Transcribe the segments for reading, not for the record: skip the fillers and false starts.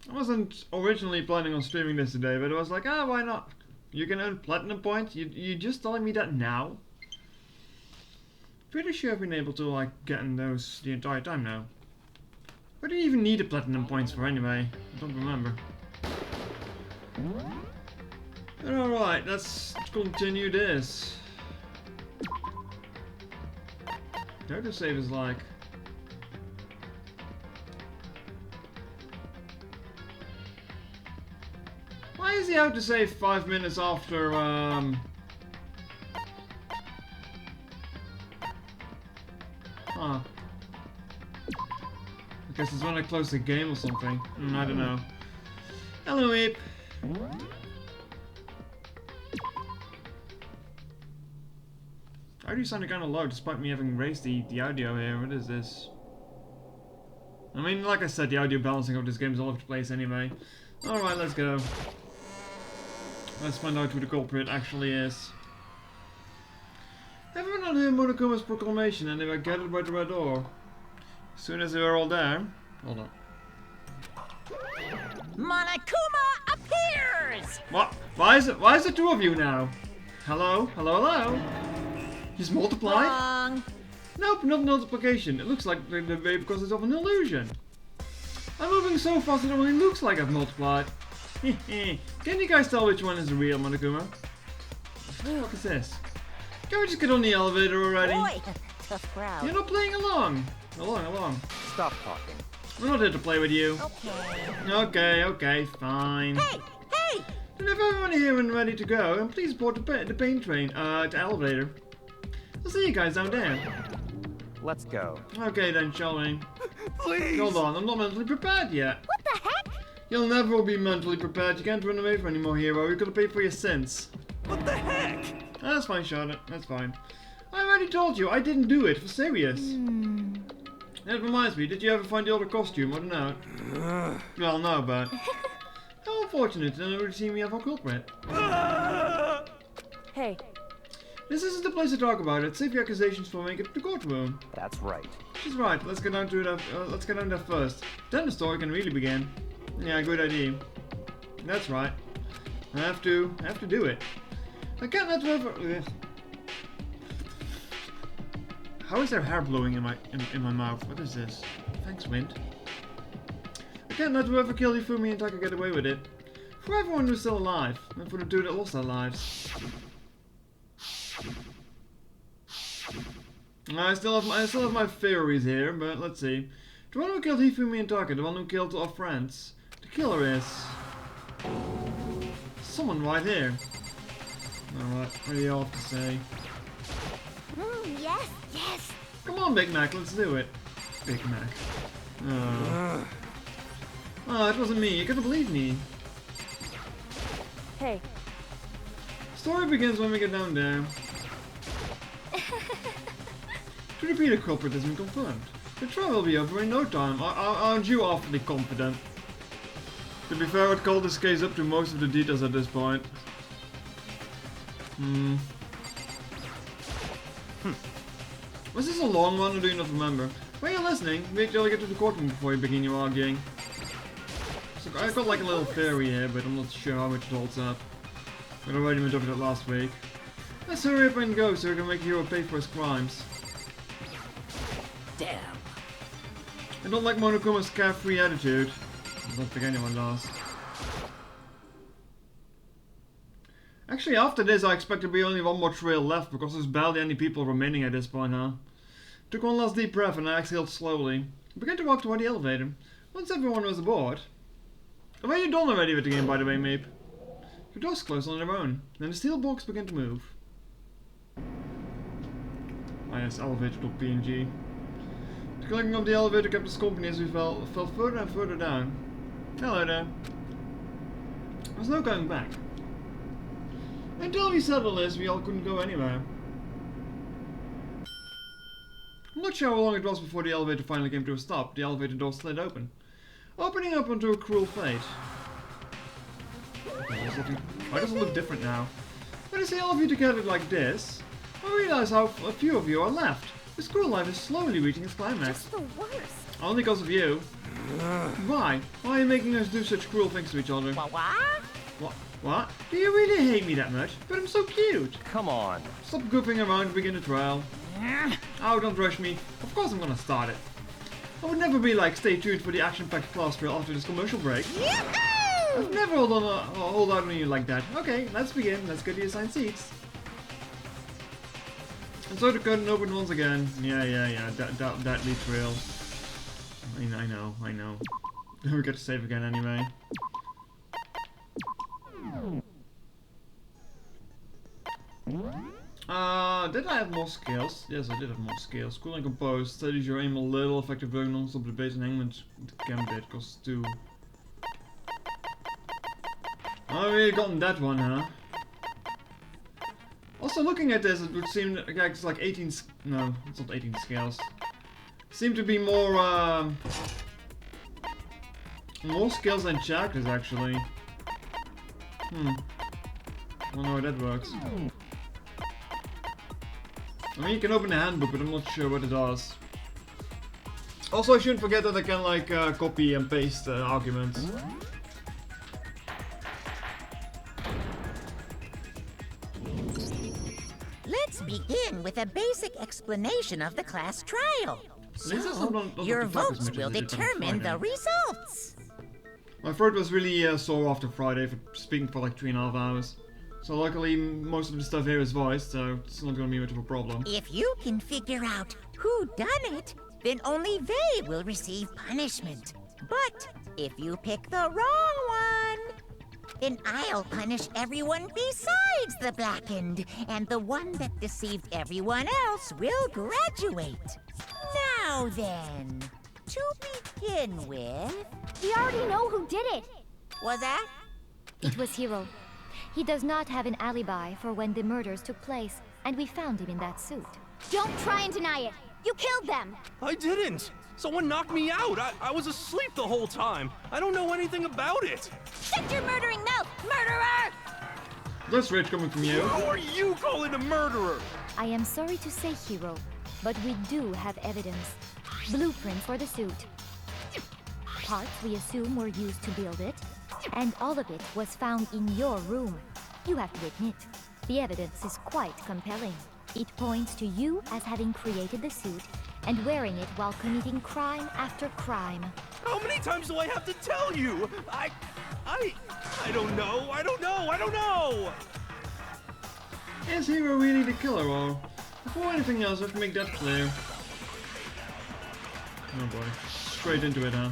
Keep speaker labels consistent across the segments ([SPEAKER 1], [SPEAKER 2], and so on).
[SPEAKER 1] I wasn't originally planning on streaming this today, but I was like, why not? You can earn platinum points? You just telling me that now? Pretty sure I've been able to, like, get in those the entire time now. What do you even need the platinum points for anyway? I don't remember. Alright, let's continue this. The autosave is like... Why is the autosave 5 minutes after, Huh. I guess it's when I close the game or something. I don't know. Hello, Ape. Audio sounded kind of low despite me having raised the audio here. What is this? I mean, like I said, the audio balancing of this game is all over the place anyway. Alright, let's go. Let's find out who the culprit actually is. Everyone had heard Monokuma's proclamation and they were gathered by the red door. As soon as they were all there... Hold on.
[SPEAKER 2] Monokuma appears!
[SPEAKER 1] What? Why is it two of you now? Hello? Hello, hello? He's multiplied?
[SPEAKER 2] Wrong.
[SPEAKER 1] Nope, not multiplication. It looks like the way because it's of an illusion. I'm moving so fast it only looks like I've multiplied. Can you guys tell which one is the real Monokuma? What the fuck is this? Can we just get on the elevator already?
[SPEAKER 2] Boy, tough crowd.
[SPEAKER 1] You're not playing along. Along.
[SPEAKER 3] Stop talking.
[SPEAKER 1] We're not here to play with you.
[SPEAKER 2] Okay.
[SPEAKER 1] Okay, fine.
[SPEAKER 2] Hey!
[SPEAKER 1] Then if everyone here and ready to go, then please board the pain train, the elevator. I'll see you guys down there.
[SPEAKER 3] Let's go.
[SPEAKER 1] Okay then, shall we?
[SPEAKER 3] Please!
[SPEAKER 1] Hold on, I'm not mentally prepared yet.
[SPEAKER 2] What the heck?
[SPEAKER 1] You'll never be mentally prepared. You can't run away from anymore, hero. You're gonna pay for your sins.
[SPEAKER 3] What the heck?
[SPEAKER 1] That's fine, Charlotte. That's fine. I already told you, I didn't do it. For serious. That reminds me, did you ever find the other costume? I don't know. Well, no, but... How unfortunate to never see me have a culprit.
[SPEAKER 2] Hey,
[SPEAKER 1] This isn't the place to talk about it. Save your accusations for making it to the courtroom.
[SPEAKER 3] That's right.
[SPEAKER 1] She's right. Let's get down to that. Let's get down there first. Then the story can really begin. Yeah, good idea. That's right. I have to do it. I can't let whoever. How is there hair blowing in my mouth? What is this? Thanks, wind. I can't let whoever killed Hifumi and Taka get away with it. For everyone who's still alive, and for the two that lost their lives. I still have my theories here, but let's see. The one who killed Hifumi and Taka, the one who killed our friends. The killer is someone right here. Alright, what do you all have to say?
[SPEAKER 2] yes.
[SPEAKER 1] Come on, Big Mac, let's do it. Big Mac. Oh, it wasn't me. You gotta believe me.
[SPEAKER 2] Hey.
[SPEAKER 1] Story begins when we get down there. To repeat, a culprit has been confirmed. The trial will be over in no time. Aren't you awfully confident? To be fair, I'd call this case up to most of the details at this point. Was this a long one or do you not remember? When you're listening, wait till you get to the courtroom before you begin your arguing. So I've got like a little theory here, but I'm not sure how much it holds up. We already went over that last week. Let's hurry up and go so we can make the hero pay for his crimes.
[SPEAKER 2] Damn.
[SPEAKER 1] I don't like Monokuma's carefree attitude. I don't think anyone does. Actually, after this I expect there to be only one more trail left because there's barely any people remaining at this point, huh? Took one last deep breath and I exhaled slowly. I began to walk toward the elevator. Once everyone was aboard... Have you done already with the game, by the way, Meep? The doors closed on their own. Then the steel box began to move. Ah yes, elevator.png. The clicking of the elevator kept us company as we fell further and further down. Hello there. There's no going back. Until we settled this, we all couldn't go anywhere. I'm not sure how long it was before the elevator finally came to a stop. The elevator door slid open, opening up onto a cruel fate. Why does it look different now? When I see all of you together like this, I realize how a few of you are left. This cruel life is slowly reaching its climax.
[SPEAKER 2] Just the worst.
[SPEAKER 1] Only because of you. Why? Why are you making us do such cruel things to each other?
[SPEAKER 2] What?
[SPEAKER 1] What? What? Do you really hate me that much? But I'm so cute.
[SPEAKER 3] Come on.
[SPEAKER 1] Stop goofing around and begin the trial. Oh, don't rush me. Of course I'm gonna start it. I would never be like, stay tuned for the action-packed class trail after this commercial break. I've never hold out on you like that. Okay, let's begin. Let's get the assigned seats. And so the curtain opened once again. Yeah. That lead trail. I know. We get to save again anyway. Did I have more skills? Yes, I did have more skills. Cool and composed. Studies your aim a little. Effective burn non-stop the base and hangman's gambit. Costs 2. Oh, we gotten that one, huh? Also, looking at this, it would seem like it's like 18. No, it's not 18 scales. Seem to be more skills than chapters actually. I don't know how that works. I mean, you can open the handbook, but I'm not sure what it does. Also, I shouldn't forget that I can like copy and paste arguments.
[SPEAKER 2] Let's begin with a basic explanation of the class trial.
[SPEAKER 1] This is
[SPEAKER 2] So,
[SPEAKER 1] not
[SPEAKER 2] your
[SPEAKER 1] the focus
[SPEAKER 2] votes
[SPEAKER 1] matches
[SPEAKER 2] will
[SPEAKER 1] I did on
[SPEAKER 2] determine the
[SPEAKER 1] Friday.
[SPEAKER 2] results.
[SPEAKER 1] My throat was really sore after Friday for speaking for like 3.5 hours. So luckily most of the stuff here is voiced, so it's not gonna be much of a problem.
[SPEAKER 2] If you can figure out who done it, then only they will receive punishment. But if you pick the wrong one, then I'll punish everyone besides the blackened, and the one that deceived everyone else will graduate. Now then, to begin with...
[SPEAKER 4] We already know who did it.
[SPEAKER 2] Was that?
[SPEAKER 4] It was Hiro. He does not have an alibi for when the murders took place, and we found him in that suit. Don't try and deny it. You killed them.
[SPEAKER 3] I didn't. Someone knocked me out. I was asleep the whole time. I don't know anything about it.
[SPEAKER 4] Shut your murdering mouth, murderer!
[SPEAKER 1] That's rich coming from you.
[SPEAKER 3] Who are you calling a murderer?
[SPEAKER 4] I am sorry to say, Hiro, but we do have evidence. Blueprint for the suit. Parts we assume were used to build it, and all of it was found in your room. You have to admit, the evidence is quite compelling. It points to you as having created the suit and wearing it while committing crime after crime.
[SPEAKER 3] How many times do I have to tell you? I don't know.
[SPEAKER 1] Is Hiro really the killer, or before anything else, let's make that clear. Oh boy, straight into it, huh?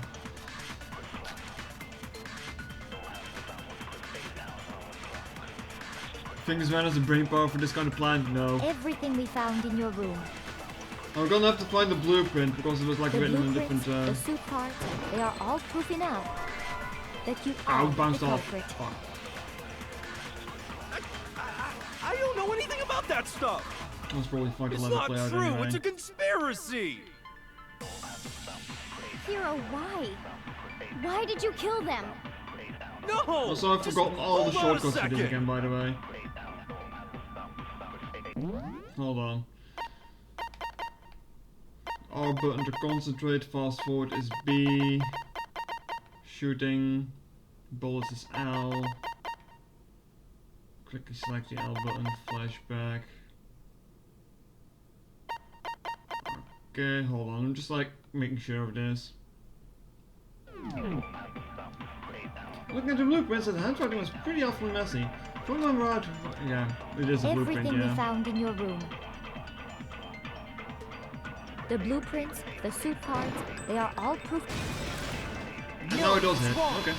[SPEAKER 1] Think this man has the brain power for this kind of plan? No.
[SPEAKER 4] Everything we found in your room.
[SPEAKER 1] I'm gonna have to find the blueprint because it was like
[SPEAKER 4] The
[SPEAKER 1] written in
[SPEAKER 4] blueprints,
[SPEAKER 1] different.
[SPEAKER 4] the suit parts, they are all proof enough that you
[SPEAKER 1] Ow,
[SPEAKER 4] are the
[SPEAKER 1] bounced off.
[SPEAKER 4] culprit.
[SPEAKER 1] Fuck.
[SPEAKER 3] I don't know anything about that stuff.
[SPEAKER 1] That was probably fun to
[SPEAKER 3] It's
[SPEAKER 1] let it
[SPEAKER 3] not
[SPEAKER 1] play out
[SPEAKER 3] true.
[SPEAKER 1] anyway.
[SPEAKER 3] It's a conspiracy.
[SPEAKER 4] Hiro, why? Why did you kill them?
[SPEAKER 3] No.
[SPEAKER 1] Also, I've
[SPEAKER 3] just
[SPEAKER 1] forgotten all the
[SPEAKER 3] hold on a
[SPEAKER 1] shortcuts for this
[SPEAKER 3] second.
[SPEAKER 1] again, by the way. Hold on. R button to concentrate, fast forward is B. Shooting. Bullets is L. Quickly select the L button, flashback. Okay, hold on, I'm just like making sure of this. Looking at the blueprints, the handwriting was pretty awfully messy. If I remember right, yeah, it is a blueprint,
[SPEAKER 4] Everything we
[SPEAKER 1] yeah.
[SPEAKER 4] found in your room. The blueprints, the suit parts, they are all proof.
[SPEAKER 1] No, it does hit. Okay.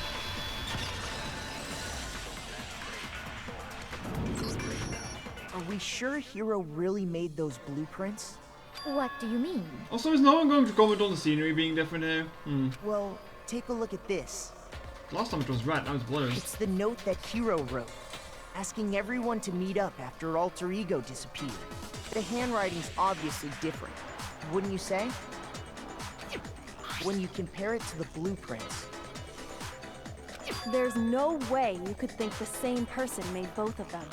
[SPEAKER 5] Are we sure Hiro really made those blueprints?
[SPEAKER 4] What do you mean?
[SPEAKER 1] Also, is no one going to comment on the scenery being different here?
[SPEAKER 5] Well, take a look at this.
[SPEAKER 1] Last time it was red, now it's blue.
[SPEAKER 5] It's the note that Hiro wrote, asking everyone to meet up after Alter Ego disappeared. The handwriting's obviously different, wouldn't you say? When you compare it to the blueprints.
[SPEAKER 6] There's no way you could think the same person made both of them.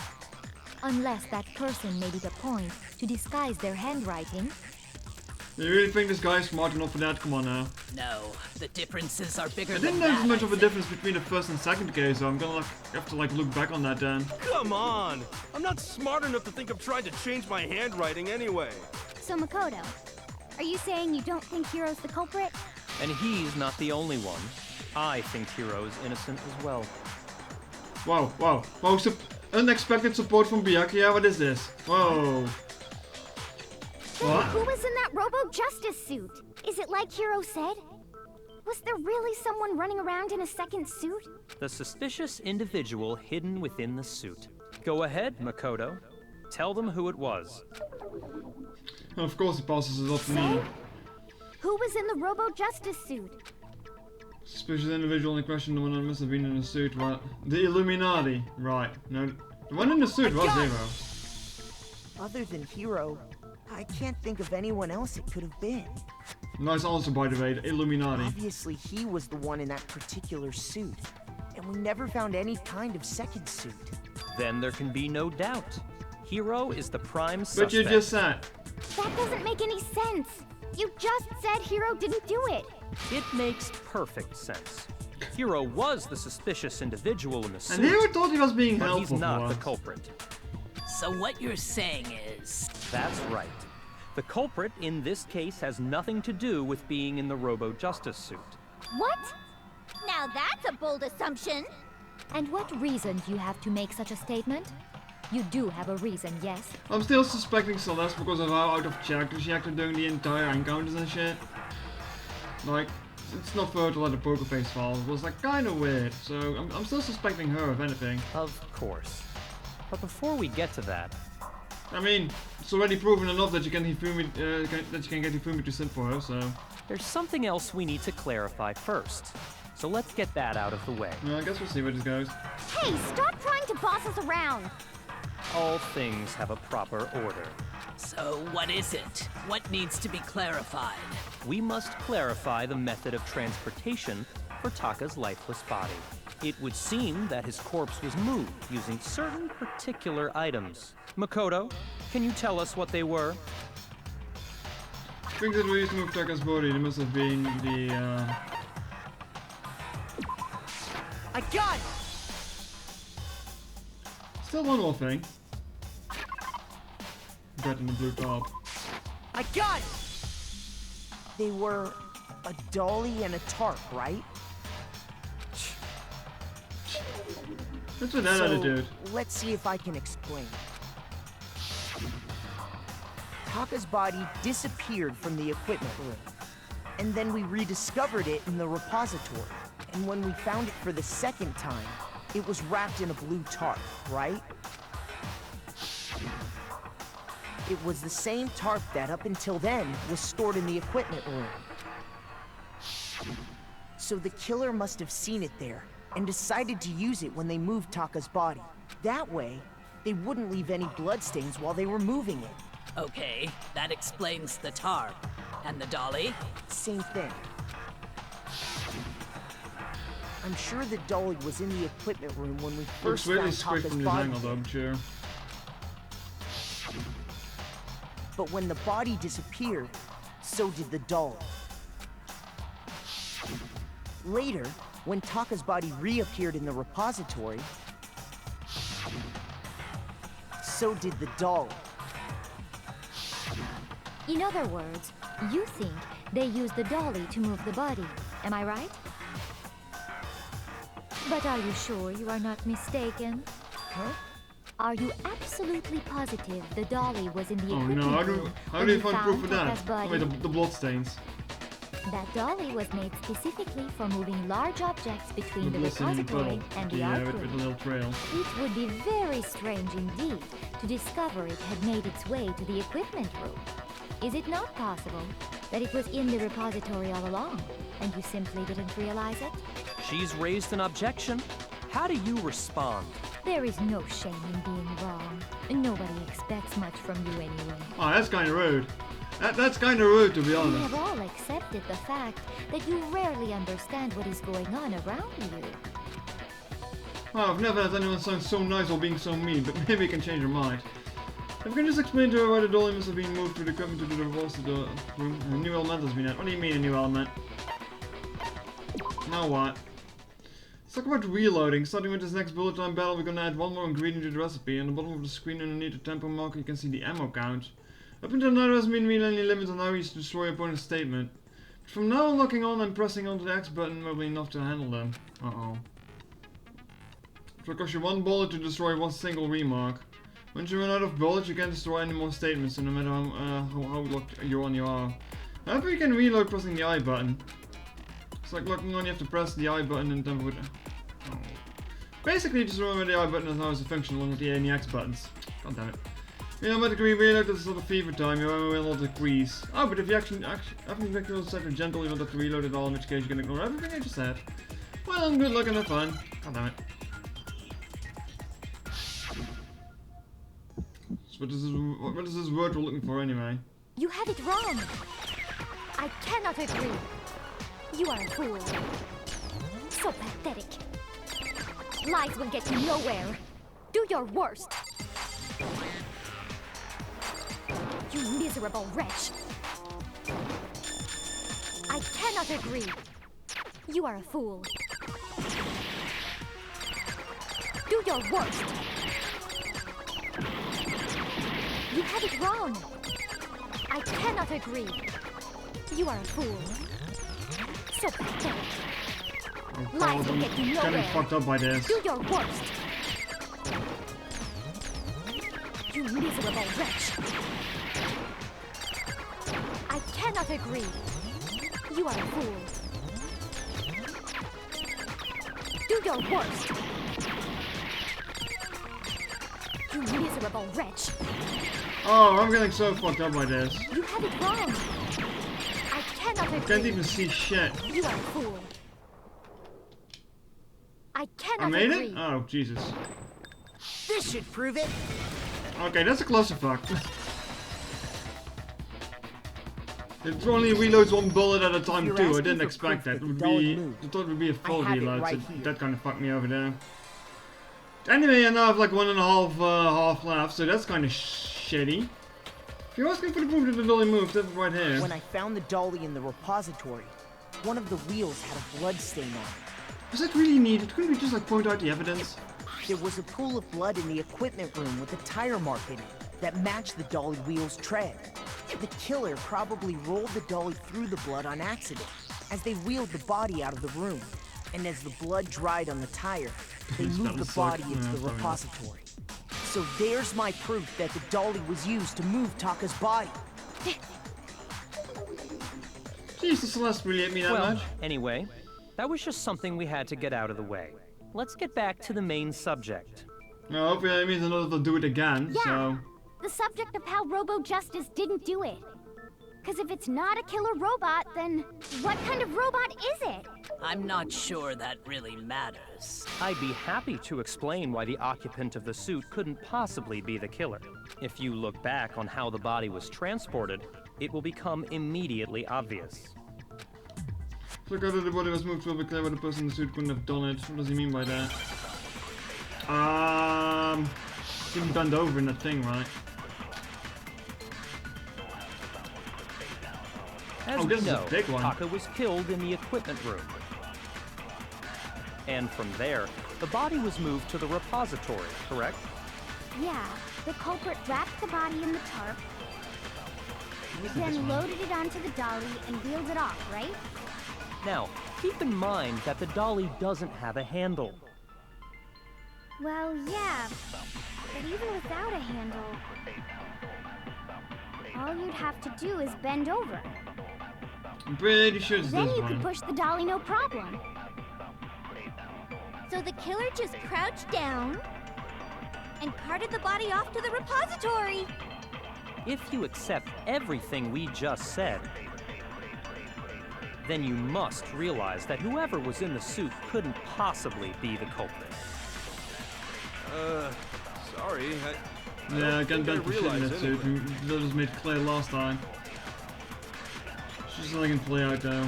[SPEAKER 4] Unless that person made it a point to disguise their handwriting.
[SPEAKER 1] You really think this guy is smart enough for that? Come on now.
[SPEAKER 7] No, the differences are bigger
[SPEAKER 1] I
[SPEAKER 7] than
[SPEAKER 1] didn't
[SPEAKER 7] that.
[SPEAKER 1] notice much
[SPEAKER 7] I
[SPEAKER 1] of a
[SPEAKER 7] think.
[SPEAKER 1] difference between the first and second case, so I'm gonna have to look back on that then.
[SPEAKER 3] Come on! I'm not smart enough to think of trying to change my handwriting anyway.
[SPEAKER 8] So Makoto, are you saying you don't think Hiro's the culprit?
[SPEAKER 9] And he's not the only one. I think Hiro is innocent as well.
[SPEAKER 1] Whoa. Unexpected support from Byakuya, what is this? Whoa.
[SPEAKER 8] Then
[SPEAKER 1] What?
[SPEAKER 8] who was in that Robo-Justice suit? Is it like Hiro said? Was there really someone running around in a second suit?
[SPEAKER 9] The suspicious individual hidden within the suit. Go ahead, Makoto. Tell them who it was.
[SPEAKER 1] And of course, it passes it off to me.
[SPEAKER 8] Who was in the Robo-Justice suit?
[SPEAKER 1] Suspicious individual in question, the one that must have been in the suit, what? The Illuminati. Right. No, the one in the suit was Hiro.
[SPEAKER 5] Other than Hiro, I can't think of anyone else it could have been.
[SPEAKER 1] Nice answer, by the way, the Illuminati.
[SPEAKER 5] Obviously, he was the one in that particular suit. And we never found any kind of second suit.
[SPEAKER 9] Then there can be no doubt. Hiro is the prime
[SPEAKER 1] But
[SPEAKER 9] suspect.
[SPEAKER 1] you just said.
[SPEAKER 8] That doesn't make any sense. You just said Hiro didn't do it.
[SPEAKER 9] It makes perfect sense. Hiro was the suspicious individual in the suit,
[SPEAKER 1] And Hiro thought he was being
[SPEAKER 9] but
[SPEAKER 1] helpful
[SPEAKER 9] he's not
[SPEAKER 1] for
[SPEAKER 9] the
[SPEAKER 1] once.
[SPEAKER 9] culprit.
[SPEAKER 7] So what you're saying is...
[SPEAKER 9] That's right. The culprit in this case has nothing to do with being in the Robo-Justice suit.
[SPEAKER 8] What? Now that's a bold assumption.
[SPEAKER 4] And what reason do you have to make such a statement? You do have a reason, yes?
[SPEAKER 1] I'm still suspecting Celeste because of how out of character she acted during the entire encounters and shit. Like, it's not fair to let the poker face fall. It was like kinda weird, so I'm still suspecting her if anything.
[SPEAKER 9] Of course. But before we get to that,
[SPEAKER 1] I mean, it's already proven enough that you can Hifumi, that you can get Hifumi to sit for her, so
[SPEAKER 9] there's something else we need to clarify first. So let's get that out of the way.
[SPEAKER 1] yeah, I guess we'll see where this goes.
[SPEAKER 8] Hey, stop trying to boss us around.
[SPEAKER 9] All things have a proper order.
[SPEAKER 7] So what is it? What needs to be clarified?
[SPEAKER 9] We must clarify the method of transportation for Taka's lifeless body. It would seem that his corpse was moved using certain particular items. Makoto, can you tell us what they were?
[SPEAKER 1] Things that were used to move Taka's body, they must have been the,
[SPEAKER 5] I got it!
[SPEAKER 1] Still one more thing. Got in the blue top.
[SPEAKER 5] I got it! They were a dolly and a tarp, right?
[SPEAKER 1] That's what that
[SPEAKER 5] So,
[SPEAKER 1] attitude.
[SPEAKER 5] let's see if I can explain. Taka's body disappeared from the equipment room. And then we rediscovered it in the repository. And when we found it for the second time, it was wrapped in a blue tarp, right? It was the same tarp that, up until then, was stored in the equipment room. So the killer must have seen it there, and decided to use it when they moved Taka's body. That way, they wouldn't leave any bloodstains while they were moving it.
[SPEAKER 7] Okay, that explains the tarp. And the dolly?
[SPEAKER 5] Same thing. I'm sure the dolly was in the equipment room when we
[SPEAKER 1] Looks
[SPEAKER 5] first
[SPEAKER 1] really
[SPEAKER 5] found
[SPEAKER 1] squick
[SPEAKER 5] Taka's
[SPEAKER 1] from this
[SPEAKER 5] body.
[SPEAKER 1] angle though, I'm sure.
[SPEAKER 5] But when the body disappeared, so did the dolly. Later, when Taka's body reappeared in the repository, so did the dolly.
[SPEAKER 4] In other words, you think they used the dolly to move the body, am I right? But are you sure you are not mistaken?
[SPEAKER 5] Huh?
[SPEAKER 4] Are you absolutely positive the dolly was in the
[SPEAKER 1] Oh
[SPEAKER 4] equipment
[SPEAKER 1] no, how
[SPEAKER 4] room
[SPEAKER 1] do
[SPEAKER 4] when
[SPEAKER 1] you
[SPEAKER 4] you
[SPEAKER 1] find proof of
[SPEAKER 4] Taka's
[SPEAKER 1] that?
[SPEAKER 4] body?
[SPEAKER 1] Oh, wait, the bloodstains.
[SPEAKER 4] That dolly was made specifically for moving large objects between the
[SPEAKER 1] bloodstains in
[SPEAKER 4] repository
[SPEAKER 1] puddle.
[SPEAKER 4] and the
[SPEAKER 1] Yeah,
[SPEAKER 4] art
[SPEAKER 1] with
[SPEAKER 4] room.
[SPEAKER 1] the little trail.
[SPEAKER 4] It would be very strange indeed to discover it had made its way to the equipment room. Is it not possible that it was in the repository all along, and you simply didn't realize it?
[SPEAKER 9] She's raised an objection. How do you respond?
[SPEAKER 4] There is no shame in being wrong. Nobody expects much from you anyway.
[SPEAKER 1] Oh, that's kinda rude. That's kinda rude, to be
[SPEAKER 4] We
[SPEAKER 1] honest.
[SPEAKER 4] have all accepted the fact that you rarely understand what is going on around you.
[SPEAKER 1] Oh, I've never had anyone sound so nice while being so mean, but maybe you can change your mind. If you can just explain to her why the dolly must have been moved to the equipment to the repository room, a new element has been added. What do you mean a new element? Now what? Let's talk about reloading. Starting with this next bullet time battle, we're gonna add one more ingredient to the recipe. On the bottom of the screen underneath the tempo marker, you can see the ammo count. Up until now, there hasn't been really any limit on how you destroy your opponent's statement. But from now on, locking on and pressing onto the X button will be enough to handle them. Uh-oh. It will cost you 1 bullet to destroy one single remark. Once you run out of bullets, you can't destroy any more statements, so no matter how locked you are. However, you can reload pressing the I button. It's like locking on, you have to press the I button and then with... Oh. Basically, just remember the I button is now as a function along with the A and the X buttons. God damn it. You automatically reload at the sort of fever time, your ammo will not decrease. Oh, but if you actually make your sector gentle, you don't have to reload at all, in which case you can ignore everything I just said. Well, good luck and have fun. God damn it. So what is this word we're looking for anyway?
[SPEAKER 4] You have it wrong. I cannot agree. You are a fool. So pathetic. Lies will get you nowhere. Do your worst. You miserable wretch. I cannot agree. You are a fool. Do your worst. You have it wrong. I cannot agree. You are a fool. So pathetic. Lies will get you nowhere.
[SPEAKER 1] Getting fucked up by this.
[SPEAKER 4] Do your worst. You miserable wretch. I cannot agree. You are a fool. Do your worst. You miserable wretch.
[SPEAKER 1] Oh, I'm getting so fucked up by this.
[SPEAKER 4] You have it wrong. I cannot agree.
[SPEAKER 1] I can't even see shit.
[SPEAKER 4] You are a fool. I cannot
[SPEAKER 1] I made
[SPEAKER 4] agree.
[SPEAKER 1] it? Oh, Jesus.
[SPEAKER 5] This should prove it.
[SPEAKER 1] Okay, that's a clusterfuck. It only reloads 1 bullet at a time
[SPEAKER 5] You're
[SPEAKER 1] too. I
[SPEAKER 5] asking
[SPEAKER 1] didn't
[SPEAKER 5] for
[SPEAKER 1] expect
[SPEAKER 5] proof
[SPEAKER 1] that.
[SPEAKER 5] that the dolly moved.
[SPEAKER 1] I thought it would be a full
[SPEAKER 5] I have it
[SPEAKER 1] reload,
[SPEAKER 5] right
[SPEAKER 1] so
[SPEAKER 5] here.
[SPEAKER 1] that kind of fucked me over there. Anyway, I now have like 1.5 half left, so that's kind of shitty. If you're asking for the proof that the dolly moved, that's right here.
[SPEAKER 5] When I found the dolly in the repository, one of the wheels had a blood stain on it.
[SPEAKER 1] Was that really needed? Couldn't we just like point out the evidence?
[SPEAKER 5] There was a pool of blood in the equipment room with a tire mark in it that matched the dolly wheel's tread. The killer probably rolled the dolly through the blood on accident as they wheeled the body out of the room. And as the blood dried on the tire, they moved the body into the repository. So there's my proof that the dolly was used to move Taka's body.
[SPEAKER 1] Jesus, Celeste really hit me that
[SPEAKER 9] Well,
[SPEAKER 1] much?
[SPEAKER 9] anyway, that was just something we had to get out of the way. Let's get back to the main subject.
[SPEAKER 1] No, hopefully that means another will do it again,
[SPEAKER 8] Yeah.
[SPEAKER 1] so...
[SPEAKER 8] The subject of how Robo Justice didn't do it. Because if it's not a killer robot, then what kind of robot is it?
[SPEAKER 7] I'm not sure that really matters.
[SPEAKER 9] I'd be happy to explain why the occupant of the suit couldn't possibly be the killer. If you look back on how the body was transported, it will become immediately obvious.
[SPEAKER 1] Look out that the body was moved will be clear why the person in the suit couldn't have done it. What does he mean by that? Didn't bend over in that thing, right?
[SPEAKER 9] As
[SPEAKER 1] this
[SPEAKER 9] we
[SPEAKER 1] is a
[SPEAKER 9] know,
[SPEAKER 1] big one.
[SPEAKER 9] Taka was killed in the equipment room. And from there, the body was moved to the repository, correct?
[SPEAKER 8] Yeah, the culprit wrapped the body in the tarp, then loaded it onto the dolly and wheeled it off, right?
[SPEAKER 9] Now, keep in mind that the dolly doesn't have a handle.
[SPEAKER 8] Well, yeah, but even without a handle, all you'd have to do is bend over.
[SPEAKER 1] I'm pretty sure it's
[SPEAKER 8] Then
[SPEAKER 1] this
[SPEAKER 8] you
[SPEAKER 1] one.
[SPEAKER 8] could push the dolly no problem.
[SPEAKER 10] So the killer just crouched down and carted the body off to the repository.
[SPEAKER 9] If you accept everything we just said, then you must realize that whoever was in the suit couldn't possibly be the culprit.
[SPEAKER 3] Sorry.
[SPEAKER 1] Yeah, I can't bend for shit in
[SPEAKER 3] realize
[SPEAKER 1] that suit.
[SPEAKER 3] anyway.
[SPEAKER 1] That was made clear last time. It's just something I can play out though.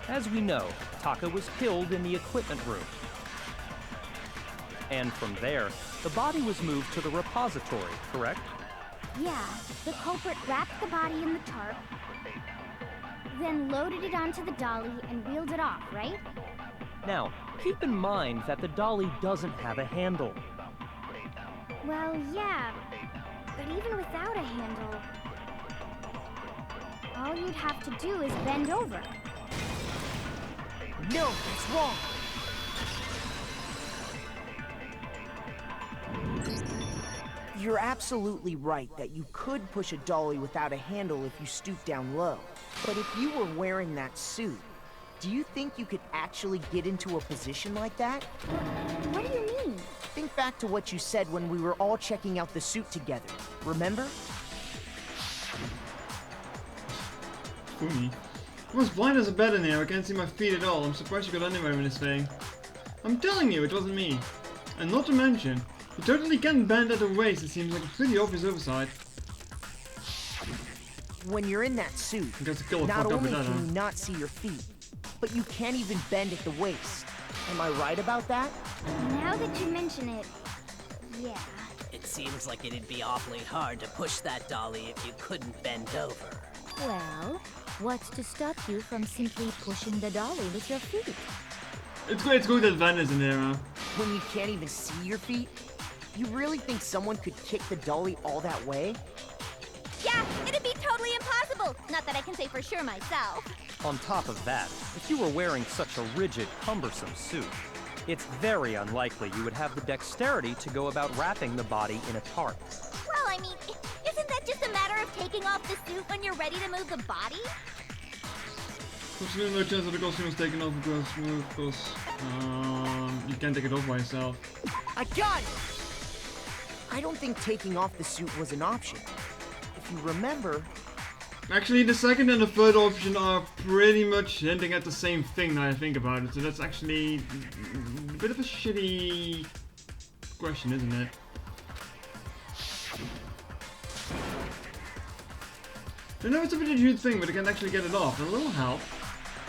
[SPEAKER 9] As we know, Taka was killed in the equipment room. And from there, the body was moved to the repository, correct?
[SPEAKER 8] Yeah, the culprit wrapped the body in the tarp, then loaded it onto the dolly and wheeled it off, right?
[SPEAKER 9] Now, keep in mind that the dolly doesn't have a handle.
[SPEAKER 8] Well, yeah, but even without a handle, all you'd have to do is bend over.
[SPEAKER 5] No, that's wrong. You're absolutely right that you could push a dolly without a handle if you stoop down low. But if you were wearing that suit, do you think you could actually get into a position like that?
[SPEAKER 8] What do you mean?
[SPEAKER 5] Think back to what you said when we were all checking out the suit together. Remember?
[SPEAKER 1] Funny. I'm as blind as a bat in here. I can't see my feet at all. I'm surprised you got anywhere in this thing. I'm telling you, it wasn't me. And not to mention, you totally can't bend at the waist. It seems like a pretty obvious oversight.
[SPEAKER 5] When you're in that suit,
[SPEAKER 1] I guess the killer
[SPEAKER 5] not
[SPEAKER 1] fucked up
[SPEAKER 5] only
[SPEAKER 1] with that,
[SPEAKER 5] can
[SPEAKER 1] huh?
[SPEAKER 5] you not see your feet, but you can't even bend at the waist. Am I right about that?
[SPEAKER 8] Now that you mention it, yeah.
[SPEAKER 7] It seems like it'd be awfully hard to push that dolly if you couldn't bend over.
[SPEAKER 4] Well, what's to stop you from simply pushing the dolly with your feet?
[SPEAKER 1] It's good that Van is in there, huh?
[SPEAKER 5] When you can't even see your feet? You really think someone could kick the dolly all that way?
[SPEAKER 10] Yeah, it'd be totally impossible. Not that I can say for sure myself.
[SPEAKER 9] On top of that, if you were wearing such a rigid, cumbersome suit, it's very unlikely you would have the dexterity to go about wrapping the body in a tarp.
[SPEAKER 10] Well, I mean, isn't that just a matter of taking off the suit when you're ready to move the body?
[SPEAKER 1] There's really no chance that the costume was taken off because you can't take it off by yourself.
[SPEAKER 5] I got it! I don't think taking off the suit was an option. If you remember...
[SPEAKER 1] Actually, the second and the third option are pretty much hinting at the same thing now I think about it, so that's actually a bit of a shitty question, isn't it? I know it's a bit of a huge thing, but you can actually get it off. A little help.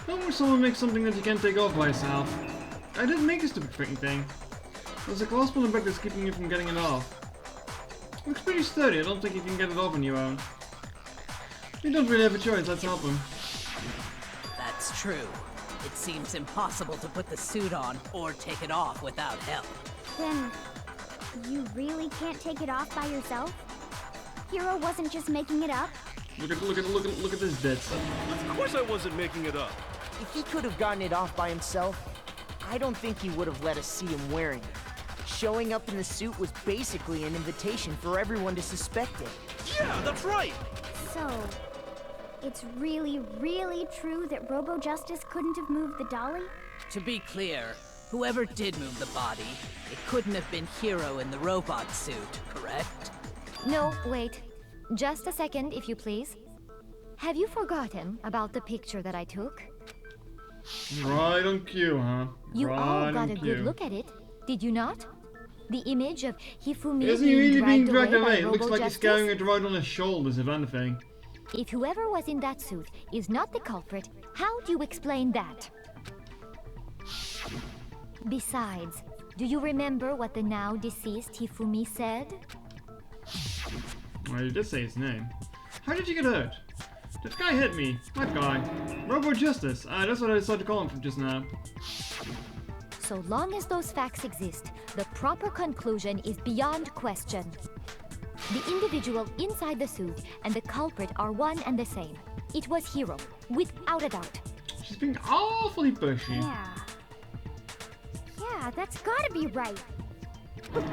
[SPEAKER 1] How will someone make something that you can't take off by yourself? I didn't make a stupid freaking thing. There's a clasp on the back that's keeping you from getting it off. Looks pretty sturdy, I don't think you can get it off on your own. You don't really have a choice, let's help him.
[SPEAKER 7] That's true. It seems impossible to put the suit on or take it off without help.
[SPEAKER 8] Then, you really can't take it off by yourself? Hero wasn't just making it up?
[SPEAKER 1] Look at this bits.
[SPEAKER 3] Of course I wasn't making it up.
[SPEAKER 5] If he could have gotten it off by himself, I don't think he would have let us see him wearing it. Showing up in the suit was basically an invitation for everyone to suspect it.
[SPEAKER 3] Yeah, that's right!
[SPEAKER 8] So, it's really, really true that Robo Justice couldn't have moved the dolly?
[SPEAKER 7] To be clear, whoever did move the body, it couldn't have been Hero in the robot suit, correct?
[SPEAKER 4] No, wait. Just a second, if you please. Have you forgotten about the picture that I took?
[SPEAKER 1] Right on cue, huh?
[SPEAKER 4] You
[SPEAKER 1] right
[SPEAKER 4] all got a
[SPEAKER 1] cue.
[SPEAKER 4] good look at it, did you not? The image of Hifumi
[SPEAKER 1] Isn't he really being dragged away?
[SPEAKER 4] by
[SPEAKER 1] It looks
[SPEAKER 4] Robo
[SPEAKER 1] like he's
[SPEAKER 4] Justice?
[SPEAKER 1] carrying it right on his shoulders, if anything.
[SPEAKER 4] If whoever was in that suit is not the culprit, how do you explain that? Besides, do you remember what the now deceased Hifumi said?
[SPEAKER 1] Well, you did say his name. How did you get hurt? That guy hit me. That guy. Robo Justice. That's what I decided to call him from just now.
[SPEAKER 4] So long as those facts exist, the proper conclusion is beyond question. The individual inside the suit and the culprit are one and the same. It was Hero, without a doubt.
[SPEAKER 1] She's being awfully pushy.
[SPEAKER 8] Yeah, that's gotta be right.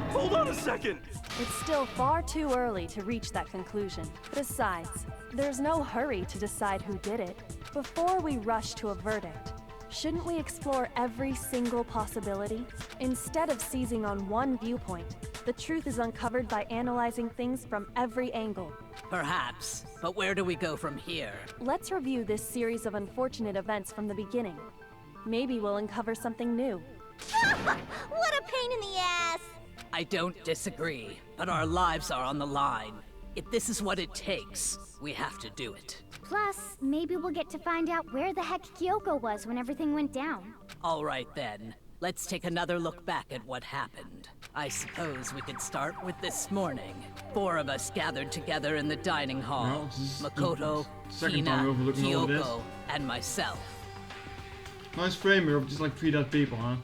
[SPEAKER 3] Hold on a second!
[SPEAKER 6] It's still far too early to reach that conclusion. Besides, there's no hurry to decide who did it. Before we rush to a verdict, shouldn't we explore every single possibility? Instead of seizing on one viewpoint, the truth is uncovered by analyzing things from every angle.
[SPEAKER 7] Perhaps, but where do we go from here?
[SPEAKER 6] Let's review this series of unfortunate events from the beginning. Maybe we'll uncover something new.
[SPEAKER 10] What a pain in the ass!
[SPEAKER 7] I don't disagree, but our lives are on the line. If this is what it takes, we have to do it.
[SPEAKER 8] Plus, maybe we'll get to find out where the heck Kyoko was when everything went down.
[SPEAKER 7] All right then. let's take another look back at what happened. I suppose we could start with this morning. 4 of us gathered together in the dining hall.
[SPEAKER 1] Well, this is
[SPEAKER 7] Makoto,
[SPEAKER 1] the second time
[SPEAKER 7] Hina,
[SPEAKER 1] we're overlooking all of this.
[SPEAKER 7] Kyoko, and myself.
[SPEAKER 1] Nice frame here of just like 3 dead people, huh?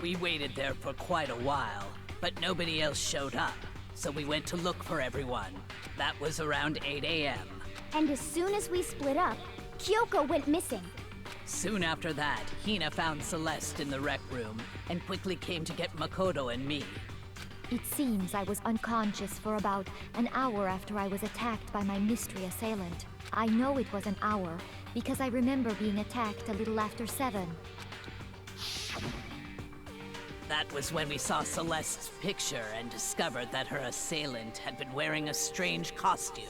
[SPEAKER 7] We waited there for quite a while, but nobody else showed up. So we went to look for everyone. That was around 8 a.m.
[SPEAKER 8] And as soon as we split up, Kyoko went missing.
[SPEAKER 7] Soon after that, Hina found Celeste in the rec room and quickly came to get Makoto and me.
[SPEAKER 4] It seems I was unconscious for about an hour after I was attacked by my mystery assailant. I know it was an hour because I remember being attacked a little after 7.
[SPEAKER 7] That was when we saw Celeste's picture and discovered that her assailant had been wearing a strange costume.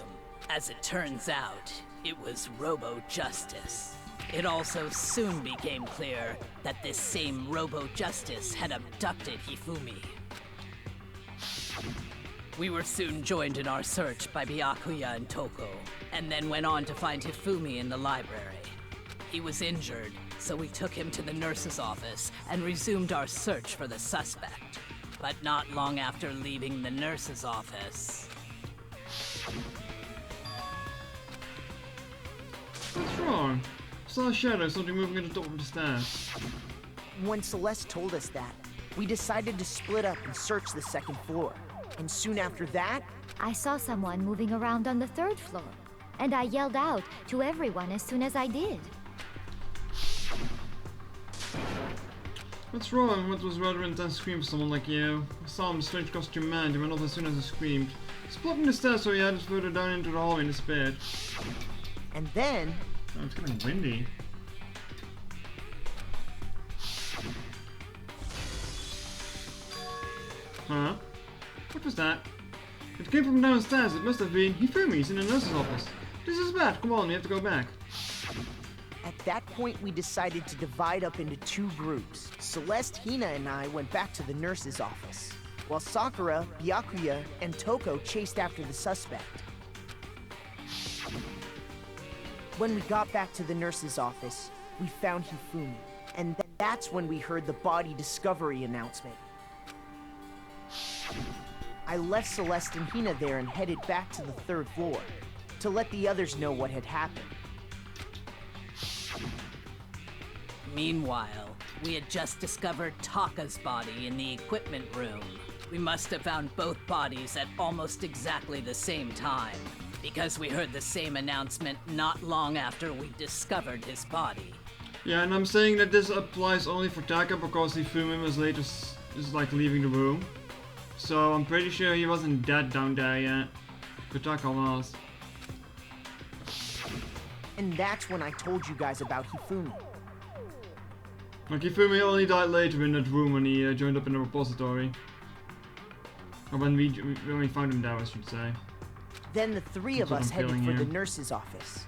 [SPEAKER 7] As it turns out, it was Robo-Justice. It also soon became clear that this same Robo-Justice had abducted Hifumi. We were soon joined in our search by Byakuya and Toko, and then went on to find Hifumi in the library. He was injured, so we took him to the nurse's office and resumed our search for the suspect. But not long after leaving the nurse's office...
[SPEAKER 1] What's wrong? Saw a shadow, something moving at the top of the stairs.
[SPEAKER 5] When Celeste told us that, we decided to split up and search the second floor. And soon after that,
[SPEAKER 4] I saw someone moving around on the 3rd floor, and I yelled out to everyone as soon as I did.
[SPEAKER 1] What's wrong? What was rather intense scream for someone like you? I saw him, a strange costume man, he went off as soon as I screamed. Spotting the stairs so he headed further down into the hallway and disappeared.
[SPEAKER 5] and then...
[SPEAKER 1] Oh, it's getting windy. Huh? What was that? It came from downstairs. It must have been Hifumi's in the nurse's office. This is bad. Come on, we have to go back.
[SPEAKER 5] At that point, we decided to divide up into 2 groups. Celeste, Hina, and I went back to the nurse's office, while Sakura, Byakuya, and Toko chased after the suspect. When we got back to the nurse's office, we found Hifumi, and that's when we heard the body discovery announcement. I left Celeste and Hina there and headed back to the 3rd floor to let the others know what had happened.
[SPEAKER 7] Meanwhile, we had just discovered Taka's body in the equipment room. We must have found both bodies at almost exactly the same time, because we heard the same announcement not long after we discovered his body.
[SPEAKER 1] Yeah, and I'm saying that this applies only for Taka because Hifumi was later just like leaving the room. So I'm pretty sure he wasn't dead down there yet. But Taka was.
[SPEAKER 5] And that's when I told you guys about Hifumi.
[SPEAKER 1] Like Hifumi only died later in that room when he joined up in the repository. Or when we found him there, I should say.
[SPEAKER 5] Then the 3 of us headed for the nurse's office.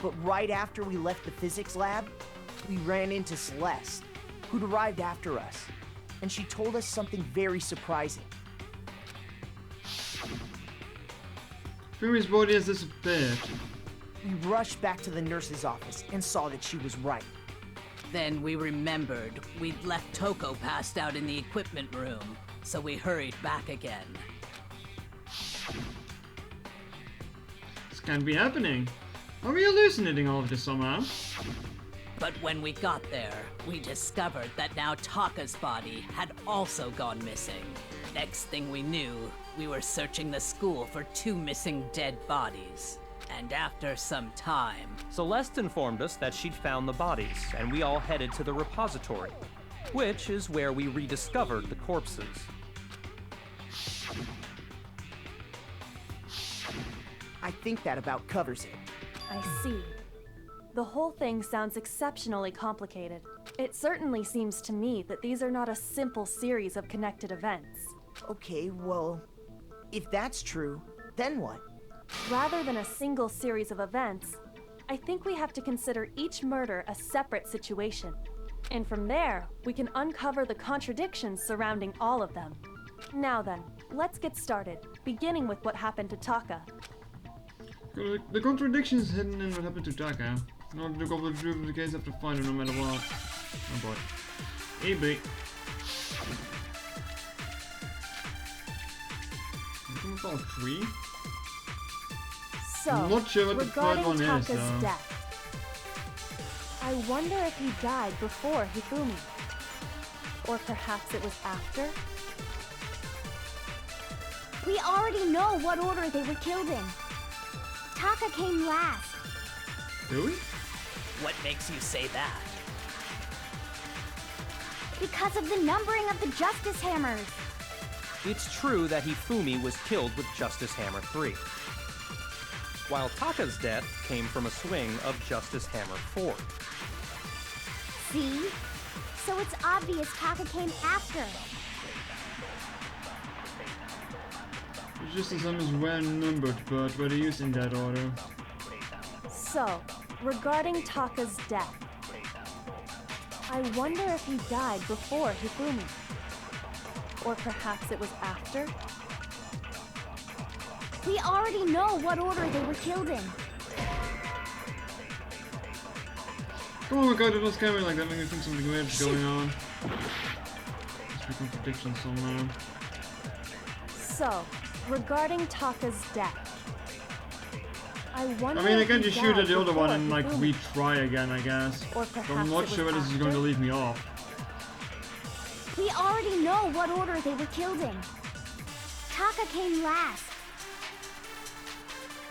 [SPEAKER 5] But right after we left the physics lab, we ran into Celeste, who'd arrived after us. And she told us something very surprising.
[SPEAKER 1] Hifumi's body has disappeared.
[SPEAKER 5] We rushed back to the nurse's office and saw that she was right.
[SPEAKER 7] Then we remembered we'd left Toko passed out in the equipment room, so we hurried back again.
[SPEAKER 1] This can't be happening. Are we hallucinating all of this somehow?
[SPEAKER 7] But when we got there, we discovered that now Taka's body had also gone missing. Next thing we knew, we were searching the school for 2 missing dead bodies. And after some time...
[SPEAKER 9] Celeste informed us that she'd found the bodies, and we all headed to the repository, which is where we rediscovered the corpses.
[SPEAKER 5] I think that about covers it.
[SPEAKER 6] I see. The whole thing sounds exceptionally complicated. It certainly seems to me that these are not a simple series of connected events.
[SPEAKER 5] Okay, well, if that's true, then what?
[SPEAKER 6] Rather than a single series of events, I think we have to consider each murder a separate situation. And from there, we can uncover the contradictions surrounding all of them. Now then, let's get started, beginning with what happened to Taka.
[SPEAKER 1] The contradiction is hidden in what happened to Taka. In order to go through the case, have to find her no matter what. Oh boy. EB. Can we call it 3?
[SPEAKER 6] So,
[SPEAKER 1] I'm not sure what the third
[SPEAKER 6] regarding
[SPEAKER 1] one is,
[SPEAKER 6] Taka's
[SPEAKER 1] though.
[SPEAKER 6] death, I wonder if he died before Hifumi. Or perhaps it was after?
[SPEAKER 8] We already know what order they were killed in. Taka came last.
[SPEAKER 1] Do we?
[SPEAKER 7] What makes you say that?
[SPEAKER 8] Because of the numbering of the Justice Hammers.
[SPEAKER 9] It's true that Hifumi was killed with Justice Hammer 3, while Taka's death came from a swing of Justice Hammer 4.
[SPEAKER 8] See? So it's obvious Taka came after.
[SPEAKER 1] It's just the same as when numbered, but were they used in that order?
[SPEAKER 6] So, regarding Taka's death, I wonder if he died before Hifumi. Or perhaps it was after?
[SPEAKER 8] We already know what order they were killed in.
[SPEAKER 1] Oh my god, it was coming like that, making me think something weird is going on. Must be contradiction somewhere.
[SPEAKER 6] So, regarding Taka's death, I wonder
[SPEAKER 1] I mean, I
[SPEAKER 6] if
[SPEAKER 1] can
[SPEAKER 6] he
[SPEAKER 1] just shoot
[SPEAKER 6] died
[SPEAKER 1] at the other one
[SPEAKER 6] before
[SPEAKER 1] and like
[SPEAKER 6] Hifumi.
[SPEAKER 1] retry again, I guess.
[SPEAKER 6] Or
[SPEAKER 1] But I'm
[SPEAKER 6] perhaps
[SPEAKER 1] not
[SPEAKER 6] it
[SPEAKER 1] sure
[SPEAKER 6] was
[SPEAKER 1] whether this is going to
[SPEAKER 6] after?
[SPEAKER 1] leave me off.
[SPEAKER 8] We already know what order they were killed in. Taka came last.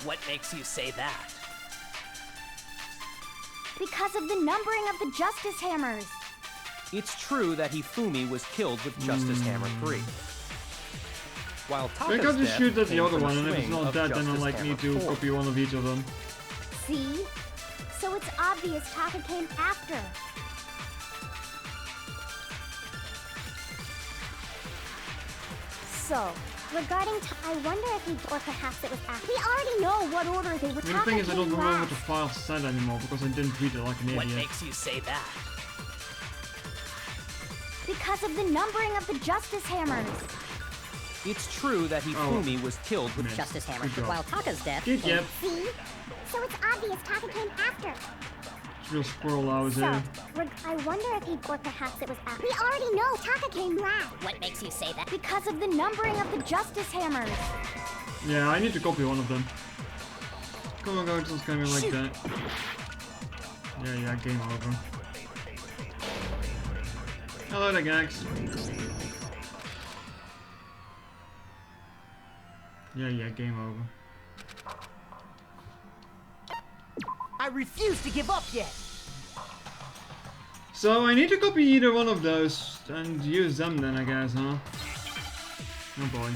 [SPEAKER 7] What makes you say that?
[SPEAKER 8] Because of the numbering of the Justice Hammers.
[SPEAKER 9] It's true that Hifumi was killed with Justice Hammer 3, while Taka's
[SPEAKER 1] I can just
[SPEAKER 9] death
[SPEAKER 1] shoot at the
[SPEAKER 9] came
[SPEAKER 1] other
[SPEAKER 9] from a
[SPEAKER 1] one, and if it's
[SPEAKER 9] swing
[SPEAKER 1] not
[SPEAKER 9] of
[SPEAKER 1] that, then I'll
[SPEAKER 9] Justice
[SPEAKER 1] like
[SPEAKER 9] Hammer
[SPEAKER 1] need to
[SPEAKER 9] 4.
[SPEAKER 1] copy one of each of them.
[SPEAKER 8] See? So it's obvious Taka came after. So, regarding I wonder if he, or perhaps it was after. We already know what order they were.
[SPEAKER 1] I mean, the
[SPEAKER 8] Taka
[SPEAKER 1] thing is, I don't
[SPEAKER 8] came
[SPEAKER 1] remember what the
[SPEAKER 8] last.
[SPEAKER 1] file said anymore because I didn't read it like an
[SPEAKER 7] What
[SPEAKER 1] idiot.
[SPEAKER 7] makes you say that?
[SPEAKER 8] Because of the numbering of the Justice Hammers.
[SPEAKER 9] It's true that Hifumi was killed with
[SPEAKER 1] Missed.
[SPEAKER 2] Justice Hammer,
[SPEAKER 1] Good job.
[SPEAKER 2] while Taka's death
[SPEAKER 1] Good
[SPEAKER 2] came
[SPEAKER 1] job.
[SPEAKER 8] See? So it's obvious Taka came after.
[SPEAKER 1] It's real squirrel hours
[SPEAKER 8] So,
[SPEAKER 1] here.
[SPEAKER 8] I wonder if he, or perhaps it was after. We already know Taka came last.
[SPEAKER 2] What makes you say that?
[SPEAKER 8] Because of the numbering of the Justice Hammers.
[SPEAKER 1] Yeah, I need to copy one of them. Come on, guys, just kind of like that. Yeah, game over. Hello there, Gags. Yeah, game over.
[SPEAKER 5] I refuse to give up yet.
[SPEAKER 1] So I need to copy either one of those and use them then, I guess, huh? Oh boy.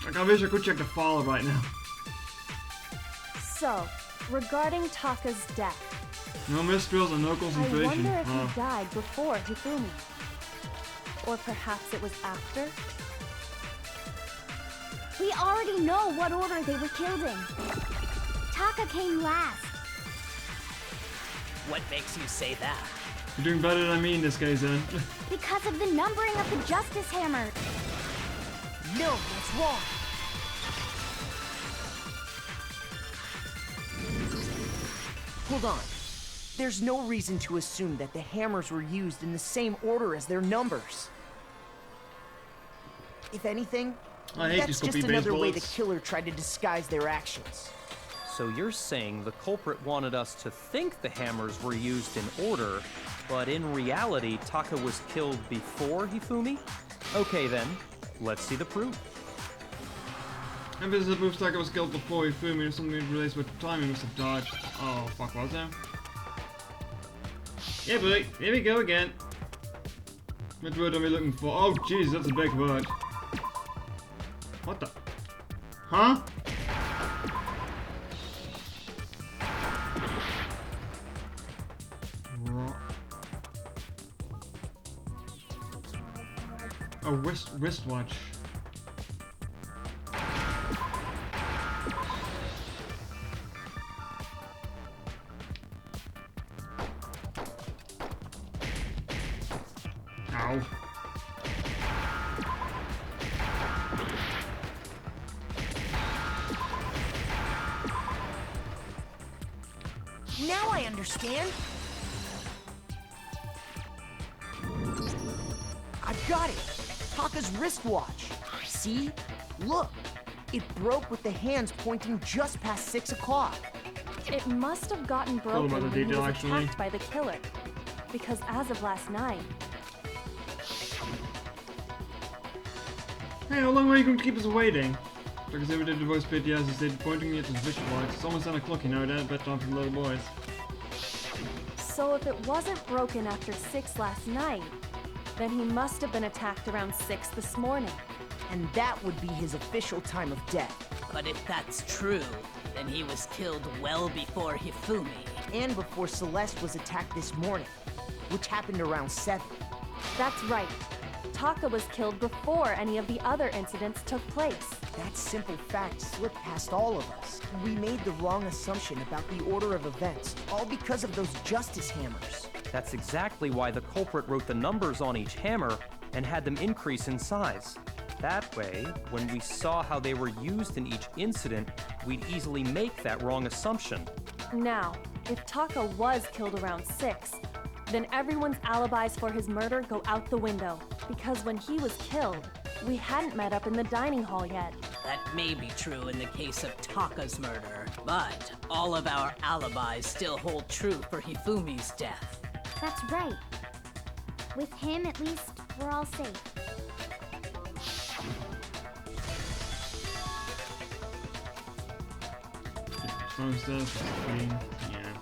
[SPEAKER 1] Like, I wish I could check the file right now.
[SPEAKER 6] So, regarding Taka's death,
[SPEAKER 1] No misspells and no
[SPEAKER 6] I
[SPEAKER 1] concentration.
[SPEAKER 6] wonder if
[SPEAKER 1] Oh.
[SPEAKER 6] he died before Hifumi. Or perhaps it was after?
[SPEAKER 8] We already know what order they were killed in. Taka came last.
[SPEAKER 7] What makes you say that?
[SPEAKER 1] You're doing better than me in this case then.
[SPEAKER 8] Because of the numbering of the Justice Hammer.
[SPEAKER 5] No, that's wrong. Hold on. There's no reason to assume that the hammers were used in the same order as their numbers. If anything,
[SPEAKER 1] I hate
[SPEAKER 5] that's
[SPEAKER 1] these
[SPEAKER 5] just
[SPEAKER 1] copy-paste
[SPEAKER 5] another way the
[SPEAKER 1] bullets.
[SPEAKER 5] killer tried to disguise their actions.
[SPEAKER 9] So you're saying the culprit wanted us to think the hammers were used in order, but in reality, Taka was killed before Hifumi? Okay then, let's see the proof.
[SPEAKER 1] And this is the proof Taka was killed before Hifumi or something relates with time he must have died. Oh, fuck, was there? Yeah, buddy, here we go again. What word are we looking for? Oh, jeez, that's a big word. What the? Huh? A wristwatch. Ow.
[SPEAKER 5] Now I understand. I've got it. Taka's wristwatch. See? Look. It broke with the hands pointing just past 6 o'clock.
[SPEAKER 6] It must have gotten broken
[SPEAKER 1] about the
[SPEAKER 6] when he
[SPEAKER 1] detail,
[SPEAKER 6] was
[SPEAKER 1] actually.
[SPEAKER 6] attacked by the killer. Because as of last night,
[SPEAKER 1] Hey, how long are you going to keep us waiting? Like I said, we did the voice bit, yes, he stayed pointing me at his visual lights. It's almost 10 o'clock, you know that? Bedtime for the little boys.
[SPEAKER 6] so if it wasn't broken after 6 last night, then he must have been attacked around 6 this morning.
[SPEAKER 5] And that would be his official time of death.
[SPEAKER 7] But if that's true, then he was killed well before Hifumi.
[SPEAKER 5] And before Celeste was attacked this morning, which happened around 7.
[SPEAKER 6] That's right. Taka was killed before any of the other incidents took place.
[SPEAKER 5] That simple fact slipped past all of us. We made the wrong assumption about the order of events, all because of those justice hammers.
[SPEAKER 9] That's exactly why the culprit wrote the numbers on each hammer and had them increase in size. That way, when we saw how they were used in each incident, we'd easily make that wrong assumption.
[SPEAKER 6] Now, if Taka was killed around 6, then everyone's alibis for his murder go out the window. Because when he was killed, we hadn't met up in the dining hall yet.
[SPEAKER 7] That may be true in the case of Taka's murder, but all of our alibis still hold true for Hifumi's death.
[SPEAKER 8] That's right. With him, at least, we're all safe.
[SPEAKER 1] Some stuff, yeah.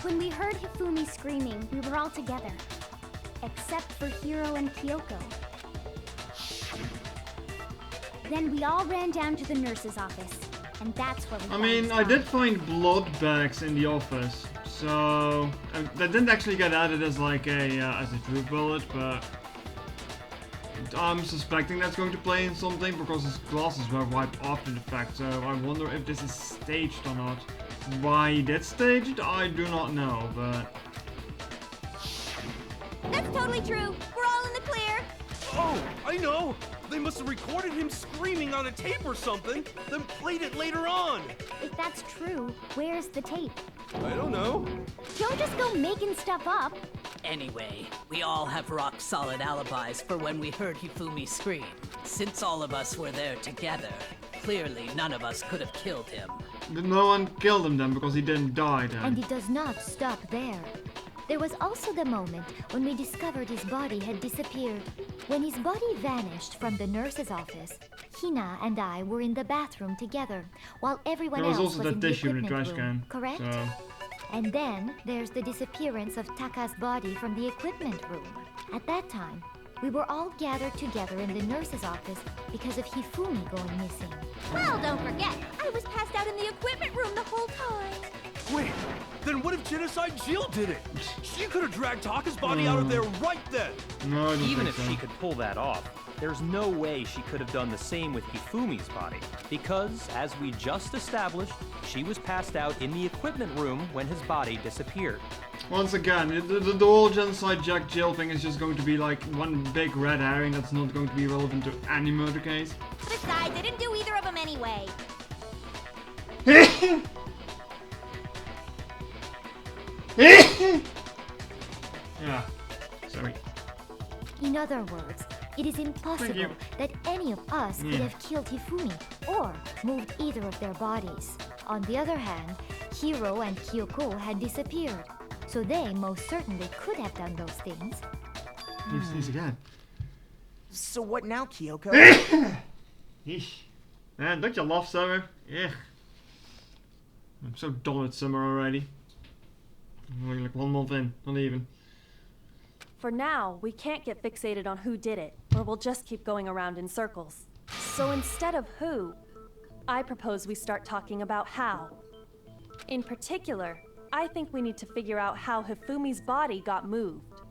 [SPEAKER 8] When we heard Hifumi screaming, we were all together. Except for Hiro and Kyoko. Then we all ran down to the nurse's office. And that's where we
[SPEAKER 1] I mean, I did find blood bags in the office. So, that didn't actually get added as like as a true bullet, but I'm suspecting that's going to play in something because his glasses were wiped after the fact, so I wonder if this is staged or not. Why he did stage it, I do not know, but...
[SPEAKER 10] That's totally true. We're all in the clear.
[SPEAKER 3] Oh, I know! They must have recorded him screaming on a tape or something, then played it later on!
[SPEAKER 8] If that's true, where's the tape?
[SPEAKER 3] I don't know.
[SPEAKER 8] Don't just go making stuff up.
[SPEAKER 7] Anyway, we all have rock-solid alibis for when we heard Hifumi scream. Since all of us were there together, clearly none of us could have killed him.
[SPEAKER 1] Did no one kill him then because he didn't die then?
[SPEAKER 4] And it does not stop there. There was also the moment when we discovered his body had disappeared. When his body vanished from the nurse's office, Hina and I were in the bathroom together, while everyone
[SPEAKER 1] There was
[SPEAKER 4] else
[SPEAKER 1] also
[SPEAKER 4] was
[SPEAKER 1] that
[SPEAKER 4] in the
[SPEAKER 1] tissue in the
[SPEAKER 4] equipment
[SPEAKER 1] trash
[SPEAKER 4] room,
[SPEAKER 1] can.
[SPEAKER 4] correct?
[SPEAKER 1] So...
[SPEAKER 4] And then there's the disappearance of Taka's body from the equipment room. At that time, we were all gathered together in the nurse's office because of Hifumi going missing.
[SPEAKER 10] Well, don't forget, I was passed out in the equipment room the whole time.
[SPEAKER 3] Wait, then what if Genocide Jill did it? She could have dragged Taka's body out of there right then!
[SPEAKER 1] No, I don't
[SPEAKER 9] Even
[SPEAKER 1] think
[SPEAKER 9] if
[SPEAKER 1] so.
[SPEAKER 9] she could pull that off, there's no way she could have done the same with Hifumi's body. Because, as we just established, she was passed out in the equipment room when his body disappeared.
[SPEAKER 1] Once again, the whole Genocide Jack Jill thing is just going to be like one big red herring that's not going to be relevant to any murder case.
[SPEAKER 10] Besides, I didn't do either of them anyway.
[SPEAKER 1] Yeah, sorry.
[SPEAKER 4] In other words, it is
[SPEAKER 1] Thank
[SPEAKER 4] impossible
[SPEAKER 1] you.
[SPEAKER 4] that any of us could
[SPEAKER 1] Yeah.
[SPEAKER 4] have killed Hifumi or moved either of their bodies. On the other hand, Hiro and Kyoko had disappeared, so they most certainly could have done those things.
[SPEAKER 1] You sneeze again.
[SPEAKER 5] So what now, Kyoko?
[SPEAKER 1] Eesh. Man, don't you love summer? Yeah. I'm so done with summer already. I'm only like 1 month in, not even.
[SPEAKER 6] For now, we can't get fixated on who did it, or we'll just keep going around in circles. So instead of who, I propose we start talking about how. In particular, I think we need to figure out how Hifumi's body got moved.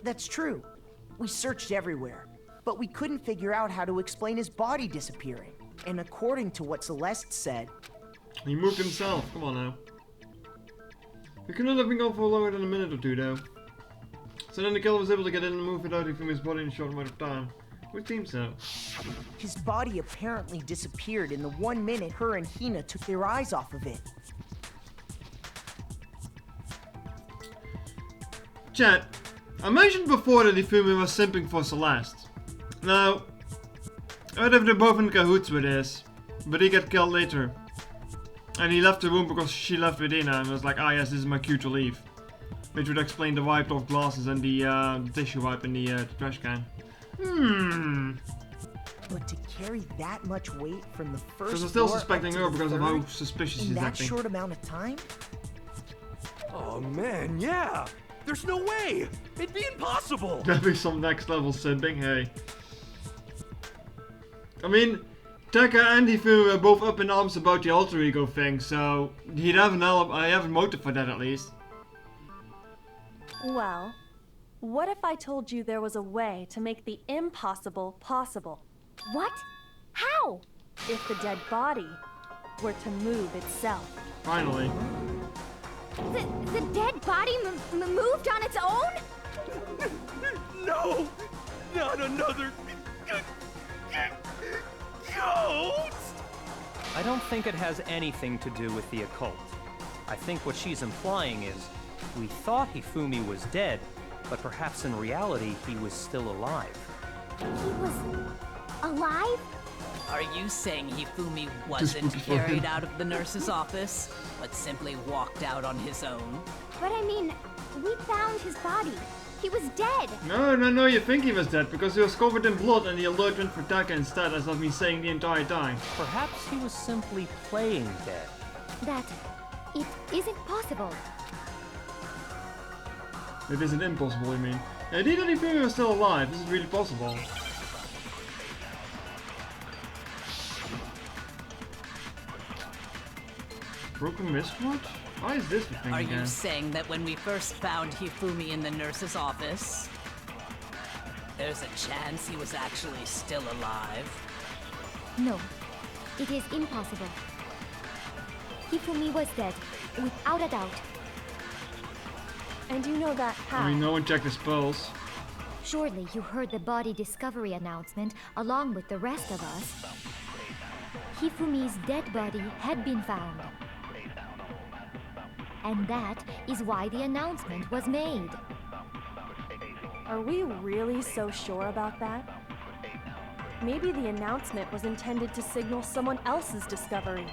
[SPEAKER 5] That's true. We searched everywhere, but we couldn't figure out how to explain his body disappearing. And according to what Celeste said,
[SPEAKER 1] He moved himself, come on now. We could not have been gone for longer than a minute or two though. So then the killer was able to get in and move without from his body in a short amount of time. Would seem so.
[SPEAKER 5] his body apparently disappeared in the 1 minute her and Hina took their eyes off of it.
[SPEAKER 1] Chat, I mentioned before that Hifumi was simping for Celeste. Now, I don't know if they're both in cahoots with this, but he got killed later. And he left the room because she left with Ina and was like, ah yes, this is my cue to leave. Which would explain the wiped off glasses and the tissue wipe in the trash can.
[SPEAKER 5] But to carry that much weight from the first
[SPEAKER 1] Because I'm still
[SPEAKER 5] floor
[SPEAKER 1] suspecting
[SPEAKER 5] up to
[SPEAKER 1] her
[SPEAKER 5] the
[SPEAKER 1] because of how
[SPEAKER 5] third
[SPEAKER 1] suspicious
[SPEAKER 5] in
[SPEAKER 1] she's
[SPEAKER 5] that
[SPEAKER 1] acting.
[SPEAKER 5] short amount of time?
[SPEAKER 3] Oh man, yeah. There's no way. It'd be impossible.
[SPEAKER 1] That'd be some next level simping, hey. I mean, Taka and Hifumi were both up in arms about the alter ego thing, so he'd have an I have a motive for that at least.
[SPEAKER 6] Well, what if I told you there was a way to make the impossible possible?
[SPEAKER 8] What? How?
[SPEAKER 6] If the dead body were to move itself.
[SPEAKER 1] Finally.
[SPEAKER 8] The dead body moved on its own?
[SPEAKER 3] No, not another ghost.
[SPEAKER 9] I don't think it has anything to do with the occult. I think what she's implying is, we thought Hifumi was dead, but perhaps in reality he was still alive.
[SPEAKER 8] He was alive?
[SPEAKER 7] Are you saying Hifumi wasn't carried out of the nurse's office, but simply walked out on his own?
[SPEAKER 8] But I mean, we found his body. He was dead.
[SPEAKER 1] No, you think he was dead because he was covered in blood and the alert went for Taka instead, as I've been saying the entire time.
[SPEAKER 9] Perhaps he was simply playing dead.
[SPEAKER 4] That it isn't possible.
[SPEAKER 1] It isn't impossible, you mean? Indeed, that Hifumi was still alive. This is really possible. Broken wristwatch? Why is this the thing
[SPEAKER 7] Are
[SPEAKER 1] again?
[SPEAKER 7] you saying that when we first found Hifumi in the nurse's office, there's a chance he was actually still alive?
[SPEAKER 4] No, it is impossible. Hifumi was dead, without a doubt.
[SPEAKER 6] And you know that how?
[SPEAKER 1] I mean, no one checked his pulse.
[SPEAKER 4] Surely you heard the body discovery announcement along with the rest of us. Hifumi's dead body had been found. And that is why the announcement was made.
[SPEAKER 6] Are we really so sure about that? Maybe the announcement was intended to signal someone else's discovery.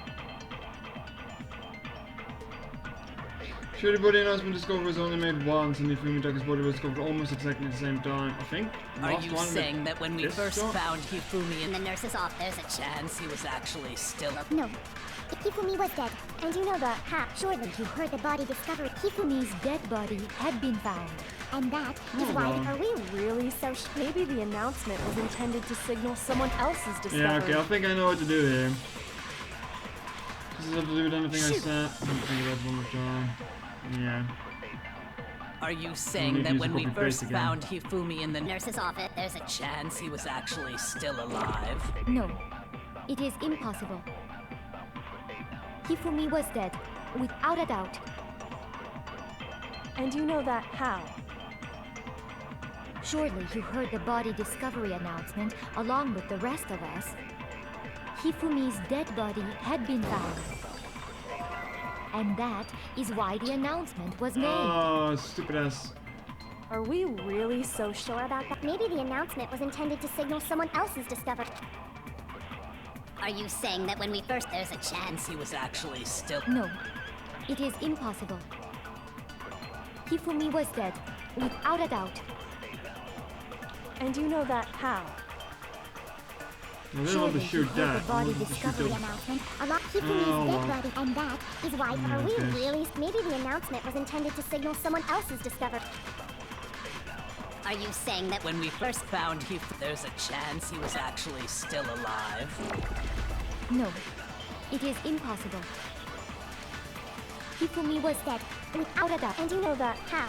[SPEAKER 1] Sure, the body announcement discovery was only made once, and Hifumi Taka's body was discovered almost exactly at the same time. I think.
[SPEAKER 7] Are
[SPEAKER 1] Last
[SPEAKER 7] you
[SPEAKER 1] one
[SPEAKER 7] saying that when we
[SPEAKER 1] this
[SPEAKER 7] first
[SPEAKER 1] shot?
[SPEAKER 7] found Hifumi in
[SPEAKER 10] In the nurse's office, there's a
[SPEAKER 7] chance he was actually still alive?
[SPEAKER 8] No. Hifumi was dead.
[SPEAKER 6] And you know that how?
[SPEAKER 8] Surely you heard the body discovery.
[SPEAKER 4] Hifumi's dead body had been found.
[SPEAKER 8] And that is
[SPEAKER 1] Hold
[SPEAKER 8] why.
[SPEAKER 1] on.
[SPEAKER 6] Are we really so maybe the announcement was intended to signal someone else's discovery?
[SPEAKER 1] Yeah, okay, I think I know what to do here. Does it have to do with anything I said? Let me think about it one more time. Yeah.
[SPEAKER 7] Are you
[SPEAKER 1] need
[SPEAKER 7] saying
[SPEAKER 1] to
[SPEAKER 7] that
[SPEAKER 1] use
[SPEAKER 7] when
[SPEAKER 1] the
[SPEAKER 7] we
[SPEAKER 1] copy
[SPEAKER 7] first
[SPEAKER 1] paste again.
[SPEAKER 7] found Hifumi in the
[SPEAKER 10] nurse's office, there's a
[SPEAKER 7] chance he was actually still alive?
[SPEAKER 4] No, it is impossible. Hifumi was dead, without a doubt.
[SPEAKER 6] And you know that how?
[SPEAKER 4] Surely you heard the body discovery announcement along with the rest of us. Hifumi's dead body had been found. And that is why the announcement was made.
[SPEAKER 1] Oh, stupid ass.
[SPEAKER 6] Are we really so sure about that?
[SPEAKER 8] Maybe the announcement was intended to signal someone else's discovery.
[SPEAKER 10] Are you saying that when we first there's a chance
[SPEAKER 7] He was actually still.
[SPEAKER 4] No, it is impossible. Hifumi was dead, without a doubt.
[SPEAKER 6] And you know that how?
[SPEAKER 1] I didn't want to
[SPEAKER 4] Surely you
[SPEAKER 1] shoot
[SPEAKER 4] heard
[SPEAKER 1] that.
[SPEAKER 4] the
[SPEAKER 1] I
[SPEAKER 4] body
[SPEAKER 1] wanted to shoot
[SPEAKER 8] Discovery
[SPEAKER 1] the...
[SPEAKER 8] announcement. Hifumi's
[SPEAKER 1] Oh,
[SPEAKER 8] dead
[SPEAKER 1] well.
[SPEAKER 8] body. And that is why. Are we
[SPEAKER 1] okay.
[SPEAKER 8] really? Maybe the announcement was intended to signal someone else's discovery.
[SPEAKER 10] Are you saying that
[SPEAKER 7] When we first found Hifumi, there's a chance he was actually still alive?
[SPEAKER 4] No, it is impossible. Hifumi was dead, without a doubt.
[SPEAKER 6] And you know that how?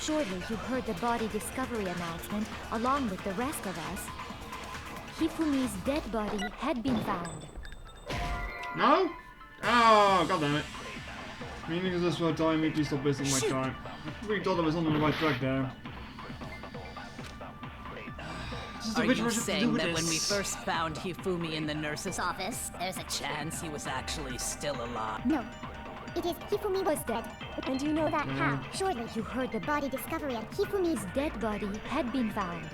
[SPEAKER 4] Surely you heard the body discovery announcement along with the rest of us. Hifumi's dead body had been found.
[SPEAKER 1] No? Oh, goddammit. Meaning is this what time me, please stop wasting my time. I really thought I was on the right track there. Just
[SPEAKER 7] Are
[SPEAKER 1] which
[SPEAKER 7] you
[SPEAKER 1] one should do
[SPEAKER 7] saying
[SPEAKER 1] with
[SPEAKER 7] that when we
[SPEAKER 1] this?
[SPEAKER 7] first found Hifumi in the nurse's
[SPEAKER 10] office, there's a
[SPEAKER 7] chance he was actually still alive?
[SPEAKER 8] No, It is Hifumi was dead.
[SPEAKER 6] And you know that how?
[SPEAKER 8] Surely you heard the body discovery and Hifumi's
[SPEAKER 4] Dead body had been found.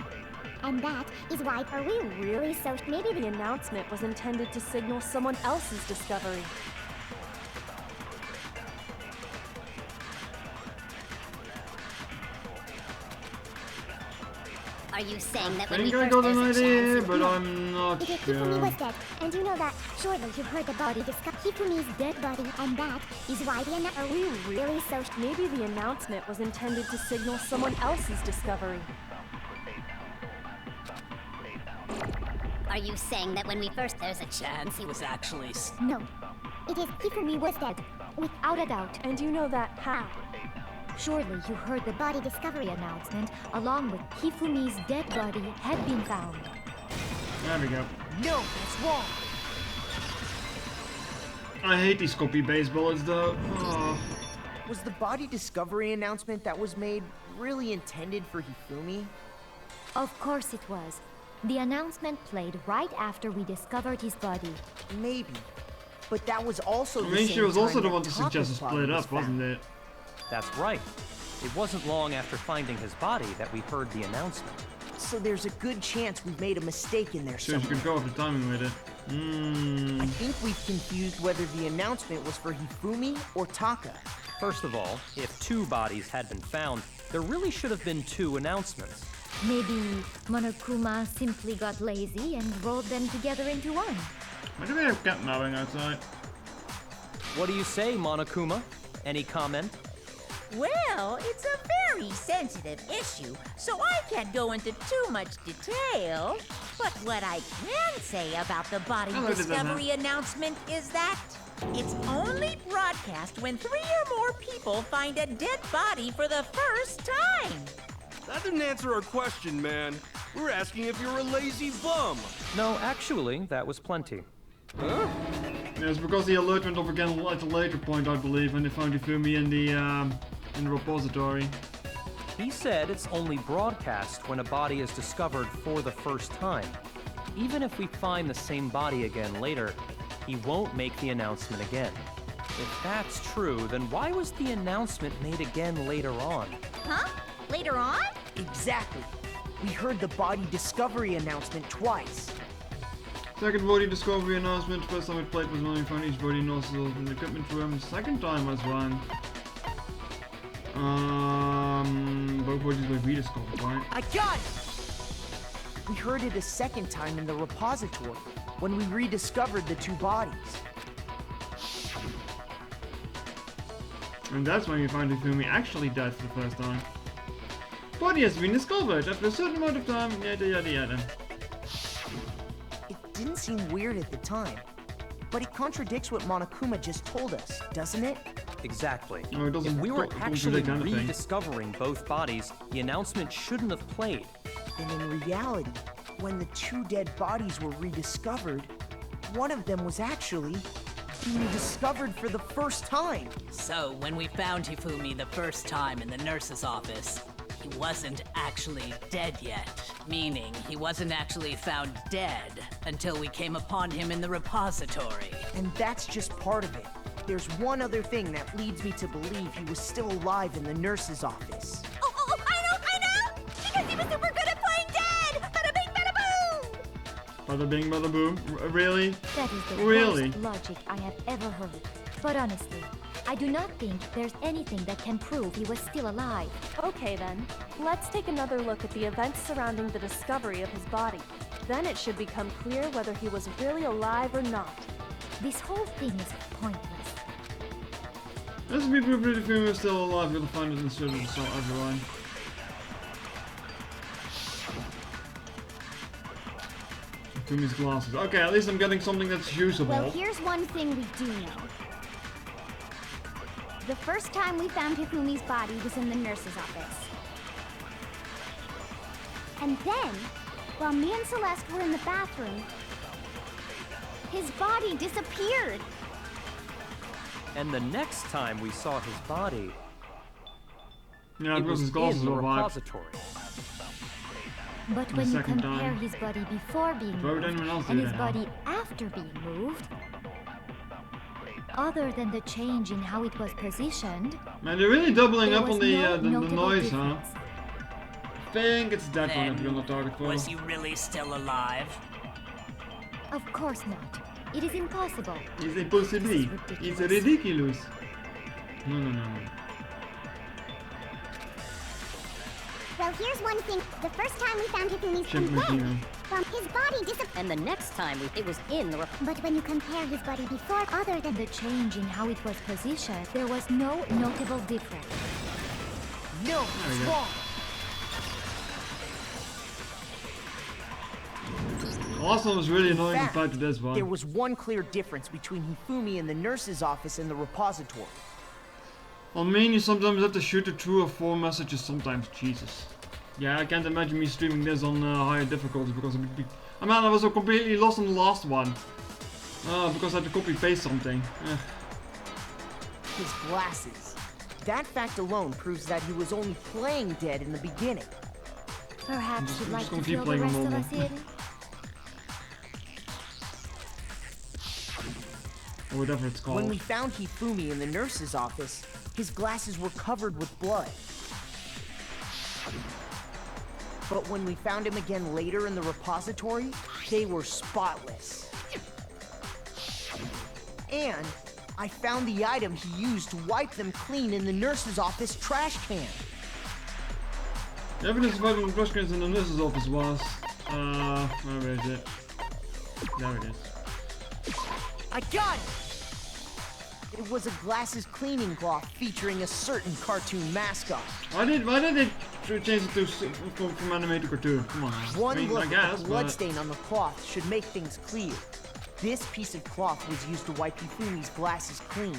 [SPEAKER 8] and that is why
[SPEAKER 6] Are we really so? Maybe the announcement was intended to signal someone else's discovery.
[SPEAKER 10] Are you saying that
[SPEAKER 1] I
[SPEAKER 10] when we
[SPEAKER 1] think I
[SPEAKER 10] first
[SPEAKER 1] got an
[SPEAKER 10] there's a
[SPEAKER 1] idea,
[SPEAKER 10] chance?
[SPEAKER 1] but I'm not
[SPEAKER 8] it is Hifumi was
[SPEAKER 1] sure.
[SPEAKER 8] dead, and you know that. Surely you heard the body discovery Hifumi's dead body, and that is why the
[SPEAKER 6] Are we really so? Maybe the announcement was intended to signal someone else's discovery.
[SPEAKER 10] Are you saying that when we first there's a chance
[SPEAKER 7] He was actually
[SPEAKER 8] No, it is Hifumi was dead.
[SPEAKER 4] Without a doubt.
[SPEAKER 6] And you know that how?
[SPEAKER 4] Surely you heard the body discovery announcement along with Hifumi's dead body had been found.
[SPEAKER 1] There we go.
[SPEAKER 5] No, that's wrong.
[SPEAKER 1] I hate these copy-paste bullets though. Oh.
[SPEAKER 5] Was the body discovery announcement that was made really intended for Hifumi?
[SPEAKER 4] Of course it was. The announcement played right after we discovered his body.
[SPEAKER 5] Maybe. But that was also
[SPEAKER 1] I
[SPEAKER 5] the
[SPEAKER 1] mean,
[SPEAKER 5] same
[SPEAKER 1] she was also
[SPEAKER 5] time
[SPEAKER 1] the
[SPEAKER 5] that
[SPEAKER 1] one to suggest a
[SPEAKER 5] Taka's body
[SPEAKER 1] split
[SPEAKER 5] was
[SPEAKER 1] up, wasn't
[SPEAKER 5] found.
[SPEAKER 1] it?
[SPEAKER 9] That's right. It wasn't long after finding his body that we heard the announcement.
[SPEAKER 5] So there's a good chance we've made a mistake in there
[SPEAKER 1] Sure, you
[SPEAKER 5] somewhere.
[SPEAKER 1] could go off the timing with it.
[SPEAKER 5] I think we've confused whether the announcement was for Hifumi or Taka.
[SPEAKER 9] First of all, if 2 bodies had been found, there really should have been 2 announcements.
[SPEAKER 4] Maybe Monokuma simply got lazy and rolled them together into one.
[SPEAKER 1] Why do we have cat mowing outside?
[SPEAKER 9] What do you say, Monokuma? Any comment?
[SPEAKER 2] Well, it's a very sensitive issue, so I can't go into too much detail. But what I can say about the body
[SPEAKER 1] Hello,
[SPEAKER 2] discovery announcement is that it's only broadcast when 3 or more people find a dead body for the first time.
[SPEAKER 3] That didn't answer our question, man. We're asking if you're a lazy bum.
[SPEAKER 9] No, actually, that was plenty.
[SPEAKER 3] Huh?
[SPEAKER 1] Yeah, it's because the alert went off again at a later point, I believe, when they found Hifumi in the repository.
[SPEAKER 9] He said it's only broadcast when a body is discovered for the first time. Even if we find the same body again later, he won't make the announcement again. If that's true, then why was the announcement made again later on?
[SPEAKER 10] Huh? Later on?
[SPEAKER 5] Exactly. We heard the body discovery announcement twice.
[SPEAKER 1] Second body discovery announcement. First time it played was when we found each body nozzle in the equipment room. Second time was when both bodies were rediscovered, right?
[SPEAKER 5] I got it! We heard it a second time in the repository, when we rediscovered the 2 bodies.
[SPEAKER 1] And that's when we found Hifumi actually dead for the first time. Body has been discovered after a certain amount of time, yada yada yada.
[SPEAKER 5] It didn't seem weird at the time, but it contradicts what Monokuma just told us, doesn't it?
[SPEAKER 9] Exactly.
[SPEAKER 1] No, it doesn't
[SPEAKER 9] If we were actually
[SPEAKER 1] contradict anything.
[SPEAKER 9] rediscovering both bodies, the announcement shouldn't have played.
[SPEAKER 5] And in reality, when the 2 dead bodies were rediscovered, one of them was actually being discovered for the first time.
[SPEAKER 7] So, when we found Hifumi the first time in the nurse's office, he wasn't actually dead yet. Meaning, he wasn't actually found dead until we came upon him in the repository.
[SPEAKER 5] And that's just part of it. There's one other thing that leads me to believe he was still alive in the nurse's office.
[SPEAKER 10] Oh, I know! Because he was super good at playing dead! Bada bing, bada boom!
[SPEAKER 1] Bada bing, bada boom. Really?
[SPEAKER 4] That is the
[SPEAKER 1] Really?
[SPEAKER 4] worst logic I have ever heard. But honestly, I do not think there's anything that can prove he was still alive.
[SPEAKER 6] Okay then, let's take another look at the events surrounding the discovery of his body. Then it should become clear whether he was really alive or not.
[SPEAKER 4] This whole thing is pointless.
[SPEAKER 1] Let's be proof that Hifumi is still alive. We're gonna find it in the server to tell everyone. Hifumi's glasses. Okay, at least I'm getting something that's usable.
[SPEAKER 8] Well, here's one thing we do know. The first time we found Hifumi's body was in the nurse's office. And then, while me and Celeste were in the bathroom, his body disappeared.
[SPEAKER 9] And the next time we saw his body,
[SPEAKER 1] Yeah,
[SPEAKER 9] it
[SPEAKER 1] because
[SPEAKER 9] was
[SPEAKER 1] his glasses
[SPEAKER 9] in the
[SPEAKER 1] are wiped.
[SPEAKER 9] repository.
[SPEAKER 4] But
[SPEAKER 1] The
[SPEAKER 4] when you
[SPEAKER 1] second
[SPEAKER 4] compare
[SPEAKER 1] time.
[SPEAKER 4] his body before being
[SPEAKER 1] Why would
[SPEAKER 4] moved
[SPEAKER 1] anyone else do
[SPEAKER 4] and his
[SPEAKER 1] that?
[SPEAKER 4] body after being moved, Other than the change in how it was positioned,
[SPEAKER 1] Man, they're really doubling
[SPEAKER 4] there
[SPEAKER 1] up
[SPEAKER 4] was
[SPEAKER 1] on the,
[SPEAKER 4] no
[SPEAKER 1] the
[SPEAKER 4] notable
[SPEAKER 1] noise,
[SPEAKER 4] difference.
[SPEAKER 1] huh? I think it's that one that
[SPEAKER 7] Then,
[SPEAKER 1] we're gonna target for.
[SPEAKER 7] was he really still alive?
[SPEAKER 4] Of course not. It is impossible.
[SPEAKER 1] It's impossible.
[SPEAKER 4] This is
[SPEAKER 1] It's
[SPEAKER 4] ridiculous.
[SPEAKER 1] ridiculous. No.
[SPEAKER 10] Well, here's one thing. The first time we found Hifumi's
[SPEAKER 1] Shit, Martina.
[SPEAKER 10] his body disappeared.
[SPEAKER 11] And the next time it was in the
[SPEAKER 10] But when you compare his body before, other than
[SPEAKER 4] The change in how it was positioned, there was no notable difference.
[SPEAKER 5] No,
[SPEAKER 1] we
[SPEAKER 5] it's
[SPEAKER 1] go.
[SPEAKER 5] wrong.
[SPEAKER 1] The last one was really annoying
[SPEAKER 5] fact,
[SPEAKER 1] compared to this one.
[SPEAKER 5] There was one clear difference between Hifumi in the nurse's office and the repository.
[SPEAKER 1] I mean, you sometimes have to shoot it through or 4 messages sometimes, Jesus. Yeah, I can't imagine me streaming this on higher difficulty because it would be... I mean, I was so completely lost on the last one. Because I had to copy paste something.
[SPEAKER 5] His glasses. That fact alone proves that he was only playing dead in the beginning.
[SPEAKER 4] Perhaps
[SPEAKER 1] just-
[SPEAKER 4] you'd
[SPEAKER 1] I'm
[SPEAKER 4] like
[SPEAKER 1] just
[SPEAKER 4] to
[SPEAKER 1] gonna keep
[SPEAKER 4] fill the
[SPEAKER 1] playing
[SPEAKER 4] rest of
[SPEAKER 1] normal.
[SPEAKER 4] us in?
[SPEAKER 1] Or whatever it's called.
[SPEAKER 5] When we found Hifumi in the nurse's office, his glasses were covered with blood. But when we found him again later in the repository, they were spotless. And I found the item he used to wipe them clean in the nurse's office trash can.
[SPEAKER 1] The evidence of the trash cans in the nurse's office was... where is it? There it is.
[SPEAKER 5] I got it! It was a glasses cleaning cloth featuring a certain cartoon mascot.
[SPEAKER 1] Why did they change it to from anime to cartoon? Come on.
[SPEAKER 5] One
[SPEAKER 1] I mean,
[SPEAKER 5] look
[SPEAKER 1] I guess,
[SPEAKER 5] at the
[SPEAKER 1] but...
[SPEAKER 5] bloodstain on the cloth should make things clear. This piece of cloth was used to wipe Hifumi's glasses clean.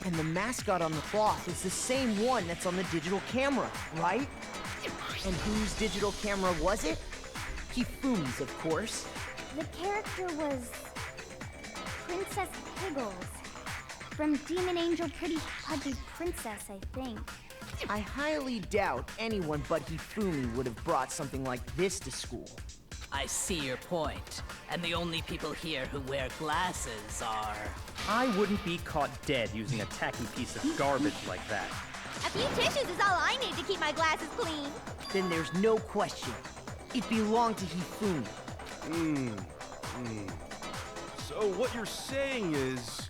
[SPEAKER 5] And the mascot on the cloth is the same one that's on the digital camera, right? And whose digital camera was it? Hifumi's, of course.
[SPEAKER 8] The character was Princess Piggles. From Demon Angel Pretty Pudgy Princess, I think.
[SPEAKER 5] I highly doubt anyone but Hifumi would have brought something like this to school.
[SPEAKER 7] I see your point. And the only people here who wear glasses are...
[SPEAKER 9] I wouldn't be caught dead using a tacky piece of garbage like that.
[SPEAKER 10] a few tissues is all I need to keep my glasses clean.
[SPEAKER 5] Then there's no question. It belonged to Hifumi.
[SPEAKER 3] So what you're saying is...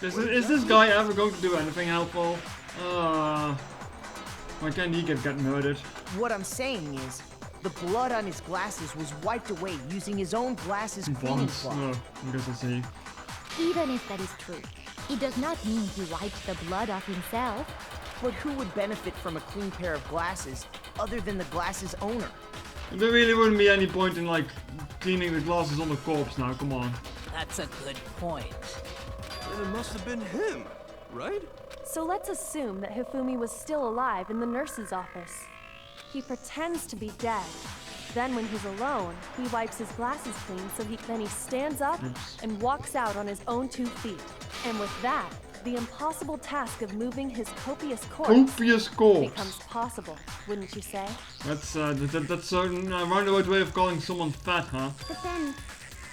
[SPEAKER 1] Is this guy ever going to do anything helpful? Why can't he get murdered?
[SPEAKER 5] What I'm saying is, the blood on his glasses was wiped away using his own glasses cleaning
[SPEAKER 1] Once.
[SPEAKER 5] cloth.
[SPEAKER 1] I guess I'll see.
[SPEAKER 4] Even if that is true, it does not mean he wiped the blood off himself.
[SPEAKER 5] But who would benefit from a clean pair of glasses other than the glasses owner?
[SPEAKER 1] There really wouldn't be any point in like cleaning the glasses on the corpse now, come on.
[SPEAKER 7] That's a good point.
[SPEAKER 3] Then it must have been him, right?
[SPEAKER 6] So let's assume that Hifumi was still alive in the nurse's office. He pretends to be dead. Then when he's alone, he wipes his glasses clean then he stands up and walks out on his own 2 feet. And with that, the impossible task of moving his copious corpse becomes possible, wouldn't you say?
[SPEAKER 1] That's a roundabout way of calling someone fat, huh?
[SPEAKER 8] But then,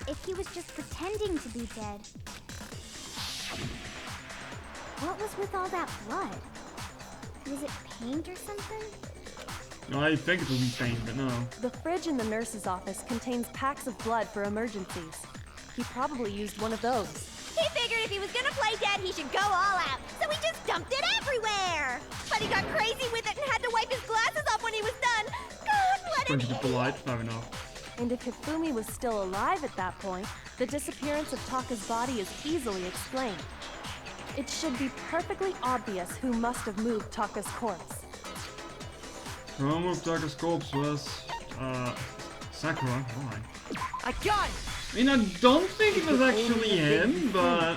[SPEAKER 8] if he was just pretending to be dead, what was with all that blood? Was it paint or something?
[SPEAKER 1] I think it was paint, but no.
[SPEAKER 6] The fridge in the nurse's office contains packs of blood for emergencies. He probably used one of those.
[SPEAKER 10] He figured if he was gonna play dead, he should go all out. So he just dumped it everywhere. But he got crazy with it and had to wipe his glasses off when he was done. God, what an
[SPEAKER 1] Going to be
[SPEAKER 10] idiot.
[SPEAKER 1] polite, fair enough.
[SPEAKER 6] And if Hifumi was still alive at that point, the disappearance of Taka's body is easily explained. It should be perfectly obvious who must have moved Taka's corpse.
[SPEAKER 1] Who moved Taka's corpse was Sakura. Why?
[SPEAKER 5] I got it!
[SPEAKER 1] I mean, I don't think it was actually him, but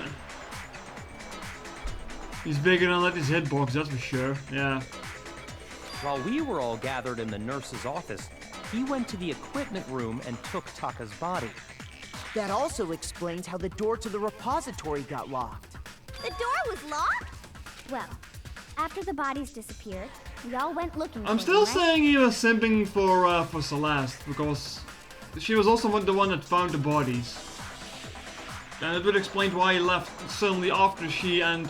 [SPEAKER 1] he's bigger than his hitbox, that's for sure. Yeah.
[SPEAKER 9] While we were all gathered in the nurse's office, he went to the equipment room and took Taka's body.
[SPEAKER 5] That also explains how the door to the repository got locked.
[SPEAKER 10] The door was locked?
[SPEAKER 8] Well, after the bodies disappeared, we all went looking for
[SPEAKER 1] I'm
[SPEAKER 8] them,
[SPEAKER 1] still
[SPEAKER 8] right?
[SPEAKER 1] saying he was simping for Celeste, because she was also the one that found the bodies. And it would explain why he left suddenly after she and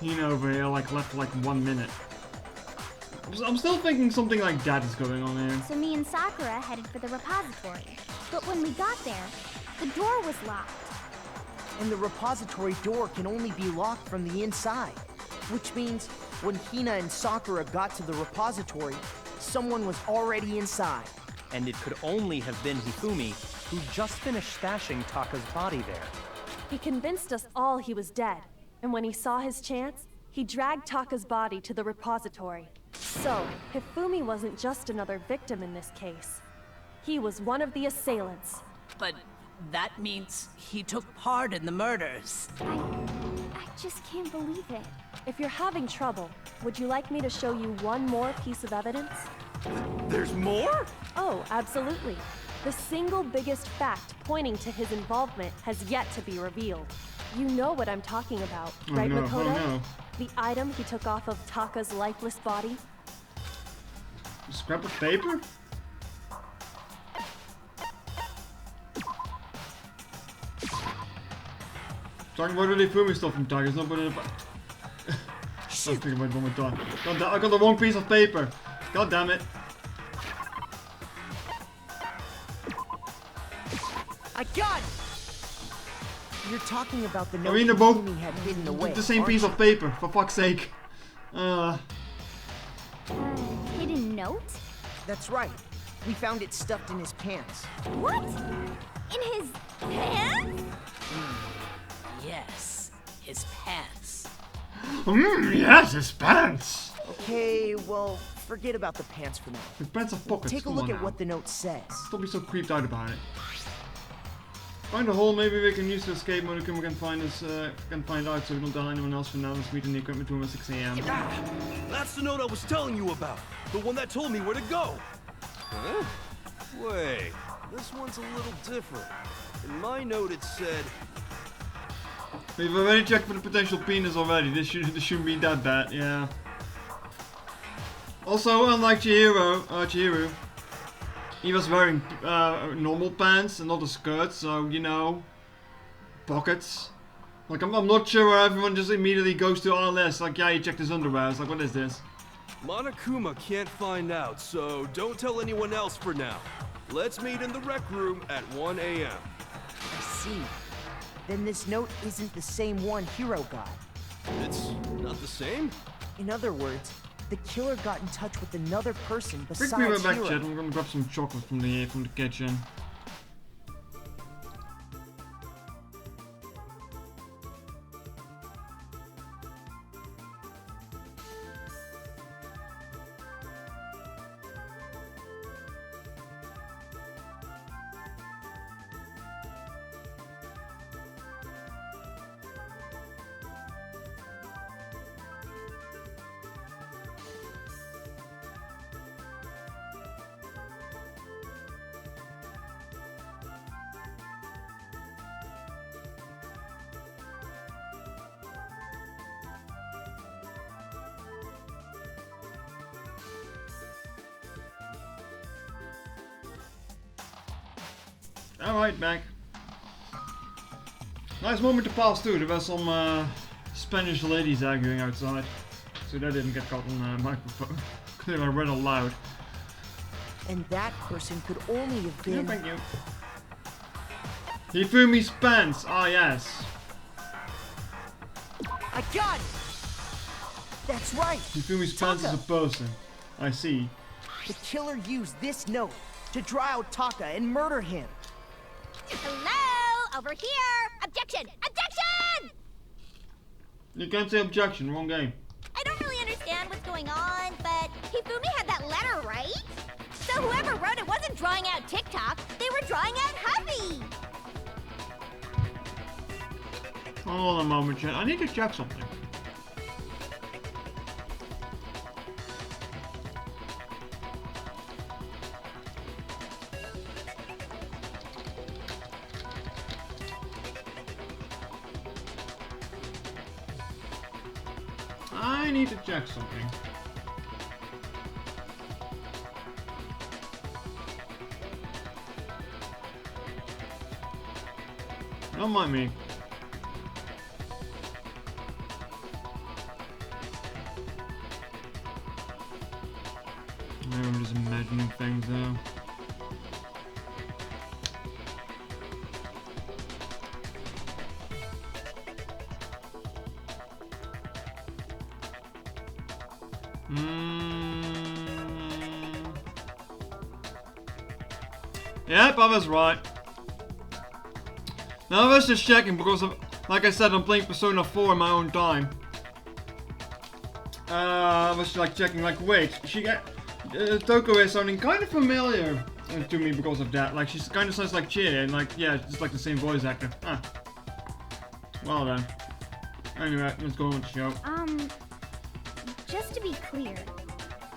[SPEAKER 1] Hina over here like left for like 1 minute. I'm still thinking something like that is going on here.
[SPEAKER 8] So me and Sakura headed for the repository. But when we got there, the door was locked.
[SPEAKER 5] And the repository door can only be locked from the inside. Which means when Hina and Sakura got to the repository, someone was already inside.
[SPEAKER 9] And it could only have been Hifumi, who just finished stashing Taka's body there.
[SPEAKER 6] He convinced us all he was dead, and when he saw his chance, he dragged Taka's body to the repository. So, Hifumi wasn't just another victim in this case. He was one of the assailants.
[SPEAKER 7] But that means he took part in the murders.
[SPEAKER 8] I just can't believe it.
[SPEAKER 6] If you're having trouble, would you like me to show you one more piece of evidence?
[SPEAKER 3] There's more?
[SPEAKER 6] Oh, absolutely. The single biggest fact pointing to his involvement has yet to be revealed. You know what I'm talking about, right,
[SPEAKER 1] no.
[SPEAKER 6] Makoto?
[SPEAKER 1] Oh no.
[SPEAKER 6] The item he took off of Taka's lifeless body?
[SPEAKER 1] A scrap of paper? Talking about the Fumi stuff from Tigers, not about it. I was thinking about it one more time. I got the wrong piece of paper. God damn it.
[SPEAKER 5] I got it! You're talking about the note
[SPEAKER 1] I mean, they're both
[SPEAKER 5] Hifumi had hidden away.
[SPEAKER 1] the same
[SPEAKER 5] aren't
[SPEAKER 1] piece
[SPEAKER 5] you?
[SPEAKER 1] of paper, for fuck's sake.
[SPEAKER 8] Hidden note?
[SPEAKER 5] That's right. We found it stuffed in his pants.
[SPEAKER 8] What? In his pants?
[SPEAKER 7] Yes, his pants.
[SPEAKER 1] Yes, his pants!
[SPEAKER 5] Okay, well, forget about the pants for now.
[SPEAKER 1] His pants are pockets,
[SPEAKER 5] Take a
[SPEAKER 1] come
[SPEAKER 5] look
[SPEAKER 1] on
[SPEAKER 5] at
[SPEAKER 1] now.
[SPEAKER 5] what the note says.
[SPEAKER 1] Don't be so creeped out about it. Find a hole, maybe we can use the escape mode and we can find us, can find out so we don't tell anyone else for now. Let's meet in the equipment room at 6 AM.
[SPEAKER 3] Ah, that's the note I was telling you about. The one that told me where to go. Huh? Wait, this one's a little different. In my note it said...
[SPEAKER 1] We've already checked for the potential penis already. This shouldn't be that bad, yeah. Also, unlike Chihiro, he was wearing normal pants and not a skirt, so, you know, pockets. Like, I'm not sure where everyone just immediately goes to RLS, like, yeah, he checked his underwear. It's like, what is this?
[SPEAKER 3] Monokuma can't find out, so don't tell anyone else for now. Let's meet in the rec room at 1 AM.
[SPEAKER 5] I see. Then this note isn't the same one Hiro got.
[SPEAKER 3] It's not the same?
[SPEAKER 5] In other words, the killer got in touch with another person
[SPEAKER 1] Quick
[SPEAKER 5] besides
[SPEAKER 1] be right back,
[SPEAKER 5] Hiro.
[SPEAKER 1] chat. I'm gonna grab some chocolate from the kitchen. Alright, back. Nice moment to pass too. There were some Spanish ladies arguing outside. So that didn't get caught on microphone. They were rather loud.
[SPEAKER 5] And that person could only have
[SPEAKER 1] Yeah,
[SPEAKER 5] been...
[SPEAKER 1] thank you. Hifumi's pants! Ah, yes.
[SPEAKER 5] I got it! That's right!
[SPEAKER 1] Hifumi's pants is a
[SPEAKER 5] Taka.
[SPEAKER 1] person. I see.
[SPEAKER 5] The killer used this note to draw out Taka and murder him.
[SPEAKER 10] Hello? Over here! Objection! Objection!
[SPEAKER 1] You can't say objection, wrong game.
[SPEAKER 10] I don't really understand what's going on, but Hifumi had that letter, right? So whoever wrote it wasn't drawing out TikTok, they were drawing out Huffy!
[SPEAKER 1] Hold on a moment, chat. I need to check something. I need to check something. Don't mind me. I'm just imagining things now. Yep, I was right. Now I was just checking because of, like I said, I'm playing Persona 4 in my own time. I was like checking, like, wait, she got Toko is sounding kind of familiar to me because of that. Like, she kind of sounds like Chie, and like, yeah, it's just like the same voice actor. Huh. Well then. Anyway, let's go on with the show.
[SPEAKER 8] Just to be clear,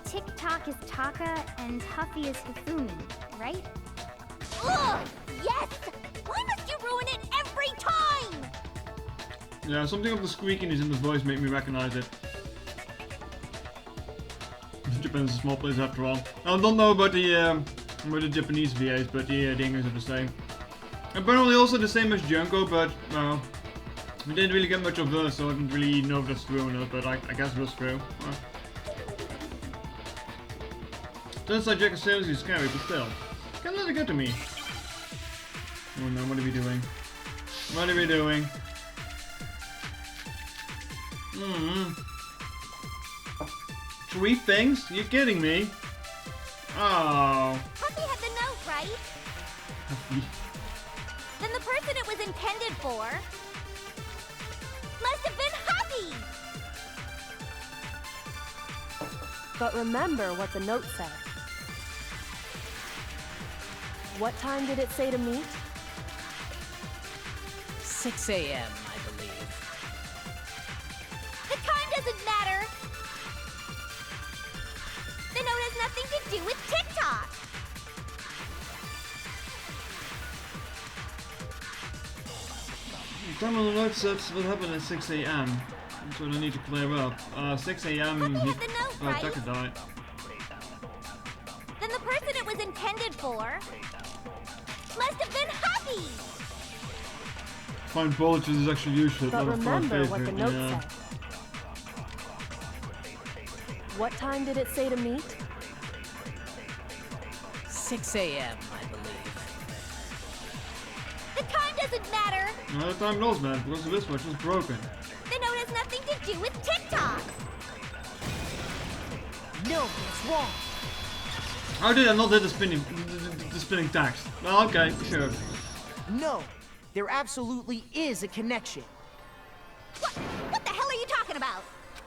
[SPEAKER 8] TikTok is Taka and Huffy is Hifumi, right?
[SPEAKER 10] Ugh! Yes! Why must you ruin it every time?
[SPEAKER 1] Yeah, something of the squeakiness in the voice made me recognize it. Japan's a small place after all. I don't know about the Japanese VAs, but the English are the same. Apparently also the same as Junko, but well, we didn't really get much of this, so I didn't really know if that's true or not, but I guess it was true. Turns out Jack is seriously scary, but still. Can't let it get to me. Oh no, what are we doing? What are we doing? Three things? You kidding me? Oh.
[SPEAKER 10] Huffy had the note, right? Then the person it was intended for must have been Huffy!
[SPEAKER 6] But remember what the note said. What time did it say to meet?
[SPEAKER 7] 6 a.m., I believe.
[SPEAKER 10] The time doesn't matter! The note has nothing to do with TikTok!
[SPEAKER 1] The time on the note says what happened at 6 a.m. That's what I need to clear up. 6 a.m.
[SPEAKER 10] Huffy had the note, right?
[SPEAKER 1] Taka died.
[SPEAKER 10] Then the person it was intended for must have been Huffy!
[SPEAKER 1] Find bulletins is actually useful.
[SPEAKER 6] But
[SPEAKER 1] not a fan
[SPEAKER 6] remember what the
[SPEAKER 1] favorite,
[SPEAKER 6] note
[SPEAKER 1] yeah.
[SPEAKER 6] said. What time did it say to meet?
[SPEAKER 7] 6 a.m., I believe.
[SPEAKER 10] The time doesn't matter!
[SPEAKER 1] No, the time does matter because the wristwatch was broken.
[SPEAKER 10] The note has nothing to do with TikTok!
[SPEAKER 5] No, it's wrong.
[SPEAKER 1] How did I not hit the spinning text? Well, okay, sure.
[SPEAKER 5] No, there absolutely is a connection.
[SPEAKER 10] What the hell are you talking about?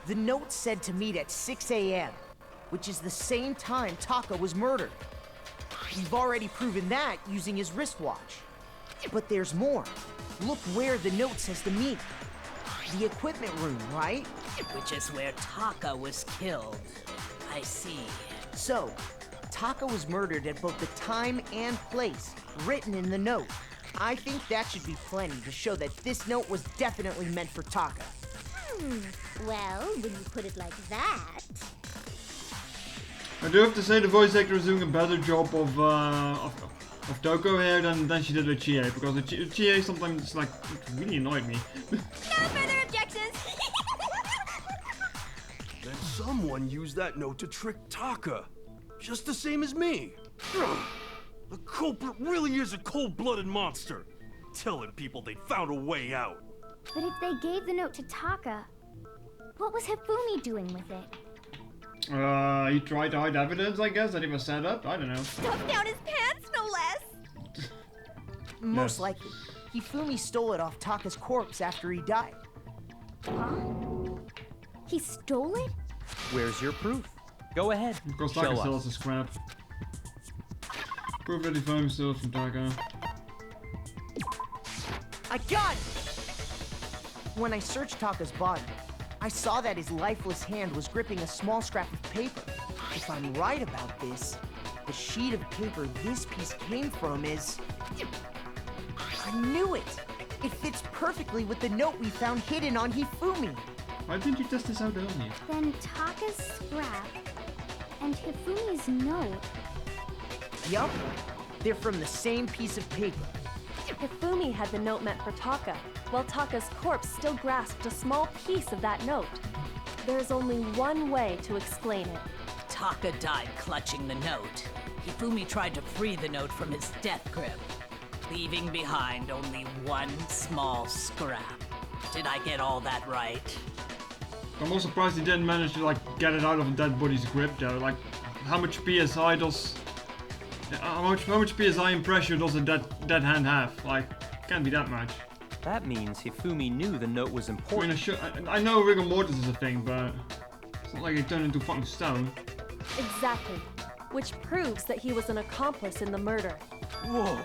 [SPEAKER 5] The note said to meet at 6 a.m., which is the same time Taka was murdered. We've already proven that using his wristwatch. But there's more. Look where the note says to meet. The equipment room, right?
[SPEAKER 7] Which is where Taka was killed. I see.
[SPEAKER 5] So, Taka was murdered at both the time and place written in the note. I think that should be plenty to show that this note was definitely meant for Taka.
[SPEAKER 8] Well, when you put it like that...
[SPEAKER 1] I do have to say the voice actor is doing a better job of Toko here than she did with Chie, because the Chie sometimes like it really annoyed me.
[SPEAKER 10] No further objections!
[SPEAKER 3] Then someone used that note to trick Taka. Just the same as me. The culprit really is a cold-blooded monster. Telling people they found a way out.
[SPEAKER 8] But if they gave the note to Taka, what was Hifumi doing with it?
[SPEAKER 1] He tried to hide evidence, I guess, that he was set up. I don't know.
[SPEAKER 10] Stuffed down his pants, no less!
[SPEAKER 5] Most likely, Hifumi stole it off Taka's corpse after he died.
[SPEAKER 8] Huh? He stole it?
[SPEAKER 9] Where's your proof? Go ahead.
[SPEAKER 1] Because
[SPEAKER 9] Show
[SPEAKER 1] Taka
[SPEAKER 9] us.
[SPEAKER 1] still has a scrap. Proof that he found himself from Taka.
[SPEAKER 5] I got it! When I searched Taka's body, I saw that his lifeless hand was gripping a small scrap of paper. If I'm right about this, the sheet of paper this piece came from is... I knew it! It fits perfectly with the note we found hidden on Hifumi.
[SPEAKER 1] Why didn't you test this out earlier?
[SPEAKER 8] Then Taka's scrap and Hifumi's note.
[SPEAKER 5] Yup, they're from the same piece of paper.
[SPEAKER 6] Hifumi had the note meant for Taka, while Taka's corpse still grasped a small piece of that note. There's only one way to explain it.
[SPEAKER 7] Taka died clutching the note. Hifumi tried to free the note from his death grip, leaving behind only one small scrap. Did I get all that right?
[SPEAKER 1] I'm also surprised he didn't manage to like get it out of a dead body's grip though. Like, how much PSI does... How much PSI and pressure does a dead hand have? Like, can't be that much.
[SPEAKER 9] That means Hifumi knew the note was important.
[SPEAKER 1] I know rigor mortis is a thing, but it's not like he turned into fucking stone.
[SPEAKER 6] Exactly. Which proves that he was an accomplice in the murder.
[SPEAKER 3] Whoa.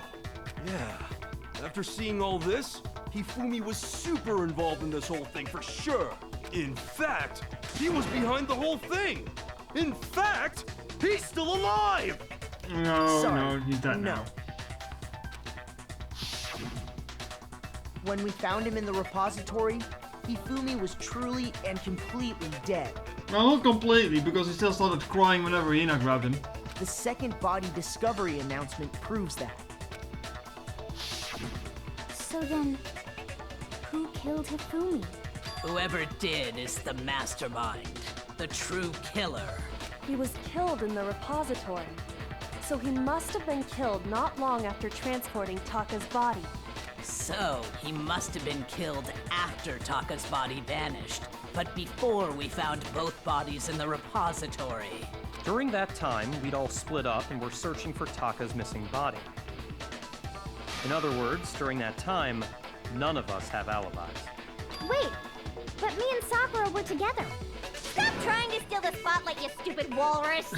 [SPEAKER 3] Yeah. After seeing all this, Hifumi was super involved in this whole thing for sure. In fact, he was behind the whole thing. In fact, he's still alive!
[SPEAKER 1] No, he's dead now.
[SPEAKER 5] When we found him in the repository, Hifumi was truly and completely dead.
[SPEAKER 1] Well, not completely, because he still started crying whenever Hina grabbed him.
[SPEAKER 5] The second body discovery announcement proves that.
[SPEAKER 8] So then, who killed Hifumi?
[SPEAKER 7] Whoever did is the mastermind, the true killer.
[SPEAKER 6] He was killed in the repository. So he must have been killed not long after transporting Taka's body.
[SPEAKER 7] So, he must have been killed after Taka's body vanished, but before we found both bodies in the repository.
[SPEAKER 9] During that time, we'd all split up and were searching for Taka's missing body. In other words, during that time, none of us have alibis.
[SPEAKER 8] Wait, but me and Sakura were together.
[SPEAKER 10] Stop trying to steal the spotlight, you stupid walrus!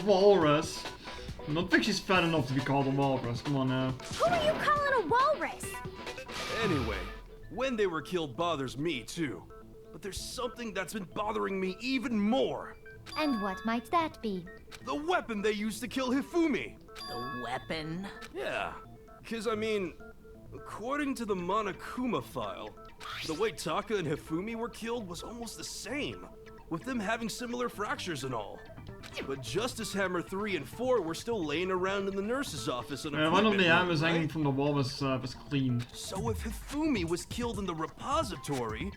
[SPEAKER 1] Walrus? I don't think she's fat enough to be called a walrus, come on now.
[SPEAKER 8] Who are you calling a walrus?
[SPEAKER 3] Anyway, when they were killed bothers me too. But there's something that's been bothering me even more.
[SPEAKER 4] And what might that be?
[SPEAKER 3] The weapon they used to kill Hifumi.
[SPEAKER 7] The weapon?
[SPEAKER 3] Yeah, because I mean, according to the Monokuma file, the way Taka and Hifumi were killed was almost the same, with them having similar fractures and all. But Justice Hammer 3 and 4 were still laying around in the nurse's office. And
[SPEAKER 1] one of the hammers hanging from the wall was cleaned.
[SPEAKER 3] So if Hifumi was killed in the repository,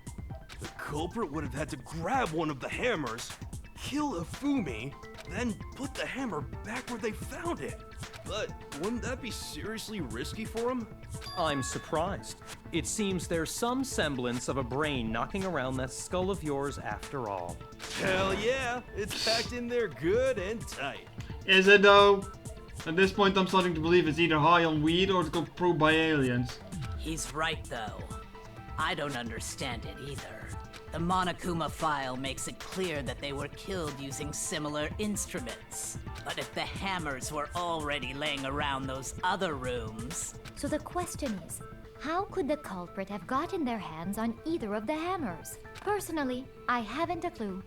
[SPEAKER 3] the culprit would have had to grab one of the hammers, kill Hifumi, then put the hammer back where they found it. But wouldn't that be seriously risky for him?
[SPEAKER 9] I'm surprised. It seems there's some semblance of a brain knocking around that skull of yours after all.
[SPEAKER 3] Hell yeah, it's packed in there good and tight.
[SPEAKER 1] Is it though? At this point I'm starting to believe it's either high on weed or it's got probed by aliens.
[SPEAKER 7] He's right though. I don't understand it either. The Monokuma file makes it clear that they were killed using similar instruments. But if the hammers were already laying around those other rooms...
[SPEAKER 4] So the question is, how could the culprit have gotten their hands on either of the hammers? Personally, I haven't a clue.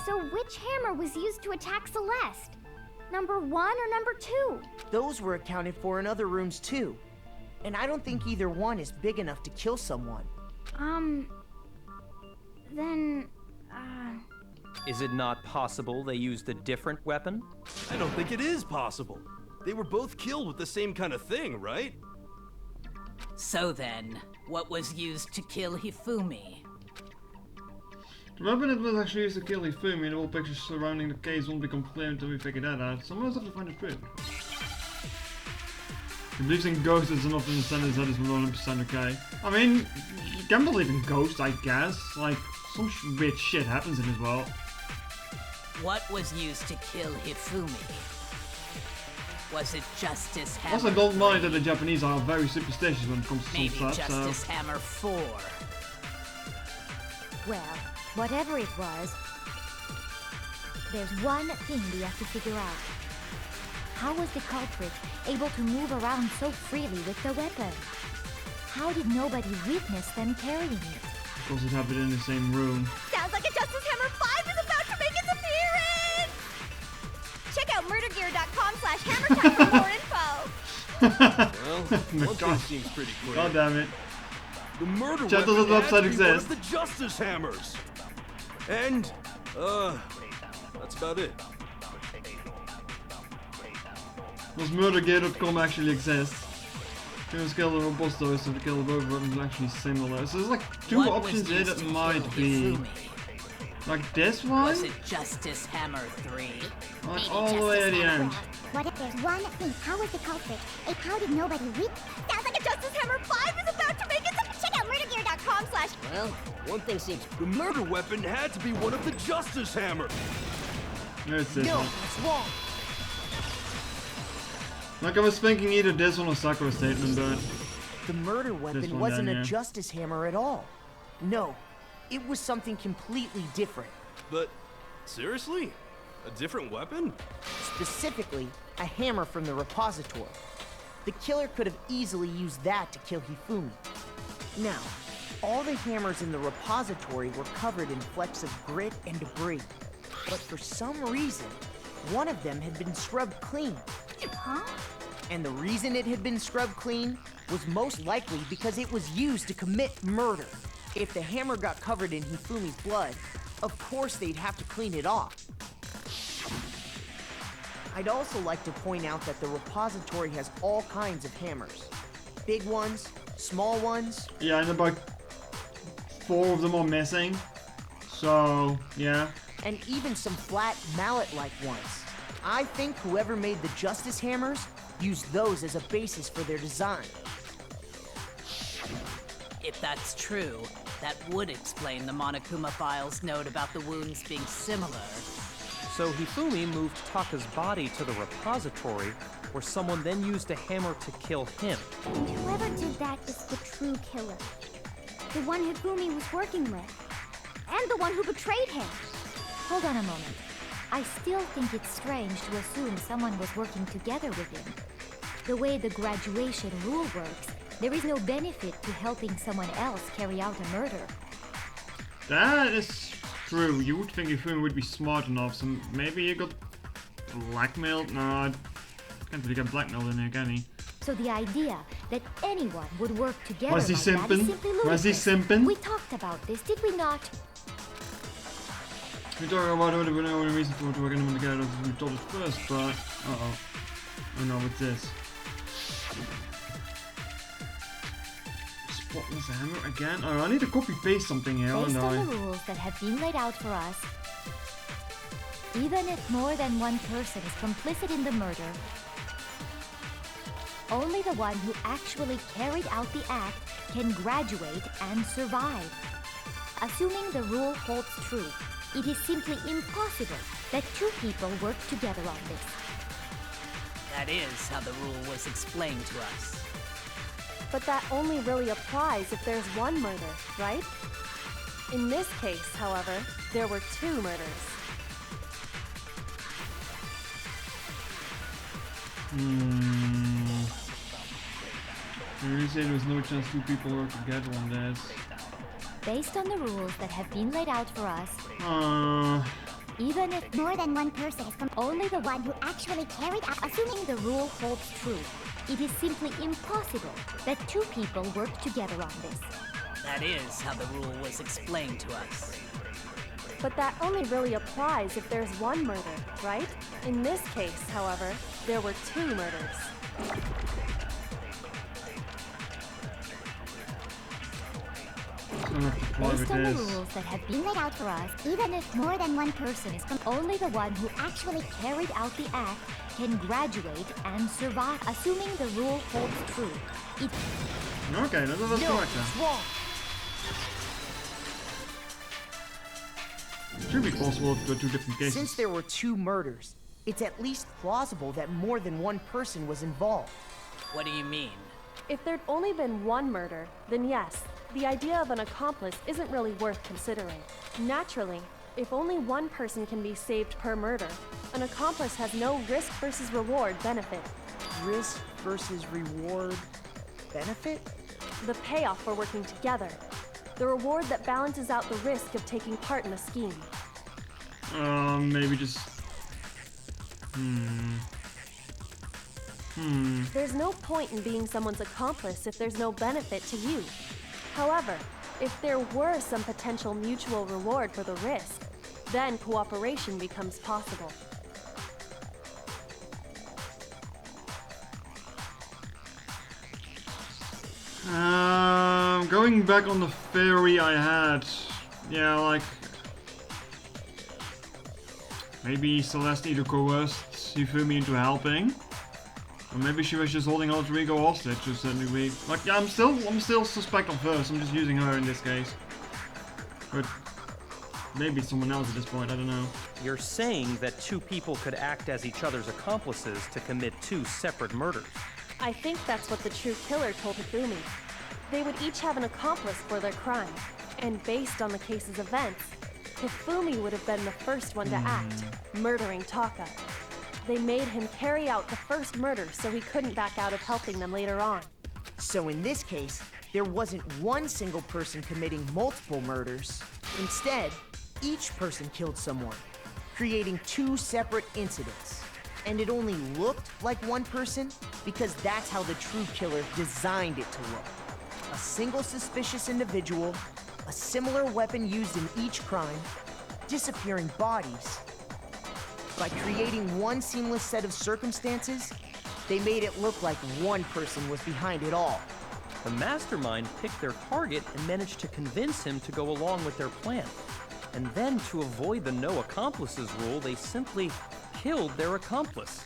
[SPEAKER 8] So which hammer was used to attack Celeste? Number 1 or number 2?
[SPEAKER 5] Those were accounted for in other rooms too. And I don't think either one is big enough to kill someone.
[SPEAKER 8] Then,
[SPEAKER 9] Is it not possible they used a different weapon?
[SPEAKER 3] I don't think it is possible. They were both killed with the same kind of thing, right?
[SPEAKER 7] So then, what was used to kill Hifumi?
[SPEAKER 1] The weapon that was actually used to kill Hifumi and all pictures surrounding the case won't become clear until we figure that out. Someone else have to find the truth. He believes in ghosts is enough to understand that is 100% okay. I mean, you can believe in ghosts, I guess. Like, some weird shit happens in this world.
[SPEAKER 7] What was used to kill Hifumi? Was it Justice Hammer
[SPEAKER 1] Also, don't
[SPEAKER 7] 3?
[SPEAKER 1] mind that the Japanese are very superstitious when it comes to
[SPEAKER 7] Maybe
[SPEAKER 1] some stuff,
[SPEAKER 7] Justice
[SPEAKER 1] so...
[SPEAKER 7] Hammer 4.
[SPEAKER 4] Well, whatever it was, there's one thing we have to figure out. How was the culprit able to move around so freely with the weapon? How did nobody witness them carrying it?
[SPEAKER 1] Because it happened in the same room.
[SPEAKER 10] Sounds like a Justice Hammer 5 is about to make its appearance! Check out murdergear.com/hammertime for more info!
[SPEAKER 3] Well, one thing seems pretty clear.
[SPEAKER 1] God damn it.
[SPEAKER 3] The murder
[SPEAKER 1] Chat doesn't
[SPEAKER 3] weapon
[SPEAKER 1] upside
[SPEAKER 3] had to be one
[SPEAKER 1] exist.
[SPEAKER 3] of the Justice Hammers. And, that's about it.
[SPEAKER 1] Does murdergear.com actually exist? The skill of boss though is to kill both weapons actually similar. So there's like two
[SPEAKER 7] What
[SPEAKER 1] options
[SPEAKER 7] was
[SPEAKER 1] here
[SPEAKER 7] used
[SPEAKER 1] that
[SPEAKER 7] to
[SPEAKER 1] might
[SPEAKER 7] kill
[SPEAKER 1] be.
[SPEAKER 7] Hifumi?
[SPEAKER 1] Like this one?
[SPEAKER 7] Was it Justice Hammer 3?
[SPEAKER 1] Like all the way at the end.
[SPEAKER 8] What if there's one thing? How was the culprit? How did nobody read?
[SPEAKER 10] Sounds like a Justice Hammer 5 is about to make it. Check out murdergear.com/.
[SPEAKER 11] Well, one thing seems...
[SPEAKER 3] The murder weapon had to be one of the Justice Hammer.
[SPEAKER 1] There's this
[SPEAKER 5] No,
[SPEAKER 1] one.
[SPEAKER 5] it's wrong.
[SPEAKER 1] Like I was thinking either this one or Sakura's statement, but
[SPEAKER 5] The murder weapon
[SPEAKER 1] one
[SPEAKER 5] wasn't
[SPEAKER 1] down
[SPEAKER 5] a
[SPEAKER 1] here.
[SPEAKER 5] justice hammer at all. No, it was something completely different.
[SPEAKER 3] But seriously? A different weapon?
[SPEAKER 5] Specifically, a hammer from the repository. The killer could have easily used that to kill Hifumi. Now, all the hammers in the repository were covered in flecks of grit and debris. But for some reason, one of them had been scrubbed clean.
[SPEAKER 8] Huh?
[SPEAKER 5] And the reason it had been scrubbed clean was most likely because it was used to commit murder. If the hammer got covered in Hifumi's blood, of course they'd have to clean it off. I'd also like to point out that the repository has all kinds of hammers. Big ones, small ones.
[SPEAKER 1] yeah, and about 4 of them are missing. So yeah.
[SPEAKER 5] And even some flat mallet-like ones. I think whoever made the Justice Hammers used those as a basis for their design.
[SPEAKER 7] If that's true, that would explain the Monokuma file's note about the wounds being similar.
[SPEAKER 9] So Hifumi moved Taka's body to the repository, where someone then used a hammer to kill him.
[SPEAKER 8] Whoever did that is the true killer. The one Hifumi was working with. And the one who betrayed him.
[SPEAKER 4] Hold on a moment. I still think it's strange to assume someone was working together with him. The way the graduation rule works, there is no benefit to helping someone else carry out a murder.
[SPEAKER 1] That is true. You would think Hifumi would be smart enough, so maybe he got blackmailed? No, I can't really get blackmailed in here, can he?
[SPEAKER 4] So the idea that anyone would work together
[SPEAKER 1] Was he
[SPEAKER 4] like that is
[SPEAKER 1] simping?
[SPEAKER 4] simply
[SPEAKER 1] Was he
[SPEAKER 4] ludicrous.
[SPEAKER 1] simping?
[SPEAKER 4] We talked about this, did we not?
[SPEAKER 1] We talked about whether we know the reason for working them together. We told it first, but oh no, what's this? Spotless hammer again? Oh, I need to copy paste something here,
[SPEAKER 4] Based
[SPEAKER 1] don't
[SPEAKER 4] on
[SPEAKER 1] I?
[SPEAKER 4] the rules that have been laid out for us, even if more than one person is complicit in the murder, only the one who actually carried out the act can graduate and survive. Assuming the rule holds true, it is simply impossible that 2 people work together on this.
[SPEAKER 7] That is how the rule was explained to us.
[SPEAKER 6] But that only really applies if there's one murder, right? In this case, however, there were 2 murders.
[SPEAKER 1] You really say there was no chance 2 people work together on this?
[SPEAKER 4] Based on the rules that have been laid out for us, even if
[SPEAKER 8] More than one person is
[SPEAKER 4] only the
[SPEAKER 8] one who actually carried out.
[SPEAKER 4] assuming the rule holds true, it is simply impossible that 2 people work together on this.
[SPEAKER 7] That is how the rule was explained to us.
[SPEAKER 6] But that only really applies if there's one murder, right? In this case, however, there were 2 murders.
[SPEAKER 4] Based on the rules that have been laid out for us,
[SPEAKER 8] Even if more than one
[SPEAKER 4] person is only the one who actually carried out the act can graduate and survive. Assuming the rule holds true, it
[SPEAKER 1] Okay, that's
[SPEAKER 5] No,
[SPEAKER 1] correct then.
[SPEAKER 5] it's wrong.
[SPEAKER 1] It should be possible if there are 2 different cases.
[SPEAKER 5] Since there were 2 murders, it's at least plausible that more than one person was involved.
[SPEAKER 7] What do you mean?
[SPEAKER 6] If there'd only been one murder, then yes, the idea of an accomplice isn't really worth considering. Naturally, if only one person can be saved per murder, an accomplice has no risk versus reward benefit.
[SPEAKER 5] Risk versus reward benefit?
[SPEAKER 6] The payoff for working together. The reward that balances out the risk of taking part in a scheme.
[SPEAKER 1] Maybe just...
[SPEAKER 6] There's no point in being someone's accomplice if there's no benefit to you. However, if there were some potential mutual reward for the risk, then cooperation becomes possible.
[SPEAKER 1] Going back on the theory I had, yeah, like maybe Celeste either coerced Hifumi into helping, or maybe she was just holding Alter Ego hostage to a certain degree. Like, yeah, I'm still suspect of her, so I'm just using her in this case. But maybe someone else at this point, I don't know.
[SPEAKER 9] You're saying that two people could act as each other's accomplices to commit two separate murders.
[SPEAKER 6] I think that's what the true killer told Hifumi. They would each have an accomplice for their crime. And based on the case's events, Hifumi would have been the first one to act, murdering Taka. They made him carry out the first murder so he couldn't back out of helping them later on.
[SPEAKER 5] So in this case, there wasn't one single person committing multiple murders. Instead, each person killed someone, creating two separate incidents. And it only looked like one person because that's how the true killer designed it to look. A single suspicious individual, a similar weapon used in each crime, disappearing bodies. By creating one seamless set of circumstances, they made it look like one person was behind it all.
[SPEAKER 9] The mastermind picked their target and managed to convince him to go along with their plan. And then, to avoid the no accomplices rule, they simply killed their accomplice.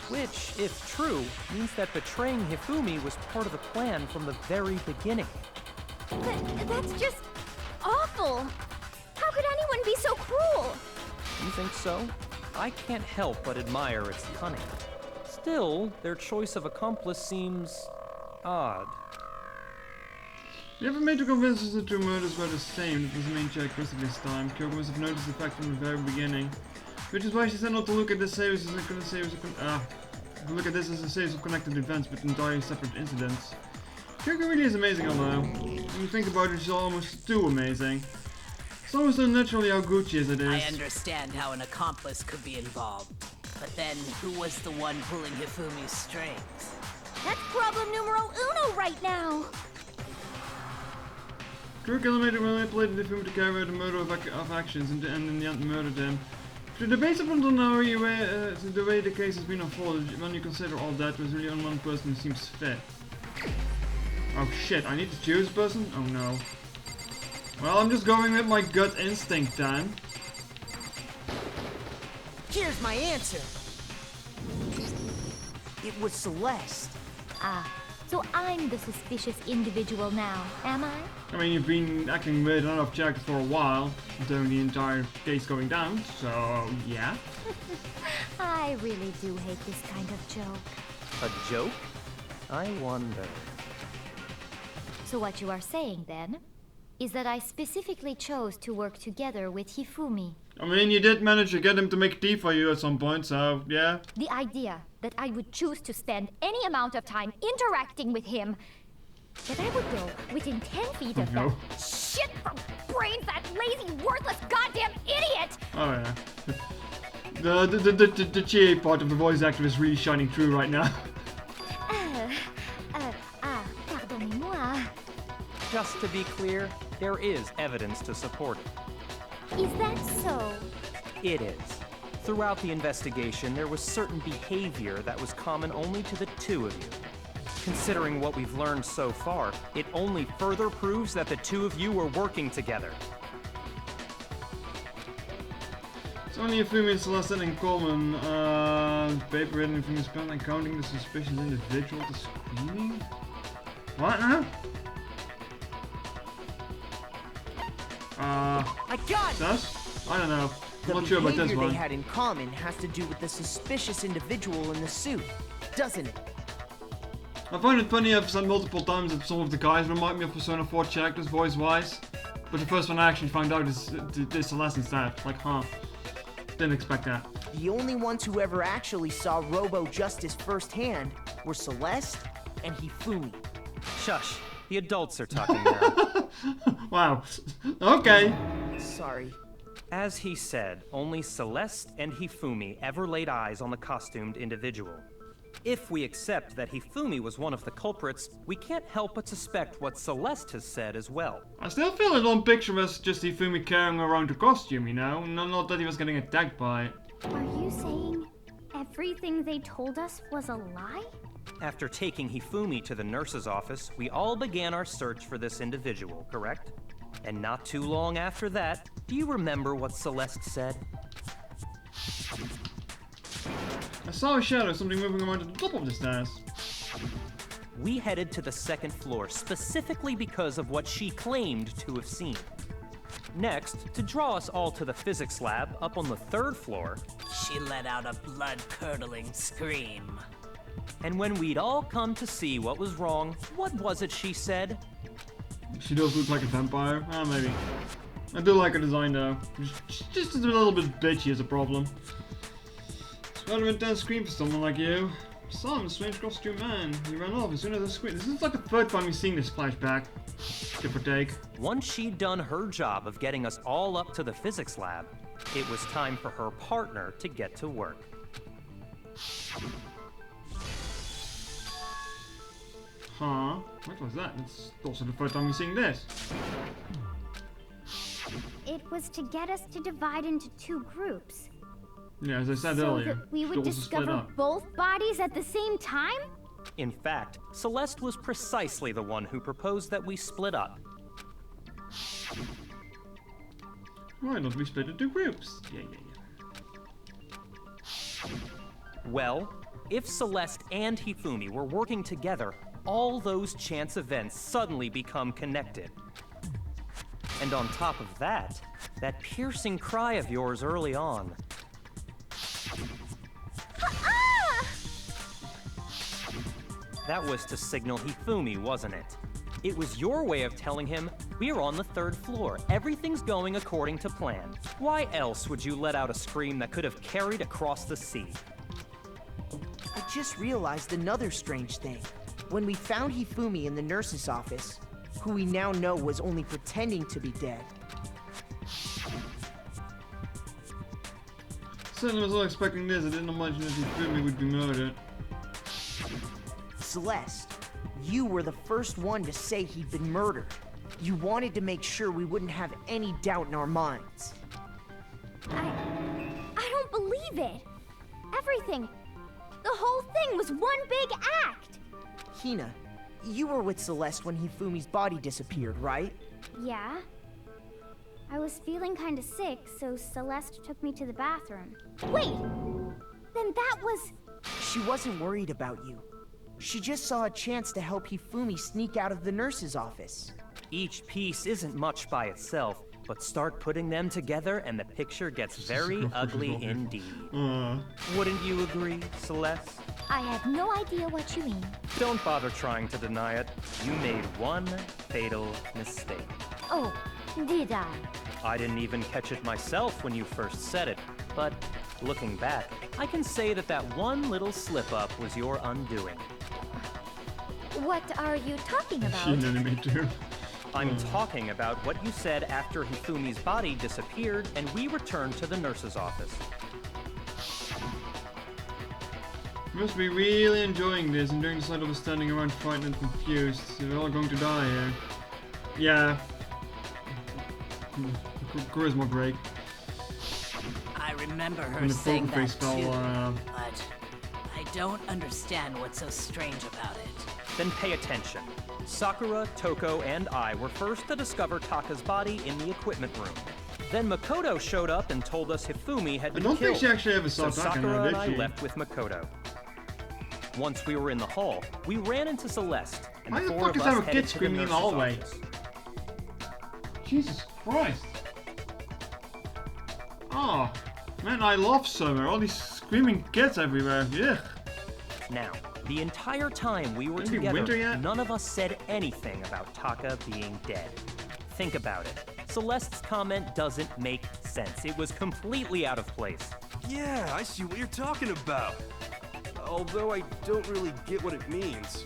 [SPEAKER 9] Which, if true, means that betraying Hifumi was part of the plan from the very beginning.
[SPEAKER 10] That's just awful. How could anyone be so cruel?
[SPEAKER 9] You think so? I can't help but admire its cunning. Still, their choice of accomplice seems odd.
[SPEAKER 1] You ever made to convince us the two murders were the same? That was the main characteristic this time. Kyoko must have noticed the fact from the very beginning. Which is why she said not to look at this series as a series of look at this as a series of connected events but entirely separate incidents. Kyoko really is amazing, although. When you think about it, she's almost too amazing. It's almost unnaturally how good she is at this.
[SPEAKER 7] I understand how an accomplice could be involved. But then, who was the one pulling Hifumi's strings?
[SPEAKER 10] That's problem numero uno right now.
[SPEAKER 1] Kyoko manipulated Hifumi to carry out a murder of actions and in the end murdered him. The based upon the way the case has been unfolded, when you consider all that, there's really only one person who seems fit. Oh shit, I need to choose a person? Oh no. Well, I'm just going with my gut instinct then.
[SPEAKER 5] Here's my answer. It was Celeste.
[SPEAKER 4] Ah, so I'm the suspicious individual now, am I?
[SPEAKER 1] I mean, you've been acting with enough character for a while, during the entire case going down, so yeah.
[SPEAKER 4] I really do hate this kind of joke.
[SPEAKER 9] A joke? I wonder.
[SPEAKER 4] So what you are saying, then, is that I specifically chose to work together with Hifumi.
[SPEAKER 1] I mean, you did manage to get him to make tea for you at some point, so yeah.
[SPEAKER 4] The idea that I would choose to spend any amount of time interacting with him, that I would go within 10 feet of
[SPEAKER 1] No.
[SPEAKER 4] that shit from brains, that lazy, worthless, goddamn idiot!
[SPEAKER 1] Oh yeah. The cheery part of the voice actor is really shining through right now.
[SPEAKER 4] Pardonnez-moi.
[SPEAKER 9] Just to be clear, there is evidence to support it.
[SPEAKER 4] Is that so?
[SPEAKER 9] It is. Throughout the investigation, there was certain behavior that was common only to the two of you. Considering what we've learned so far, it only further proves that the two of you were working together.
[SPEAKER 1] It's only a few minutes less than in common. Paper written from the spell and counting the suspicious individual to screening? What now?
[SPEAKER 5] I got it!
[SPEAKER 1] Sus? I don't know. I'm
[SPEAKER 5] The
[SPEAKER 1] not sure about this
[SPEAKER 5] behavior they
[SPEAKER 1] one.
[SPEAKER 5] had in common has to do with the suspicious individual in the suit, doesn't it?
[SPEAKER 1] I find it funny I've said multiple times that some of the guys remind me of Persona 4 characters voice-wise. But the first one I actually found out is Celeste instead. Like, huh. Didn't expect that.
[SPEAKER 5] The only ones who ever actually saw Robo Justice firsthand were Celeste and Hifumi.
[SPEAKER 9] Shush. The adults are talking now.
[SPEAKER 1] Wow. Okay.
[SPEAKER 5] Sorry.
[SPEAKER 9] As he said, only Celeste and Hifumi ever laid eyes on the costumed individual. If we accept that Hifumi was one of the culprits, we can't help but suspect what Celeste has said as well.
[SPEAKER 1] I still feel it on picture as just Hifumi carrying around the costume, you know? Not that he was getting attacked by it.
[SPEAKER 8] Are you saying everything they told us was a lie?
[SPEAKER 9] After taking Hifumi to the nurse's office, we all began our search for this individual, correct? And not too long after that, do you remember what Celeste said?
[SPEAKER 1] I saw a shadow, something moving around at the top of the stairs.
[SPEAKER 9] We headed to the second floor specifically because of what she claimed to have seen. Next, to draw us all to the physics lab up on the third floor,
[SPEAKER 7] She let out a blood-curdling scream.
[SPEAKER 9] and when we'd all come to see what was wrong, what was it she said?
[SPEAKER 1] She does look like a vampire. Ah, maybe. I do like her design though. Just a little bit bitchy is a problem. It's rather intense scream for someone like you. Some strange costume man. He ran off as soon as I screamed. This is like the third time we've seen this flashback. Give or take.
[SPEAKER 9] Once she'd done her job of getting us all up to the physics lab, it was time for her partner to get to work.
[SPEAKER 1] Huh? What was that? It's also the third time we've seen this.
[SPEAKER 8] It was to get us to divide into two groups.
[SPEAKER 1] Yeah, as I said
[SPEAKER 8] So
[SPEAKER 1] earlier.
[SPEAKER 8] that we
[SPEAKER 1] should
[SPEAKER 8] would
[SPEAKER 1] also split
[SPEAKER 8] discover
[SPEAKER 1] up.
[SPEAKER 8] both bodies at the same time?
[SPEAKER 9] In fact, Celeste was precisely the one who proposed that we split up.
[SPEAKER 1] Why don't we split into groups? Yeah.
[SPEAKER 9] Well, if Celeste and Hifumi were working together, all those chance events suddenly become connected. And on top of that, that piercing cry of yours early on. That was to signal Hifumi, wasn't it? It was your way of telling him, we're on the third floor, everything's going according to plan. Why else would you let out a scream that could have carried across the sea?
[SPEAKER 5] I just realized another strange thing. When we found Hifumi in the nurse's office, who we now know was only pretending to be dead,
[SPEAKER 1] Certainly was not expecting this. I didn't imagine that Hifumi would be murdered.
[SPEAKER 5] Celeste, you were the first one to say he'd been murdered. You wanted to make sure we wouldn't have any doubt in our minds.
[SPEAKER 8] I don't believe it. Everything. The whole thing was one big act.
[SPEAKER 5] Hina, you were with Celeste when Hifumi's body disappeared, right?
[SPEAKER 8] Yeah. I was feeling kinda sick, so Celeste took me to the bathroom. Wait! Then that was...
[SPEAKER 5] She wasn't worried about you. She just saw a chance to help Hifumi sneak out of the nurse's office.
[SPEAKER 9] Each piece isn't much by itself, but start putting them together and the picture gets very ugly indeed. Wouldn't you agree, Celeste?
[SPEAKER 4] I have no idea what you mean.
[SPEAKER 9] Don't bother trying to deny it. You made one fatal mistake.
[SPEAKER 4] Oh, did I?
[SPEAKER 9] I didn't even catch it myself when you first said it, but looking back, I can say that that one little slip-up was your undoing.
[SPEAKER 4] What are you talking
[SPEAKER 1] She
[SPEAKER 4] about?
[SPEAKER 1] nearly me too.
[SPEAKER 9] I'm talking about what you said after Hifumi's body disappeared and we returned to the nurse's office.
[SPEAKER 1] You must be really enjoying this and doing the sight of us standing around frightened and confused. We're all going to die here. Yeah. Charisma break.
[SPEAKER 7] I remember her
[SPEAKER 1] When the
[SPEAKER 7] saying
[SPEAKER 1] poker
[SPEAKER 7] that
[SPEAKER 1] face fell,
[SPEAKER 7] too, but I don't understand what's so strange about it.
[SPEAKER 9] Then pay attention. Sakura, Toko, and I were first to discover Taka's body in the equipment room. Then Makoto showed up and told us Hifumi had
[SPEAKER 1] I
[SPEAKER 9] been
[SPEAKER 1] don't
[SPEAKER 9] killed.
[SPEAKER 1] think she actually ever saw
[SPEAKER 9] So
[SPEAKER 1] Taka,
[SPEAKER 9] Sakura
[SPEAKER 1] now,
[SPEAKER 9] and
[SPEAKER 1] did
[SPEAKER 9] I
[SPEAKER 1] she?
[SPEAKER 9] left with Makoto. Once we were in the hall, we ran into Celeste, and
[SPEAKER 1] Why
[SPEAKER 9] the
[SPEAKER 1] the
[SPEAKER 9] four
[SPEAKER 1] fuck
[SPEAKER 9] of
[SPEAKER 1] is
[SPEAKER 9] us
[SPEAKER 1] there a
[SPEAKER 9] headed
[SPEAKER 1] kid
[SPEAKER 9] to the
[SPEAKER 1] screaming in the
[SPEAKER 9] nurse's
[SPEAKER 1] hallway?
[SPEAKER 9] office.
[SPEAKER 1] Jesus Christ. Oh, man, I love summer. All these screaming kids everywhere. Yeah.
[SPEAKER 9] Now, the entire time we were
[SPEAKER 1] Isn't it winter
[SPEAKER 9] together,
[SPEAKER 1] yet?
[SPEAKER 9] none of us said anything about Taka being dead. Think about it. Celeste's comment doesn't make sense. It was completely out of place.
[SPEAKER 3] Yeah, I see what you're talking about. Although I don't really get what it means.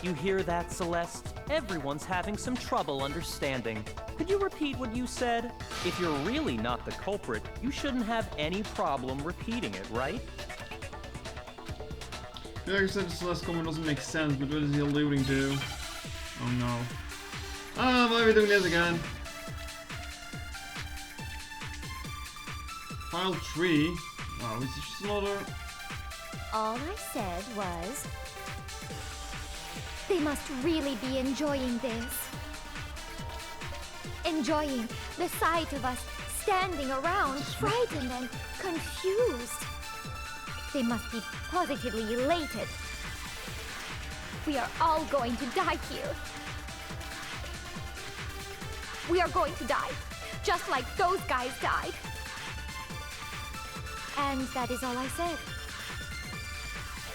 [SPEAKER 9] You hear that, Celeste? Everyone's having some trouble understanding. Could you repeat what you said? If you're really not the culprit, you shouldn't have any problem repeating it, right?
[SPEAKER 1] Like I said, Celeste comment doesn't make sense, but what is he alluding to? Oh no. Ah, why are we doing this again? File 3? Wow, is this just another...
[SPEAKER 4] All I said was, They must really be enjoying this. Enjoying the sight of us standing around, frightened and confused. They must be positively elated. We are all going to die here. We are going to die, just like those guys died. And that is all I said.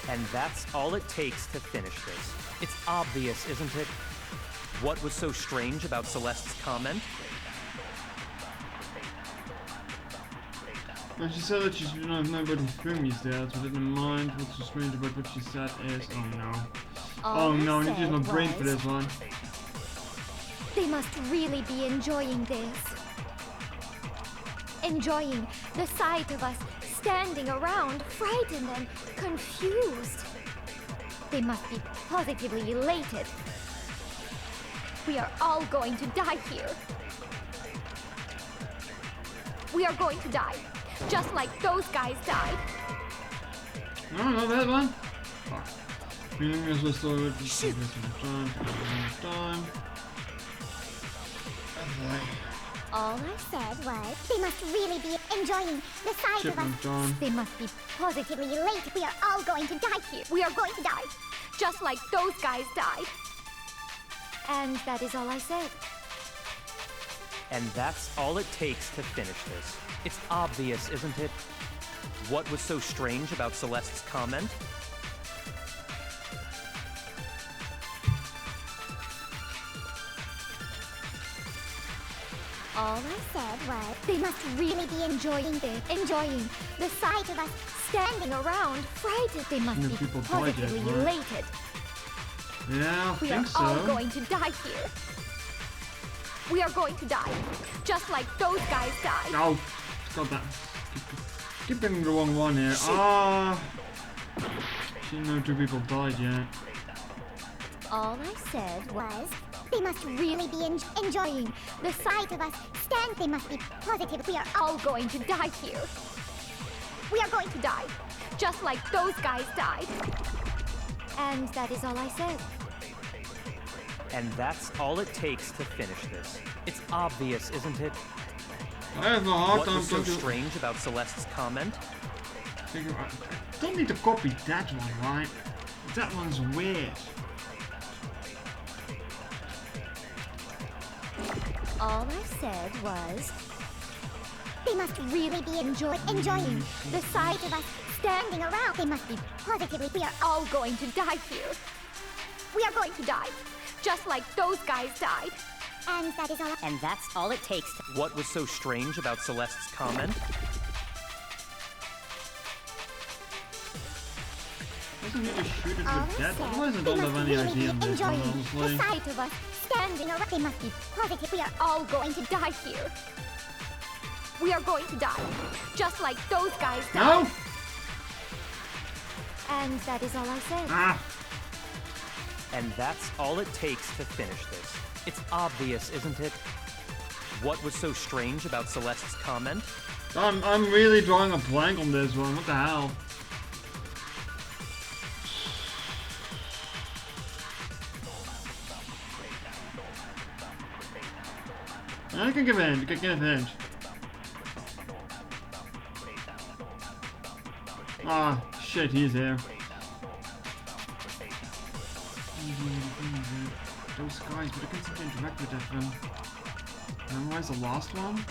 [SPEAKER 9] And that's all it takes to finish this. It's obvious, isn't it? What was so strange about Celeste's comment?
[SPEAKER 1] Well, she said that she should not have nobody film these days, but didn't mind what's so strange about what she said is... Oh no. Oh no, I need to use my brain for this one.
[SPEAKER 4] They must really be enjoying this. Enjoying the sight of us standing around, frightened and confused. They must be positively elated. We are all going to die here. We are going to die, just like those guys died.
[SPEAKER 1] No, not that one. Fuck. Shoot. Time.
[SPEAKER 8] All I said was, they must really be enjoying the sight of us.
[SPEAKER 4] They must be
[SPEAKER 8] Positively elated. We are all going to die here.
[SPEAKER 4] We are going to die, just like those guys died. And that is all I said.
[SPEAKER 9] And that's all it takes to finish this. It's obvious, isn't it? What was so strange about Celeste's comment?
[SPEAKER 8] All I said was, they must really be enjoying the sight of us
[SPEAKER 4] Standing around, frightened. They must be positively elated.
[SPEAKER 1] Yeah, I think so.
[SPEAKER 4] We are all going to die here. We are going to die, just like those guys died.
[SPEAKER 1] No, got that. Keep picking the wrong one here. Ah, didn't know 2 people died yet.
[SPEAKER 8] All I said was, they must really be enjoying the sight of us They must be positive.
[SPEAKER 4] We are all going to die here. We are going to die, just like those guys died. And that is all I said.
[SPEAKER 9] And that's all it takes to finish this. It's obvious, isn't it?
[SPEAKER 1] I have a hard time
[SPEAKER 9] What was so strange about Celeste's comment?
[SPEAKER 1] I don't need to copy that one, right? That one's weird.
[SPEAKER 8] All I said was, they must really be enjoying the sight of us standing around. They must be positively.
[SPEAKER 4] We are all going to die here. We are going to die, just like those guys died.
[SPEAKER 8] And that is all.
[SPEAKER 11] And that's all it takes to...
[SPEAKER 9] What was so strange about Celeste's comment?
[SPEAKER 1] Doesn't need to shoot it with that. Otherwise I don't have any idea on this one, honestly.
[SPEAKER 8] The sight of us standing around. They must be positive.
[SPEAKER 4] We are all going to die here. We are going to die, just like those guys died.
[SPEAKER 1] No!
[SPEAKER 4] And that is all I said.
[SPEAKER 1] Ah!
[SPEAKER 9] And that's all it takes to finish this. It's obvious, isn't it? What was so strange about Celeste's comment?
[SPEAKER 1] I'm really drawing a blank on this one. What the hell? I can give a hint. I can give a hint. Ah, shit, he's there. Those guys, but I can't seem to interact with them. Memorize the last one?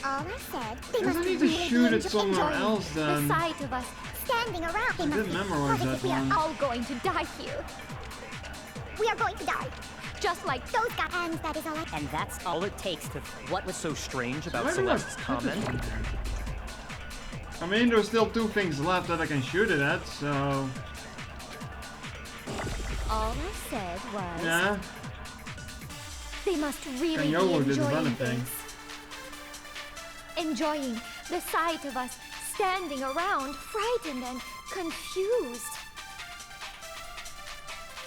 [SPEAKER 8] All I said, they
[SPEAKER 1] I
[SPEAKER 8] must
[SPEAKER 1] need to
[SPEAKER 8] really
[SPEAKER 1] shoot
[SPEAKER 8] be
[SPEAKER 1] it somewhere else then.
[SPEAKER 4] The sight of us
[SPEAKER 8] standing around. They
[SPEAKER 1] I
[SPEAKER 8] must
[SPEAKER 1] didn't
[SPEAKER 8] be
[SPEAKER 1] memorize
[SPEAKER 8] positive.
[SPEAKER 1] that
[SPEAKER 4] We
[SPEAKER 1] one.
[SPEAKER 4] are all going to die here.
[SPEAKER 8] We are going to die,
[SPEAKER 4] just like
[SPEAKER 8] those guys. And that is all I.
[SPEAKER 11] And that's all it takes to...
[SPEAKER 9] What was so strange about
[SPEAKER 1] Why did I
[SPEAKER 9] Celeste's
[SPEAKER 1] put this
[SPEAKER 9] comment?
[SPEAKER 1] one there? I mean, there's still 2 things left that I can shoot it at, so...
[SPEAKER 4] all I said was.
[SPEAKER 1] Yeah.
[SPEAKER 4] They must really be
[SPEAKER 1] Yo did
[SPEAKER 4] enjoying
[SPEAKER 1] anything.
[SPEAKER 4] this. Enjoying the sight of us standing around, frightened and confused.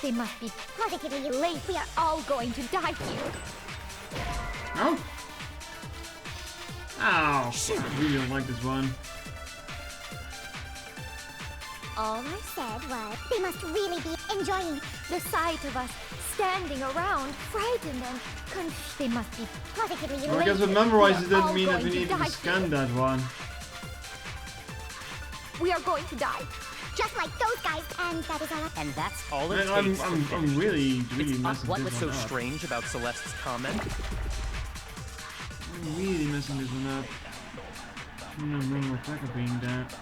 [SPEAKER 4] They must be positively late. We are all going to die here.
[SPEAKER 1] No? Ow. I really don't like this one.
[SPEAKER 8] All I said was, they must really be enjoying
[SPEAKER 4] The sight of us standing around, frightened and confused. They must be
[SPEAKER 8] positively
[SPEAKER 1] Well, I guess
[SPEAKER 8] elated.
[SPEAKER 1] with memorize it
[SPEAKER 4] We are
[SPEAKER 1] didn't
[SPEAKER 4] all
[SPEAKER 1] mean that
[SPEAKER 4] going
[SPEAKER 1] we
[SPEAKER 4] to
[SPEAKER 1] needed to
[SPEAKER 4] die
[SPEAKER 1] scan
[SPEAKER 4] here.
[SPEAKER 1] that one.
[SPEAKER 4] We are going to die.
[SPEAKER 8] Just like those guys, and that is all.
[SPEAKER 11] And that's all it
[SPEAKER 1] Man,
[SPEAKER 11] takes to finish
[SPEAKER 1] I'm really
[SPEAKER 11] It's
[SPEAKER 1] messing
[SPEAKER 9] What
[SPEAKER 1] this
[SPEAKER 9] was so
[SPEAKER 1] one up.
[SPEAKER 9] strange about Celeste's comment?
[SPEAKER 1] I'm really messing this one up. I'm not wrong with Taka being that.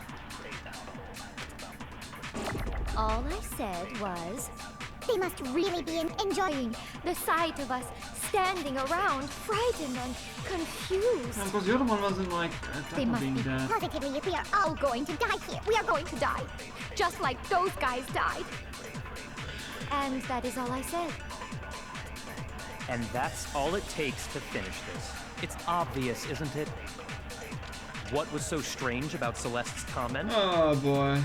[SPEAKER 4] All I said was,
[SPEAKER 8] They must really be enjoying.
[SPEAKER 4] the sight of us standing around, frightened and confused.
[SPEAKER 1] Yeah, because the other one wasn't like
[SPEAKER 4] They
[SPEAKER 1] Taka
[SPEAKER 4] must
[SPEAKER 1] being
[SPEAKER 4] be
[SPEAKER 1] that.
[SPEAKER 8] Positively, we are all going to die here.
[SPEAKER 4] We are going to die, just like those guys died. And that is all I said.
[SPEAKER 9] And that's all it takes to finish this. It's obvious, isn't it? What was so strange about Celeste's comment?
[SPEAKER 1] Oh boy.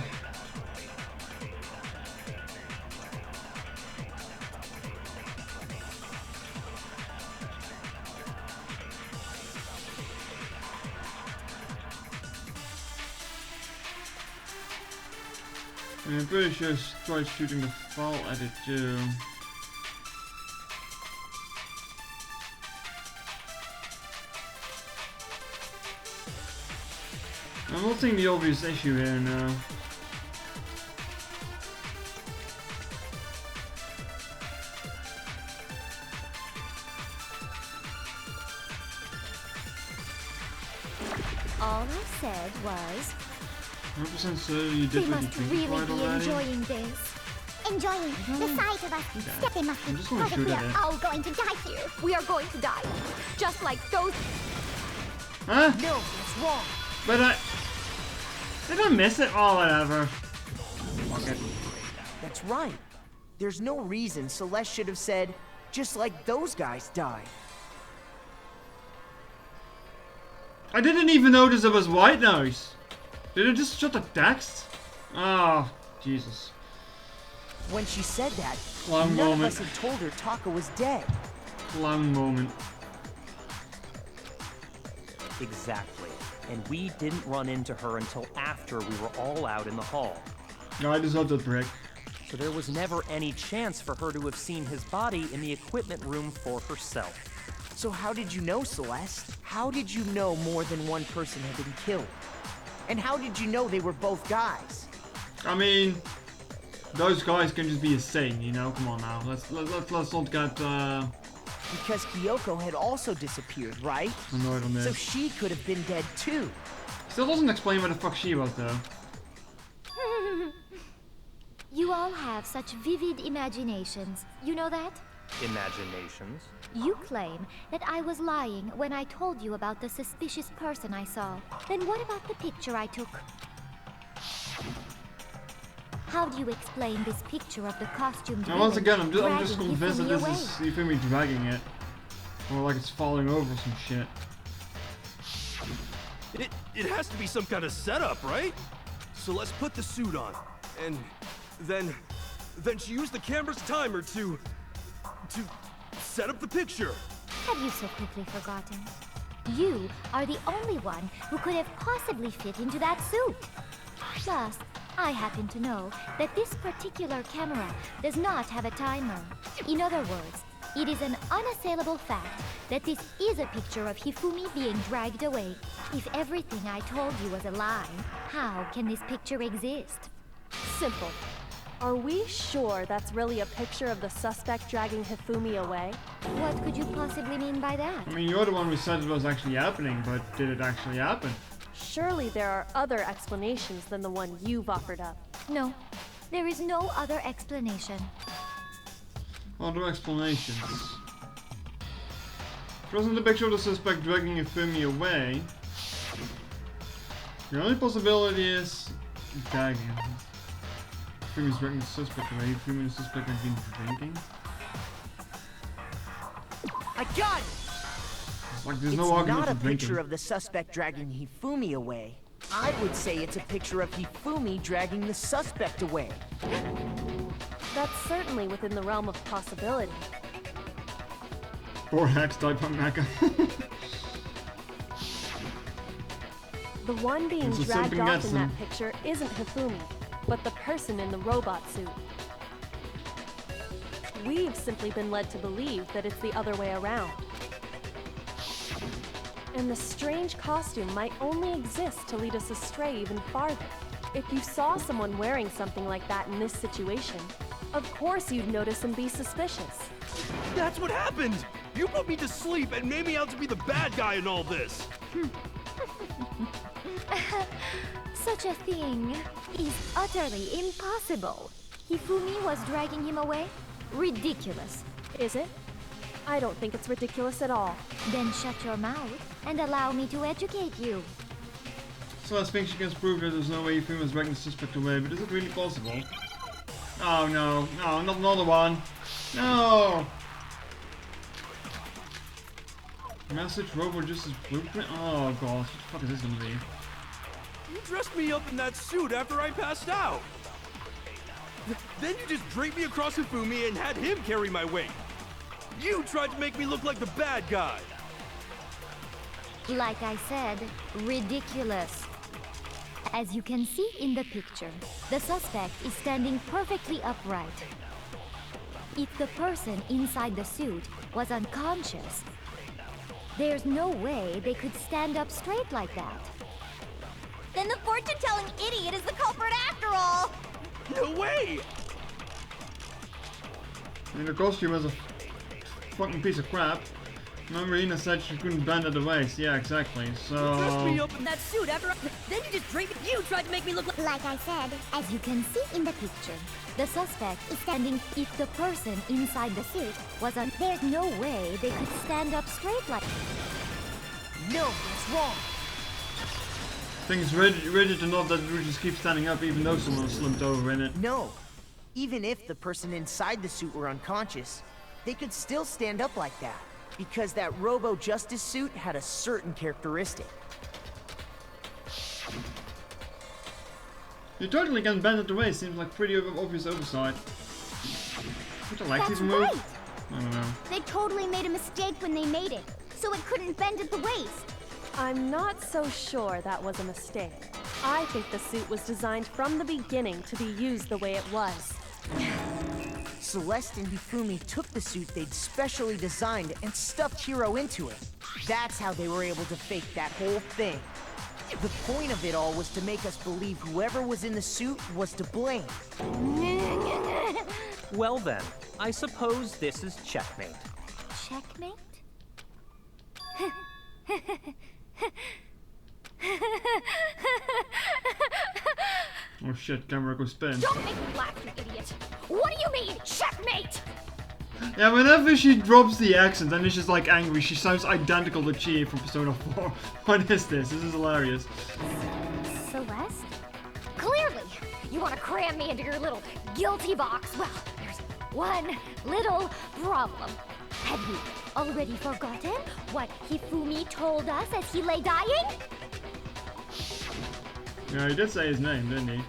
[SPEAKER 1] I'm pretty sure I tried shooting the fall at it too. I'm not seeing the obvious issue here now.
[SPEAKER 4] All I said was,
[SPEAKER 1] 100% sure you
[SPEAKER 4] they
[SPEAKER 1] did what you
[SPEAKER 4] must
[SPEAKER 1] think
[SPEAKER 4] really
[SPEAKER 1] quite
[SPEAKER 4] be
[SPEAKER 1] already.
[SPEAKER 4] enjoying this.
[SPEAKER 8] Enjoying the sight of us.
[SPEAKER 1] Okay.
[SPEAKER 8] They must be
[SPEAKER 1] I'm just gonna shoot
[SPEAKER 8] we
[SPEAKER 1] at
[SPEAKER 8] are
[SPEAKER 1] it.
[SPEAKER 8] all going to die here.
[SPEAKER 4] We are going to die, just like those.
[SPEAKER 1] Huh?
[SPEAKER 5] No, that's wrong.
[SPEAKER 1] But did I miss it? Oh, whatever. Fuck it.
[SPEAKER 5] That's right. There's no reason Celeste should have said, just like those guys died.
[SPEAKER 1] I didn't even notice it was white noise. Did it just shut the text? Oh, Jesus.
[SPEAKER 5] When she said that,
[SPEAKER 1] Long
[SPEAKER 5] none
[SPEAKER 1] moment.
[SPEAKER 5] of us had told her Taka was dead.
[SPEAKER 1] Long moment.
[SPEAKER 9] Exactly. And we didn't run into her until after we were all out in the hall.
[SPEAKER 1] No, I just love that brick.
[SPEAKER 9] So there was never any chance for her to have seen his body in the equipment room for herself.
[SPEAKER 5] So how did you know, Celeste? How did you know more than one person had been killed? And how did you know they were both guys?
[SPEAKER 1] I mean, those guys can just be insane, you know. Come on now, let's not get
[SPEAKER 5] Because Kyoko had also disappeared, right?
[SPEAKER 1] annoyed on
[SPEAKER 5] So
[SPEAKER 1] this.
[SPEAKER 5] she could have been dead too.
[SPEAKER 1] Still doesn't explain where the fuck she was though.
[SPEAKER 4] You all have such vivid imaginations. You know that?
[SPEAKER 9] Imaginations.
[SPEAKER 4] You claim that I was lying when I told you about the suspicious person I saw. Then what about the picture I took? How do you explain this picture of the costumed
[SPEAKER 1] And once
[SPEAKER 4] villain
[SPEAKER 1] again, I'm just
[SPEAKER 4] dragging
[SPEAKER 1] convinced that
[SPEAKER 4] Hifumi
[SPEAKER 1] this
[SPEAKER 4] away?
[SPEAKER 1] is you feel me dragging it, or like it's falling over some shit.
[SPEAKER 3] It has to be some kind of setup, right? So let's put the suit on, and then she used the camera's timer to set up the picture.
[SPEAKER 4] Have you so quickly forgotten? You are the only one who could have possibly fit into that suit. Plus, I happen to know that this particular camera does not have a timer. In other words, it is an unassailable fact that this is a picture of Hifumi being dragged away. If everything I told you was a lie, how can this picture exist?
[SPEAKER 6] Simple. Are we sure that's really a picture of the suspect dragging Hifumi away?
[SPEAKER 4] What could you possibly mean by that?
[SPEAKER 1] I mean, you're the one who said it was actually happening, but did it actually happen?
[SPEAKER 6] Surely there are other explanations than the one you've offered up.
[SPEAKER 4] No, there is no other explanation.
[SPEAKER 1] Other explanations. If it wasn't the picture of the suspect dragging Hifumi away, the only possibility is gagging. Hifumi's dragging the suspect away. Hifumi and the suspect have been drinking.
[SPEAKER 5] I got it!
[SPEAKER 1] It's like there's
[SPEAKER 5] It's
[SPEAKER 1] no argument
[SPEAKER 5] not a
[SPEAKER 1] for drinking.
[SPEAKER 5] picture of the suspect dragging Hifumi away. I would say it's a picture of Hifumi dragging the suspect away.
[SPEAKER 6] That's certainly within the realm of possibility.
[SPEAKER 1] Poor hex type on Mecha.
[SPEAKER 6] The one being
[SPEAKER 1] This is
[SPEAKER 6] dragged
[SPEAKER 1] something
[SPEAKER 6] off
[SPEAKER 1] else,
[SPEAKER 6] in that picture isn't Hifumi. but the person in the robot suit. We've simply been led to believe that it's the other way around. And the strange costume might only exist to lead us astray even farther. If you saw someone wearing something like that in this situation, of course you'd notice and be suspicious.
[SPEAKER 3] That's what happened! You put me to sleep and made me out to be the bad guy in all this!
[SPEAKER 4] Such a thing is utterly impossible. Hifumi was dragging him away? Ridiculous.
[SPEAKER 6] Is it? I don't think it's ridiculous at all.
[SPEAKER 4] Then shut your mouth and allow me to educate you.
[SPEAKER 1] Celeste thinks she can prove that there's no way Hifumi was dragging the suspect away, but is it really possible? Oh no, no, not another one. No! Message Robo Justice Blueprint? Oh god, what the fuck is this gonna be?
[SPEAKER 3] You dressed me up in that suit after I passed out! Then you just draped me across Hifumi and had him carry my weight! You tried to make me look like the bad guy!
[SPEAKER 4] Like I said, ridiculous. As you can see in the picture, the suspect is standing perfectly upright. If the person inside the suit was unconscious, there's no way they could stand up straight like that.
[SPEAKER 10] Then the fortune-telling idiot is the culprit after all!
[SPEAKER 3] No way!
[SPEAKER 1] I mean, the costume is a fucking piece of crap. Remember, Ina said she couldn't bend at the waist. Yeah, exactly. So.
[SPEAKER 7] Dressed me up in that suit after. Then you just draped. You tried to make me look like.
[SPEAKER 8] Like I said,
[SPEAKER 4] As you can see in the picture, the suspect is standing. If the person inside the suit was on, there's no way they could stand up straight like.
[SPEAKER 5] No, it's wrong.
[SPEAKER 1] Thing's rigid enough that it would just keep standing up even though someone slumped over in it.
[SPEAKER 5] No. Even if the person inside the suit were unconscious, they could still stand up like that. Because that Robo Justice suit had a certain characteristic.
[SPEAKER 1] You totally can bend at the waist, seems like pretty obvious oversight. Would the legs
[SPEAKER 8] that's
[SPEAKER 1] even move?
[SPEAKER 8] right!
[SPEAKER 1] I don't know.
[SPEAKER 8] They totally made a mistake when they made it, so it couldn't bend at the waist.
[SPEAKER 6] I'm not so sure that was a mistake. I think the suit was designed from the beginning to be used the way it was.
[SPEAKER 5] Celeste and Hifumi took the suit they'd specially designed and stuffed Hiro into it. That's how they were able to fake that whole thing. The point of it all was to make us believe whoever was in the suit was to blame.
[SPEAKER 9] Well then, I suppose this is checkmate.
[SPEAKER 4] Checkmate?
[SPEAKER 1] Oh shit, camera goes spin.
[SPEAKER 10] Don't make me laugh, you idiot! What do you mean, checkmate?
[SPEAKER 1] Yeah, whenever she drops the accent and is just like angry, she sounds identical to Chi from Persona 4. What is this? This is hilarious.
[SPEAKER 4] Celeste?
[SPEAKER 10] Clearly, you want to cram me into your little guilty box. Well, there's one little problem.
[SPEAKER 4] Have you already forgotten what Hifumi told us as he lay dying?
[SPEAKER 1] Yeah, he did say his name, didn't he?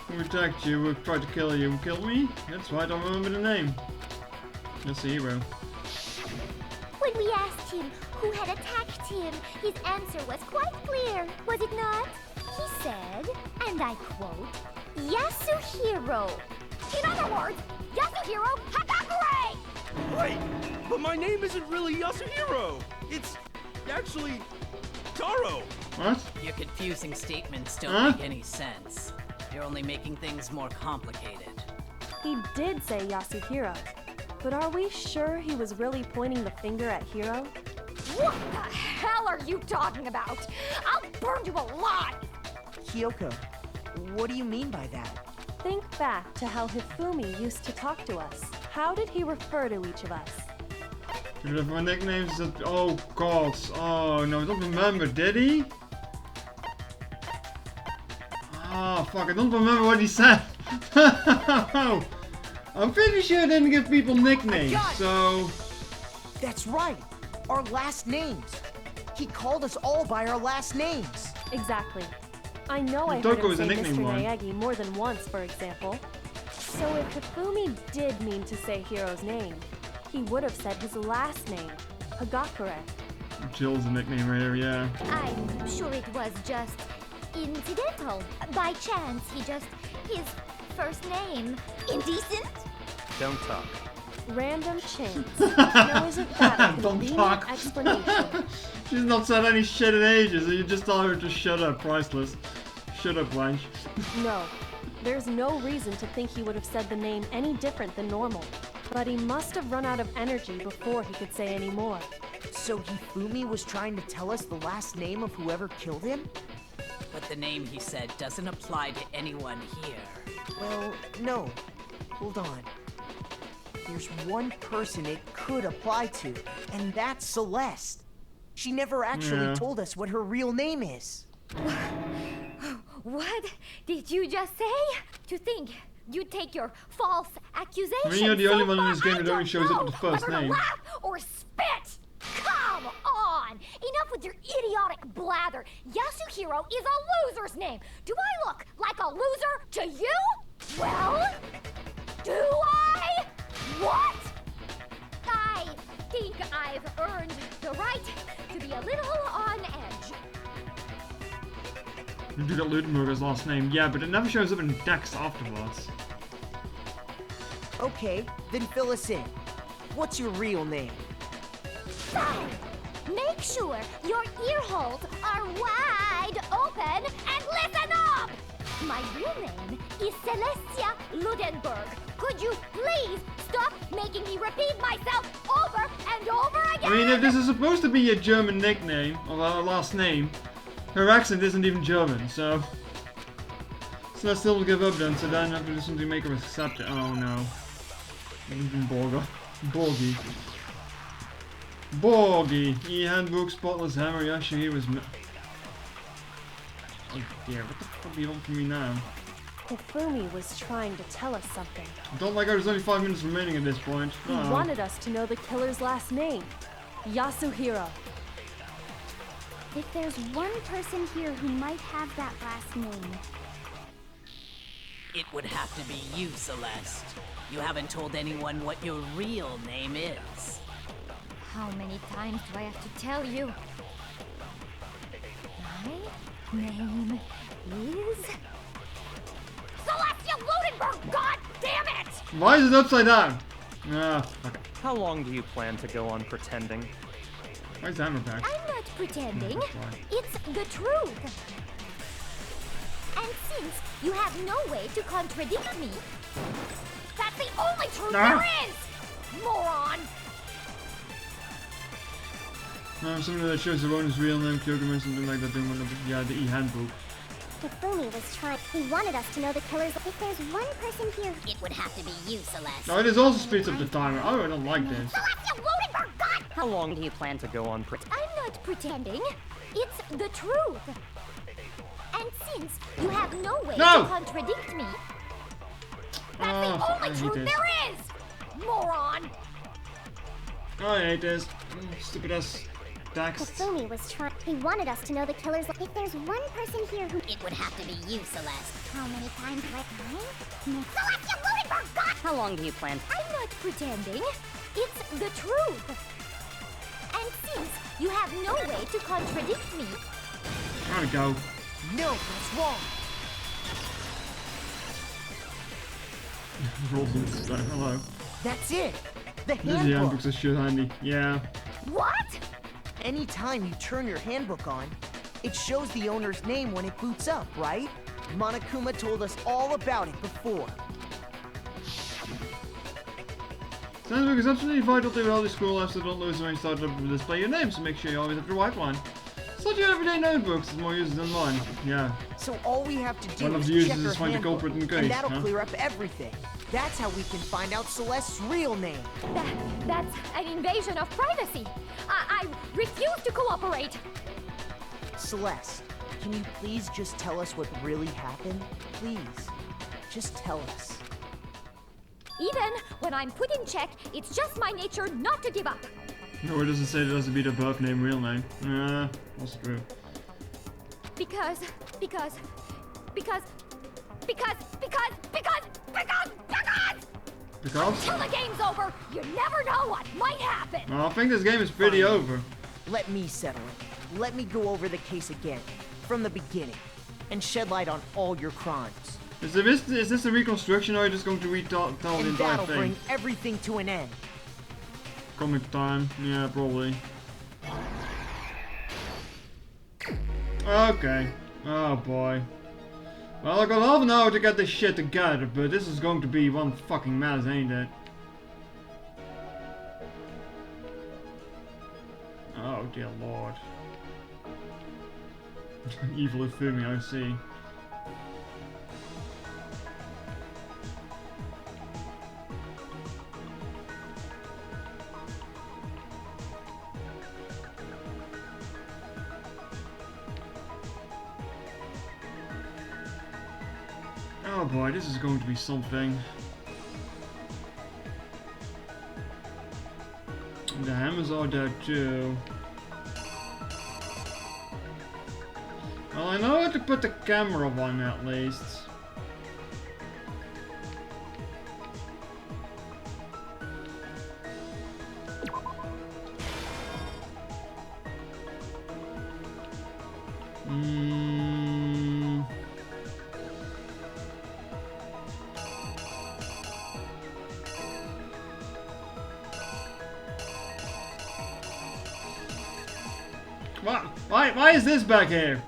[SPEAKER 1] Who attacked you, who tried to kill you, killed me? That's why I don't remember the name. That's the hero.
[SPEAKER 8] When we asked him who had attacked him, his answer was quite clear, was it not? He said, and I quote, Yasuhiro.
[SPEAKER 10] In other words, Yasuhiro Hagakure!
[SPEAKER 3] Wait, but my name isn't really Yasuhiro! It's actually Taro!
[SPEAKER 1] What?
[SPEAKER 7] Your confusing statements don't
[SPEAKER 1] Huh?
[SPEAKER 7] make any sense. You're only making things more complicated.
[SPEAKER 6] He did say Yasuhiro, but are we sure he was really pointing the finger at Hiro?
[SPEAKER 10] What the hell are you talking about? I'll burn you alive!
[SPEAKER 5] Kyoko, what do you mean by that?
[SPEAKER 6] Think back to how Hifumi used to talk to us. How did he refer to each of us?
[SPEAKER 1] My nicknames that. Oh god. Oh no, I don't remember, did he? Oh fuck, I don't remember what he said. I'm pretty sure I didn't give people nicknames, so.
[SPEAKER 5] That's right. Our last names. He called us all by our last names.
[SPEAKER 6] Exactly. I know I heard
[SPEAKER 1] Toko
[SPEAKER 6] him
[SPEAKER 1] is a
[SPEAKER 6] say
[SPEAKER 1] nickname
[SPEAKER 6] Mr.
[SPEAKER 1] one.
[SPEAKER 6] Naegi more than once, for example. So if Hifumi did mean to say Hiro's name, he would have said his last name, Hagakure.
[SPEAKER 1] Jill's a nickname right here, yeah.
[SPEAKER 4] I'm sure it was just
[SPEAKER 8] incidental. By chance, his first name.
[SPEAKER 10] Indecent?
[SPEAKER 9] Don't talk.
[SPEAKER 6] Random chance. Now isn't that a
[SPEAKER 1] Don't
[SPEAKER 6] convenient
[SPEAKER 1] talk.
[SPEAKER 6] explanation?
[SPEAKER 1] She's not said any shit in ages, so you just tell her to shut up, priceless. Shut up, wench.
[SPEAKER 6] No. There's no reason to think he would have said the name any different than normal. But he must have run out of energy before he could say any more.
[SPEAKER 5] So Hifumi was trying to tell us the last name of whoever killed him?
[SPEAKER 7] But the name he said doesn't apply to anyone here.
[SPEAKER 5] Well, no. Hold on. There's one person it could apply to, and that's Celeste. She never actually told us what her real name is.
[SPEAKER 8] What did you just say? To think you'd take your false accusation.
[SPEAKER 1] I mean, you're the only
[SPEAKER 8] so
[SPEAKER 1] one in this
[SPEAKER 8] far,
[SPEAKER 1] game that
[SPEAKER 8] I
[SPEAKER 1] only
[SPEAKER 8] don't
[SPEAKER 1] shows up
[SPEAKER 8] know
[SPEAKER 1] with the first
[SPEAKER 8] whether to
[SPEAKER 1] name.
[SPEAKER 8] laugh or spit. Come on! Enough with your idiotic blather. Yasuhiro is a loser's name. Do I look like a loser to you? Well, do I? What? I think I've earned the right to be a little on edge.
[SPEAKER 1] You do got Ludenberger's last name, yeah, but it never shows up in Dex afterwards.
[SPEAKER 5] Okay, then fill us in. What's your real name?
[SPEAKER 8] Fine. Make sure your ear holes are wide open and listen up! My real name is Celestia Ludenberg. Could you please stop making me repeat myself over and over again?
[SPEAKER 1] I mean, if this is supposed to be a German nickname, or a last name, her accent isn't even German, so... So let's still give up then, so then I have to do something to make her accept it. Oh no. Even Borgy. Borgy! E-handbook, spotless hammer, Yasuhiro was... Oh dear, what the fuck do you want from me now?
[SPEAKER 6] Hifumi was trying to tell us something.
[SPEAKER 1] Don't like how there's only 5 minutes remaining at this point.
[SPEAKER 6] He wanted us to know the killer's last name. Yasuhiro.
[SPEAKER 8] If there's one person here who might have that last name.
[SPEAKER 7] It would have to be you, Celeste. You haven't told anyone what your real name is.
[SPEAKER 8] How many times do I have to tell you? My name is... Celestia Ludenberg! God damn it!
[SPEAKER 1] Why is it upside down? Ah, fuck it.
[SPEAKER 9] How long do you plan to go on pretending?
[SPEAKER 1] Why is the hammer back?
[SPEAKER 8] I'm not pretending.
[SPEAKER 1] That's why.
[SPEAKER 8] It's the truth. And since you have no way to contradict me, that's the only truth there is! Moron!
[SPEAKER 1] Something that shows the owner's real name, Kyogami, or something like that. Yeah, the e-handbook.
[SPEAKER 8] Hifumi was trying. He wanted us to know the killers. If there's one person here,
[SPEAKER 10] It would have to be you, Celeste.
[SPEAKER 1] No, it is also speeds up the timer. Oh, I don't like this.
[SPEAKER 8] Celestia Ludenberg, God!
[SPEAKER 11] How long do you plan to go on pretending?
[SPEAKER 8] I'm not pretending. It's the truth. And since you have no way
[SPEAKER 1] No!
[SPEAKER 8] to contradict me, that's
[SPEAKER 1] Oh,
[SPEAKER 8] the
[SPEAKER 1] I
[SPEAKER 8] only
[SPEAKER 1] hate
[SPEAKER 8] truth
[SPEAKER 1] this.
[SPEAKER 8] there is! Moron!
[SPEAKER 1] Oh, I hate this. Stupid ass text.
[SPEAKER 8] Hifumi was trying. He wanted us to know the killers. If there's one person here who.
[SPEAKER 10] It would have to be you, Celeste.
[SPEAKER 8] How many times do I no. Celestia Ludenberg, God!
[SPEAKER 11] How long do you plan?
[SPEAKER 8] I'm not pretending. It's the truth. And since you have no way to contradict me,
[SPEAKER 1] Gotta go.
[SPEAKER 5] No, that's wrong.
[SPEAKER 1] Rolls in the stone. Hello.
[SPEAKER 5] That's it. The
[SPEAKER 1] This is the
[SPEAKER 5] handbook.
[SPEAKER 1] handbook's a shit handy. Yeah.
[SPEAKER 8] what?
[SPEAKER 5] Anytime you turn your handbook on, it shows the owner's name when it boots up, right? Monokuma told us all about it before.
[SPEAKER 1] This handbook is absolutely vital to all the school life, so don't lose when you start to display your name, so make sure you always have your white one. Such your everyday notebooks is more used than one. Yeah.
[SPEAKER 5] So all we have to do
[SPEAKER 1] One of
[SPEAKER 5] is
[SPEAKER 1] the uses
[SPEAKER 5] check her
[SPEAKER 1] is find the
[SPEAKER 5] handbook,
[SPEAKER 1] culprit in the case,
[SPEAKER 5] and that'll
[SPEAKER 1] huh?
[SPEAKER 5] clear up everything. That's how we can find out Celeste's real name.
[SPEAKER 8] That's an invasion of privacy. I refuse to cooperate.
[SPEAKER 5] Celeste, can you please just tell us what really happened? Please, just tell us.
[SPEAKER 8] Even when I'm put in check, it's just my nature not to give up.
[SPEAKER 1] No, it doesn't say it has to be the birth name, real name. That's true.
[SPEAKER 8] Because.
[SPEAKER 1] Because?
[SPEAKER 8] Till the game's over, you never know what might happen.
[SPEAKER 1] Well, I think this game is pretty over.
[SPEAKER 5] Let me settle it. Let me go over the case again, from the beginning. and shed light on all your crimes.
[SPEAKER 1] Is this a reconstruction, or are you just going to retell the
[SPEAKER 5] And
[SPEAKER 1] entire
[SPEAKER 5] that'll
[SPEAKER 1] thing?
[SPEAKER 5] bring everything to an end.
[SPEAKER 1] Comic time, yeah, probably. Okay. Oh boy. Well, I got half an hour to get this shit together, but this is going to be one fucking mess, ain't it? Oh dear lord. Evil Ifumi, I see. Oh boy, this is going to be something. The hammers are there too. Well, I know how to put the camera on at least. Why is this back here?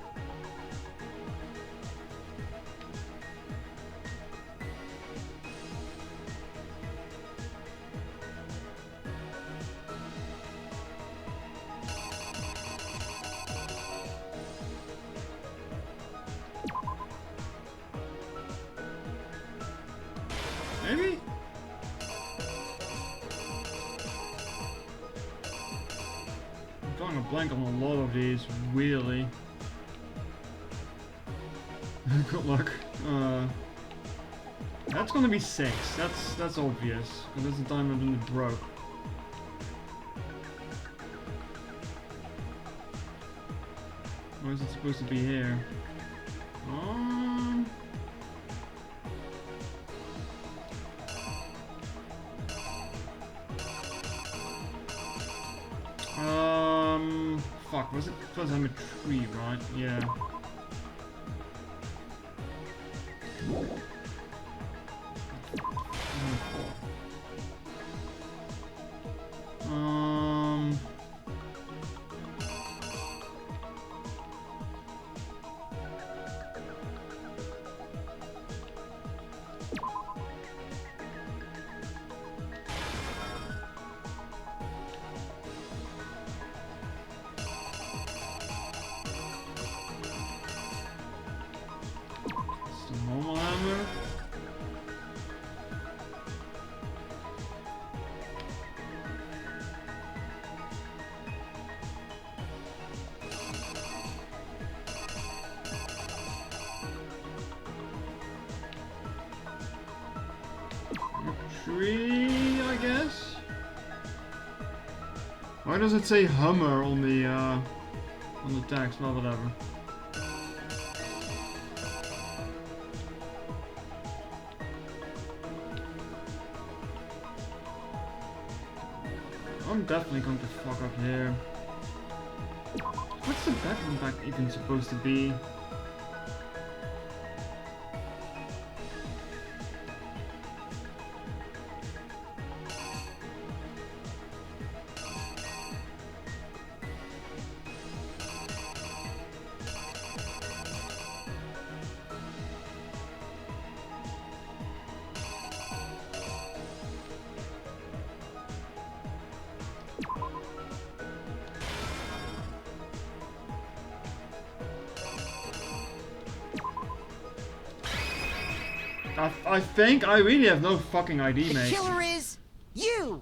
[SPEAKER 1] Maybe? I'm drawing a blank on a lot of these, really. Good luck. That's gonna be 6. That's obvious. Because that's the time I've been broke. Or is it supposed to be here? Fuck, was it because I'm a tree, right? Yeah. Normal hammer. Tree, I guess. Why does it say Hummer on the text? Well, whatever. I'm definitely going to fuck up here. What's the bedroom back even supposed to be? I think I really have no fucking ID, mate.
[SPEAKER 5] The killer is you!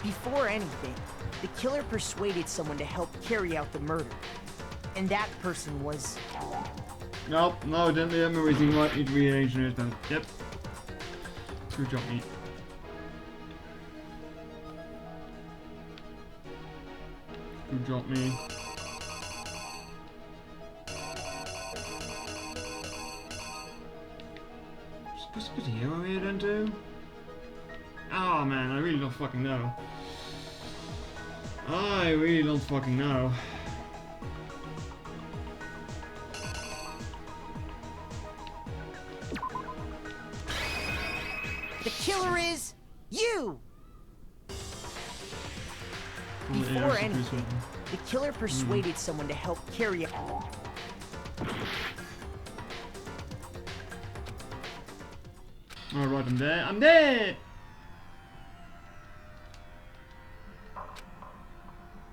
[SPEAKER 5] Before anything, the killer persuaded someone to help carry out the murder. And that person was...
[SPEAKER 1] Nope, no, didn't the everything right, need to rearrange it then. Yep. Good job, mate. Good job, me. Supposed to put the hero here then too? Oh man, I really don't fucking know. I really don't fucking know.
[SPEAKER 5] The killer is you!
[SPEAKER 1] Only
[SPEAKER 5] Before
[SPEAKER 1] AR
[SPEAKER 5] anything,
[SPEAKER 1] suppressor.
[SPEAKER 5] the killer persuaded someone to help carry out.
[SPEAKER 1] Alright, I'm there. I'm there!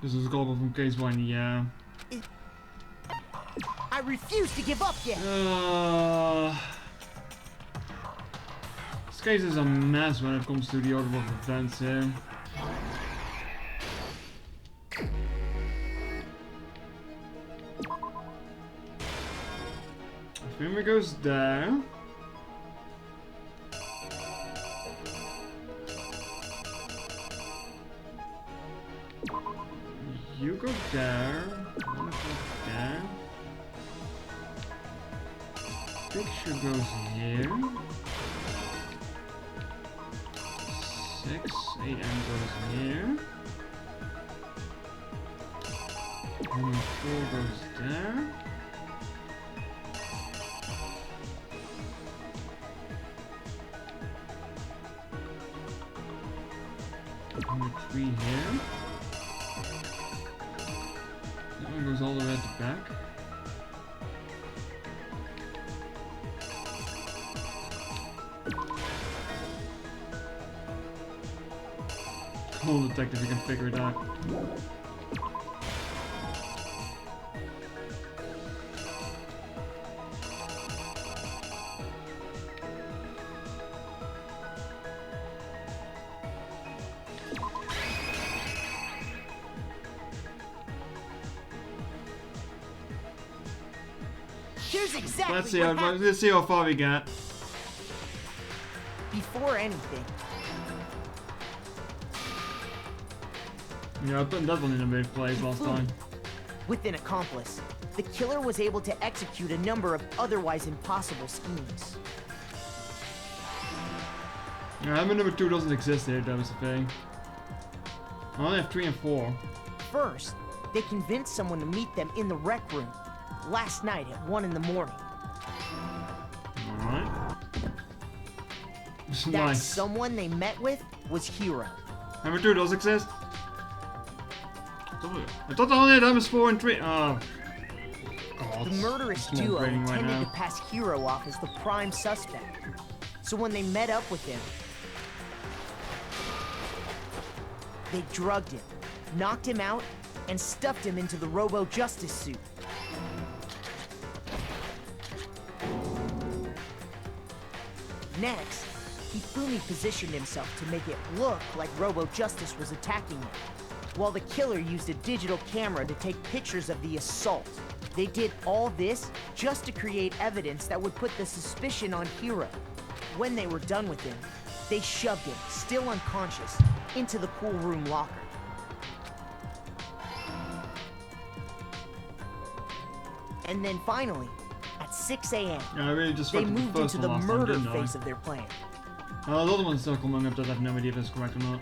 [SPEAKER 1] This is a couple from case 1, yeah.
[SPEAKER 5] I refuse to give up yet!
[SPEAKER 1] This case is a mess when it comes to the order of events here. Finger goes there. You go there. You go there. Picture goes here. 6 AM goes here. Number 4 goes there. Number 3 here. That one goes all the way at the back. Call the detective, you can figure it out.
[SPEAKER 5] Here's exactly
[SPEAKER 1] Let's see
[SPEAKER 5] what
[SPEAKER 1] how
[SPEAKER 5] happened.
[SPEAKER 1] let's see how far we got.
[SPEAKER 5] Before anything,
[SPEAKER 1] Yeah, I put that one in a weird place last time.
[SPEAKER 5] with an accomplice, the killer was able to execute a number of otherwise impossible schemes.
[SPEAKER 1] Yeah, I mean number 2 doesn't exist here, that was the thing. I only have 3 and 4.
[SPEAKER 5] First, they convinced someone to meet them in the rec room last night at 1 in the morning.
[SPEAKER 1] Alright.
[SPEAKER 5] That
[SPEAKER 1] Nice.
[SPEAKER 5] someone they met with was Hero.
[SPEAKER 1] Number 2 does exist? I thought I only had numbers 4 and 3. Oh. God.
[SPEAKER 5] The murderous
[SPEAKER 1] Small
[SPEAKER 5] duo
[SPEAKER 1] brain right
[SPEAKER 5] intended
[SPEAKER 1] now.
[SPEAKER 5] to pass Hero off as the prime suspect. So when they met up with him, they drugged him, knocked him out, and stuffed him into the Robo-Justice suit. Next, Hifumi positioned himself to make it look like Robo-Justice was attacking him, while the killer used a digital camera to take pictures of the assault. They did all this just to create evidence that would put the suspicion on Hero. When they were done with him, they shoved him, still unconscious, into the pool room locker. And then finally, at 6 a.m.,
[SPEAKER 1] Yeah, I really just
[SPEAKER 5] they
[SPEAKER 1] fucked up
[SPEAKER 5] moved
[SPEAKER 1] the first
[SPEAKER 5] into the
[SPEAKER 1] one last time,
[SPEAKER 5] murder
[SPEAKER 1] didn't I?
[SPEAKER 5] phase of their plan.
[SPEAKER 1] The other one's still coming up that I have no idea if it's correct or not.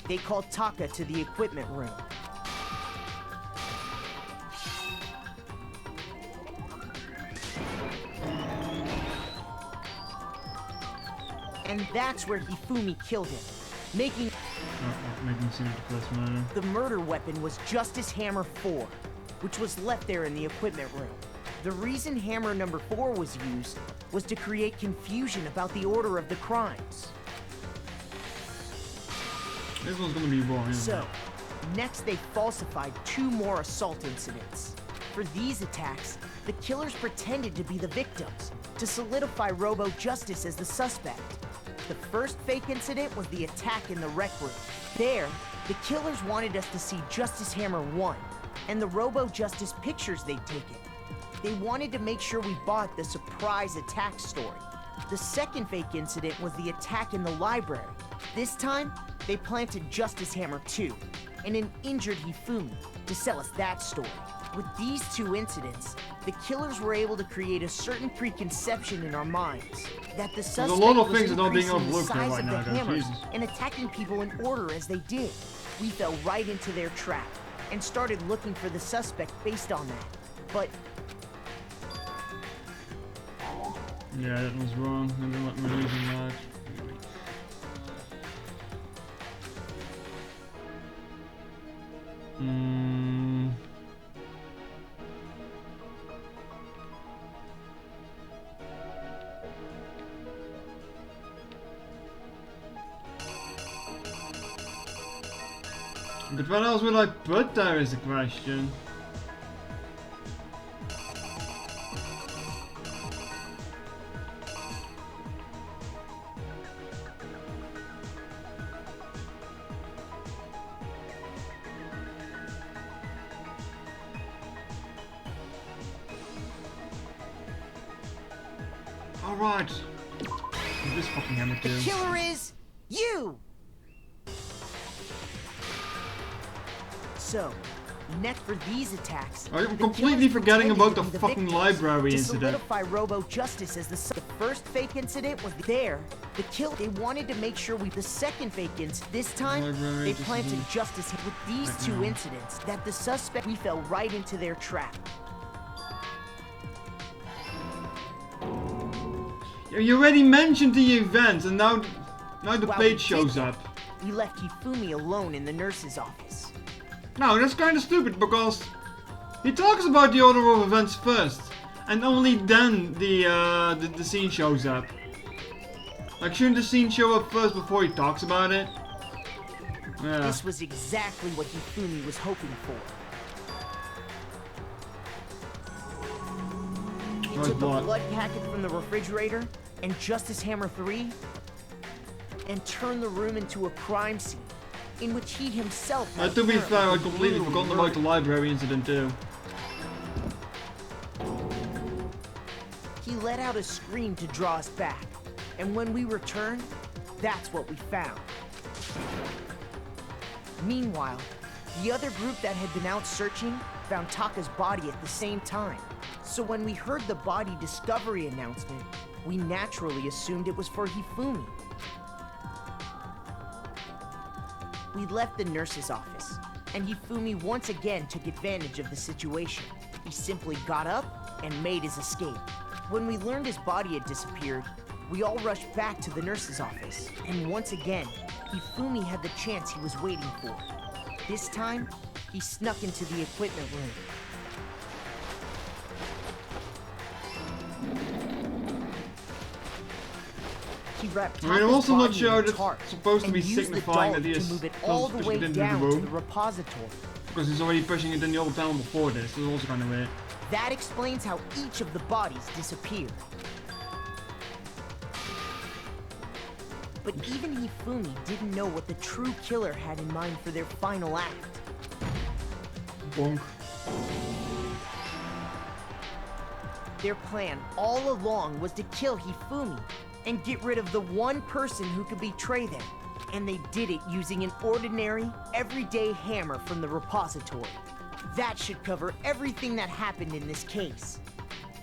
[SPEAKER 5] They called Taka to the equipment room. And that's where Hifumi killed him, making
[SPEAKER 1] Making it seem like the first murder.
[SPEAKER 5] the murder weapon was Justice Hammer 4, which was left there in the equipment room. The reason Hammer number 4 was used was to create confusion about the order of the crimes.
[SPEAKER 1] This one's gonna be wrong, isn't
[SPEAKER 5] So,
[SPEAKER 1] it?
[SPEAKER 5] next they falsified 2 more assault incidents. For these attacks, the killers pretended to be the victims, to solidify Robo-Justice as the suspect. The first fake incident was the attack in the rec room. There, the killers wanted us to see Justice Hammer 1, and the Robo-Justice pictures they'd taken. They wanted to make sure we bought the surprise attack story. The second fake incident was the attack in the library. This time, they planted Justice Hammer 2 and an injured Hifumi to sell us that story. With these 2 incidents, the killers were able to create a certain preconception in our minds that the suspect
[SPEAKER 1] a lot of
[SPEAKER 5] was
[SPEAKER 1] things that are being
[SPEAKER 5] increasing the
[SPEAKER 1] overlooked here
[SPEAKER 5] size
[SPEAKER 1] right
[SPEAKER 5] of
[SPEAKER 1] now,
[SPEAKER 5] the
[SPEAKER 1] guys.
[SPEAKER 5] hammers
[SPEAKER 1] Jesus.
[SPEAKER 5] and attacking people in order as they did. We fell right into their trap and started looking for the suspect based on that. But
[SPEAKER 1] Yeah, that was wrong. I didn't let me lose in that. Hmm. But what else would I put there is the question. Alright. This fucking hammer too.
[SPEAKER 5] The killer is you! So, next for these attacks,
[SPEAKER 1] I'm
[SPEAKER 5] the
[SPEAKER 1] completely
[SPEAKER 5] killers
[SPEAKER 1] forgetting
[SPEAKER 5] pretended
[SPEAKER 1] about
[SPEAKER 5] to
[SPEAKER 1] the
[SPEAKER 5] be the
[SPEAKER 1] fucking
[SPEAKER 5] victims.
[SPEAKER 1] library
[SPEAKER 5] to
[SPEAKER 1] incident.
[SPEAKER 5] solidify Robo Justice as the first fake incident was there. The kill, they wanted to make sure the second fake incident. This time,
[SPEAKER 1] Library,
[SPEAKER 5] they
[SPEAKER 1] this
[SPEAKER 5] planted
[SPEAKER 1] is-
[SPEAKER 5] justice with these
[SPEAKER 1] Right
[SPEAKER 5] two
[SPEAKER 1] now.
[SPEAKER 5] incidents that the suspect, we fell right into their trap.
[SPEAKER 1] You already mentioned the events, and now the
[SPEAKER 5] While we
[SPEAKER 1] page
[SPEAKER 5] did
[SPEAKER 1] shows
[SPEAKER 5] that,
[SPEAKER 1] up.
[SPEAKER 5] We left Hifumi alone in the nurse's office.
[SPEAKER 1] No, that's kind of stupid because he talks about the order of events first, and only then the scene shows up. Like, shouldn't the scene show up first before he talks about it? Yeah.
[SPEAKER 5] This was exactly what Hifumi was hoping for. He
[SPEAKER 1] Nice
[SPEAKER 5] took a
[SPEAKER 1] blood.
[SPEAKER 5] blood packet from the refrigerator and Justice Hammer 3 and turned the room into a crime scene in which he himself had
[SPEAKER 1] To be fair, I'd
[SPEAKER 5] apparently
[SPEAKER 1] completely
[SPEAKER 5] brutally
[SPEAKER 1] forgotten about the
[SPEAKER 5] murdered.
[SPEAKER 1] library incident too.
[SPEAKER 5] He let out a scream to draw us back, and when we returned, that's what we found. Meanwhile, the other group that had been out searching found Taka's body at the same time. So when we heard the body discovery announcement, we naturally assumed it was for Hifumi. We left the nurse's office, and Hifumi once again took advantage of the situation. He simply got up and made his escape. When we learned his body had disappeared, we all rushed back to the nurse's office, and once again, Hifumi had the chance he was waiting for. This time, he snuck into the equipment room. He wrapped
[SPEAKER 1] I mean, I'm
[SPEAKER 5] Taka's
[SPEAKER 1] also not
[SPEAKER 5] body
[SPEAKER 1] sure
[SPEAKER 5] in a
[SPEAKER 1] that's
[SPEAKER 5] tarp
[SPEAKER 1] supposed to be
[SPEAKER 5] and used the
[SPEAKER 1] signifying that
[SPEAKER 5] dolly
[SPEAKER 1] he is
[SPEAKER 5] to move it all the way
[SPEAKER 1] within the
[SPEAKER 5] down to
[SPEAKER 1] room.
[SPEAKER 5] the repository.
[SPEAKER 1] Because he's already pushing it in the old town before this. This is also kind of weird.
[SPEAKER 5] That explains how each of the bodies disappeared. But even Hifumi didn't know what the true killer had in mind for their final act.
[SPEAKER 1] Bonk.
[SPEAKER 5] Their plan all along was to kill Hifumi and get rid of the one person who could betray them. And they did it using an ordinary, everyday hammer from the repository. That should cover everything that happened in this case.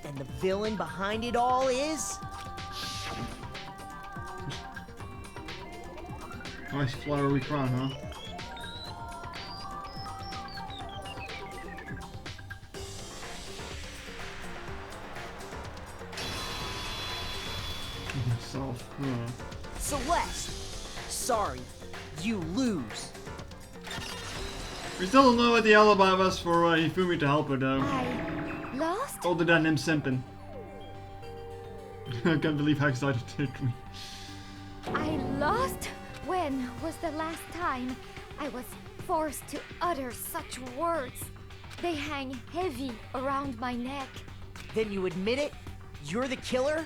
[SPEAKER 5] And the villain behind it all is...
[SPEAKER 1] Nice flowery crown, huh? Myself.
[SPEAKER 5] Celeste! Sorry, you lose.
[SPEAKER 1] We still don't know what the alibi was for Hifumi to help her though.
[SPEAKER 8] I lost?
[SPEAKER 1] Other than him simping. I can't believe how excited it made me.
[SPEAKER 8] I lost? When was the last time I was forced to utter such words? They hang heavy around my neck.
[SPEAKER 5] Then you admit it? You're the killer?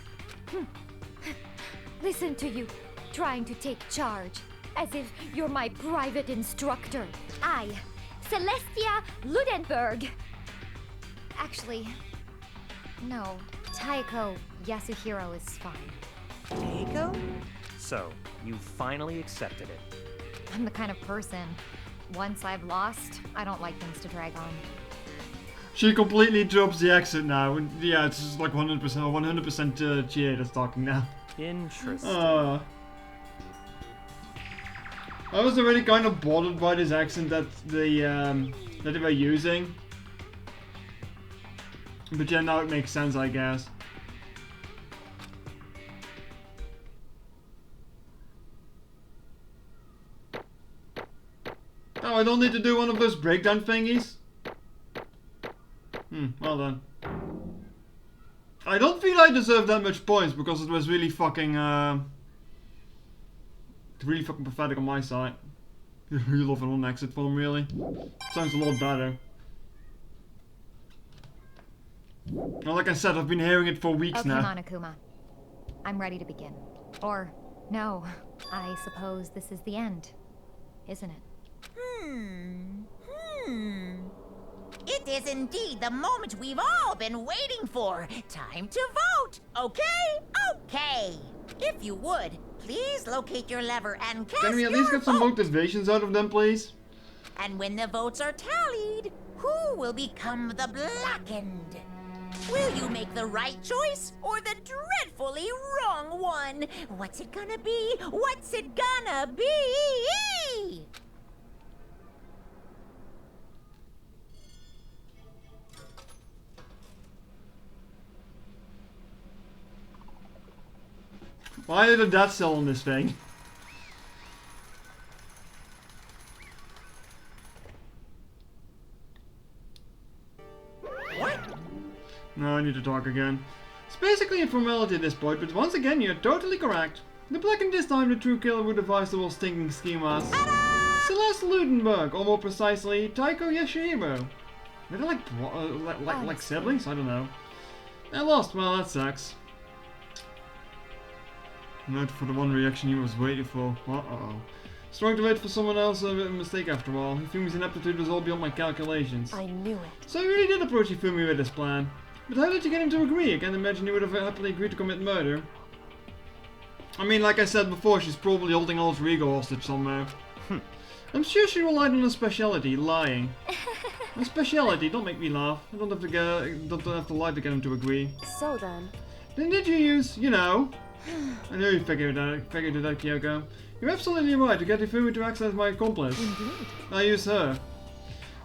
[SPEAKER 8] Listen to you, trying to take charge, as if you're my private instructor. I, Celestia Ludenberg. Actually, no, Taiko Yasuhiro is fine.
[SPEAKER 5] Taiko?
[SPEAKER 9] So, you finally accepted it.
[SPEAKER 12] I'm the kind of person, once I've lost, I don't like things to drag on.
[SPEAKER 1] She completely drops the accent now. And yeah, it's just like 100% GA that's talking now.
[SPEAKER 9] Interesting.
[SPEAKER 1] I was already kind of bothered by this accent that they were using. But yeah, now it makes sense, I guess. Now I don't need to do one of those breakdown thingies. Well done. I don't feel I deserve that much points because it was really fucking pathetic on my side. You love it on exit form, really? Sounds a lot better. Well, like I said, I've been hearing it for weeks now.
[SPEAKER 12] Come on, Akuma. I'm ready to begin. Or, no, I suppose this is the end, isn't it?
[SPEAKER 2] It is indeed the moment we've all been waiting for. Time to vote. Okay? Okay. If you would, please locate your lever and cast
[SPEAKER 1] Can we at
[SPEAKER 2] your
[SPEAKER 1] least get some
[SPEAKER 2] vote.
[SPEAKER 1] motivations out of them, please?
[SPEAKER 2] And when the votes are tallied, who will become the blackened? Will you make the right choice or the dreadfully wrong one? What's it gonna be? What's it gonna be?
[SPEAKER 1] Why is a death cell on this thing?
[SPEAKER 2] What?
[SPEAKER 1] No, I need to talk again. It's basically a formality at this point, but once again, you're totally correct. The blackened this time the true killer who devised the whole stinking scheme was Celeste Ludenberg, or more precisely, Taiko Yashihiro. Are they like siblings? I don't know. I lost, well that sucks. Not for the one reaction he was waiting for. Uh-oh. Strong to wait for someone else, a mistake after all. Hifumi's ineptitude was all beyond my calculations.
[SPEAKER 6] I knew it.
[SPEAKER 1] So he really did approach Hifumi with this plan. But how did you get him to agree? I can't imagine he would have happily agreed to commit murder. I mean, like I said before, she's probably holding alter ego hostage somewhere. I'm sure she relied on her speciality, lying. My speciality, don't make me laugh. I don't have to lie to get him to agree.
[SPEAKER 6] So then...
[SPEAKER 1] Then did you use, you know... I knew you figured it out, Kyoko. You're absolutely right, to get Hifumi to act as my accomplice.
[SPEAKER 12] Indeed.
[SPEAKER 1] I used her.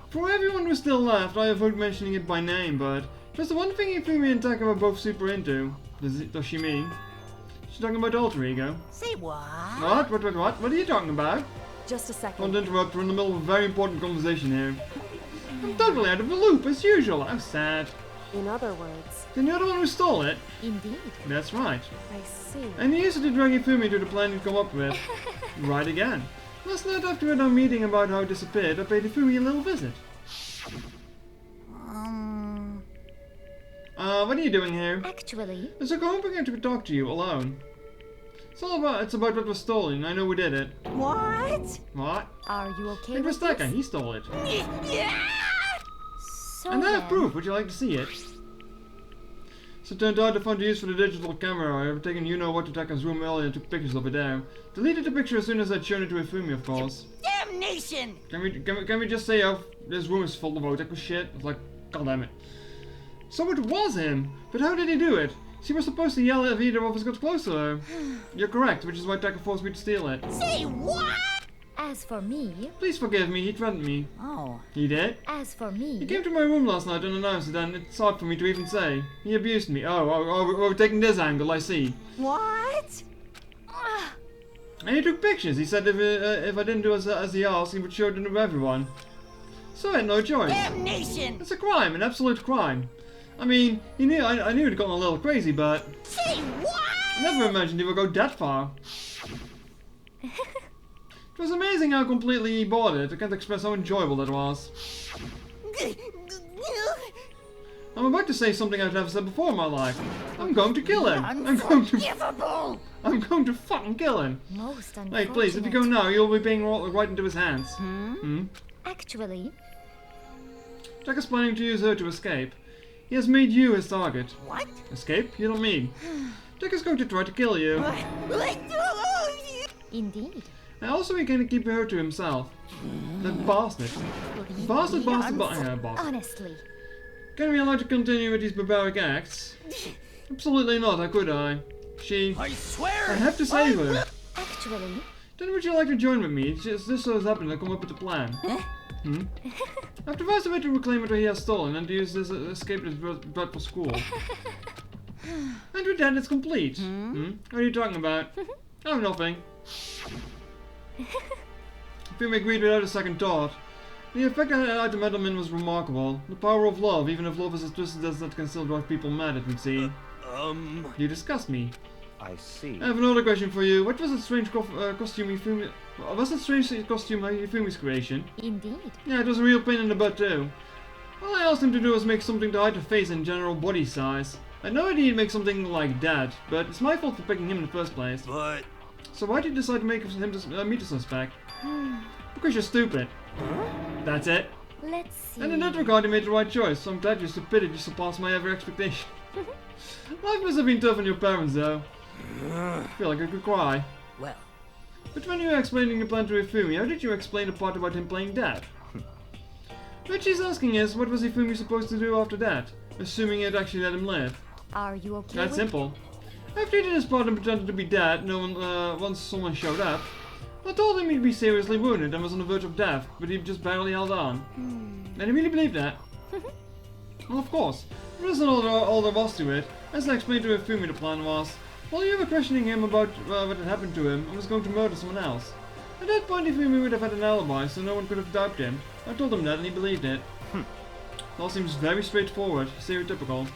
[SPEAKER 1] For everyone who's still left, I avoid mentioning it by name, but there's the one thing Hifumi and Taka are both super into. Does she mean? She's talking about alter ego.
[SPEAKER 2] Say what?
[SPEAKER 1] What? What are you talking about?
[SPEAKER 6] Just a second.
[SPEAKER 1] Don't interrupt, we're in the middle of a very important conversation here. I'm totally out of the loop, as usual. I'm sad.
[SPEAKER 6] In other words...
[SPEAKER 1] Then you're the one who stole it.
[SPEAKER 12] Indeed.
[SPEAKER 1] That's right.
[SPEAKER 6] I see.
[SPEAKER 1] And you used it to drag Hifumi to the plan you'd come up with. Right again. Last night after our meeting about how it disappeared, I paid Hifumi a little visit. What are you doing here?
[SPEAKER 12] Actually...
[SPEAKER 1] So I'm hoping to talk to you, alone. It's about what was stolen. I know we did it.
[SPEAKER 2] What?
[SPEAKER 1] What?
[SPEAKER 12] Are you okay
[SPEAKER 1] It was
[SPEAKER 12] with
[SPEAKER 1] Taka,
[SPEAKER 12] this?
[SPEAKER 1] he stole it.
[SPEAKER 12] So
[SPEAKER 1] And I have
[SPEAKER 12] then-
[SPEAKER 1] proof, would you like to see it? So it turned out I found the use for the digital camera. I have taken you-know-what to Taka's room earlier and took pictures of it there. Deleted the picture as soon as I'd shown it to Hifumi, of course.
[SPEAKER 2] Damnation!
[SPEAKER 1] Can we just say how this room is full of Otaku shit? It's like, god damn it. So it was him! But how did he do it? She was supposed to yell if either of us got close to her. You're correct, which is why Taka forced me to steal it.
[SPEAKER 2] Say what?
[SPEAKER 4] As for me...
[SPEAKER 1] Please forgive me, he threatened me.
[SPEAKER 2] Oh.
[SPEAKER 1] He did?
[SPEAKER 4] As for me...
[SPEAKER 1] He came to my room last night unannounced and it's hard for me to even say. He abused me. Oh, we're taking this angle, I see.
[SPEAKER 6] What?
[SPEAKER 1] And he took pictures. He said if I didn't do as he asked, he would show them to everyone. So I had no choice.
[SPEAKER 2] Damnation!
[SPEAKER 1] It's a crime, an absolute crime. I mean, I knew he'd gotten a little crazy, but...
[SPEAKER 2] Say what?
[SPEAKER 1] I never imagined he would go that far. It was amazing how completely he bought it. I can't express how enjoyable that was. I'm about to say something I've never said before in my life. I'm going to kill him. I'm going to fucking kill him.
[SPEAKER 4] Most unfortunate.
[SPEAKER 1] Hey, please, if you go now, you'll be being right into his hands.
[SPEAKER 4] Actually...
[SPEAKER 1] Jack is planning to use her to escape. He has made you his target.
[SPEAKER 2] What?
[SPEAKER 1] Escape? You don't mean. Jack is going to try to kill you.
[SPEAKER 4] Indeed.
[SPEAKER 1] And also he can keep her to himself. That bastard. Bastard.
[SPEAKER 4] Honestly.
[SPEAKER 1] Can we allow to continue with these barbaric acts? Absolutely not, how could I?
[SPEAKER 3] I swear!
[SPEAKER 1] I have to save her.
[SPEAKER 4] Actually...
[SPEAKER 1] Then would you like to join with me? It's just this so has happened, I come up with a plan. I've devised a way to reclaim what he has stolen and to use this escape this dreadful school. And with that, it's complete. What are you talking about? Oh, nothing. Fumi agreed without a second thought. The effect that had on Metalman was remarkable. The power of love, even if love is as twisted as that, can still drive people mad, it would seem. You disgust me.
[SPEAKER 9] I see.
[SPEAKER 1] I have another question for you. What was that strange costume Hifumi... Was that strange costume Hifumi's creation?
[SPEAKER 4] Indeed.
[SPEAKER 1] Yeah, it was a real pain in the butt too. All I asked him to do was make something to hide the face and general body size. I had no idea he'd make something like that, but it's my fault for picking him in the first place.
[SPEAKER 3] But...
[SPEAKER 1] So why did you decide to make him meet the suspect? Because you're stupid. That's it.
[SPEAKER 4] Let's see.
[SPEAKER 1] And in that regard, you made the right choice, so I'm glad your stupidity surpassed my every expectation. Life must have been tough on your parents, though. I feel like I could cry.
[SPEAKER 7] Well,
[SPEAKER 1] But when you were explaining your plan to Hifumi, how did you explain the part about him playing dead? What she's asking is, what was Hifumi supposed to do after that? Assuming it actually let him live.
[SPEAKER 4] Are you okay
[SPEAKER 1] That's
[SPEAKER 4] with...
[SPEAKER 1] simple. After he did his part and pretended to be dead, once someone showed up, I told him he'd be seriously wounded and was on the verge of death, but he just barely held on. And he really believed that. Well, of course. There isn't all there was to it. As I explained to Hifumi, the plan was, while you were questioning him about what had happened to him, I was going to murder someone else. At that point, Hifumi would have had an alibi, so no one could have doubted him. I told him that and he believed it. It all seems very straightforward, stereotypical.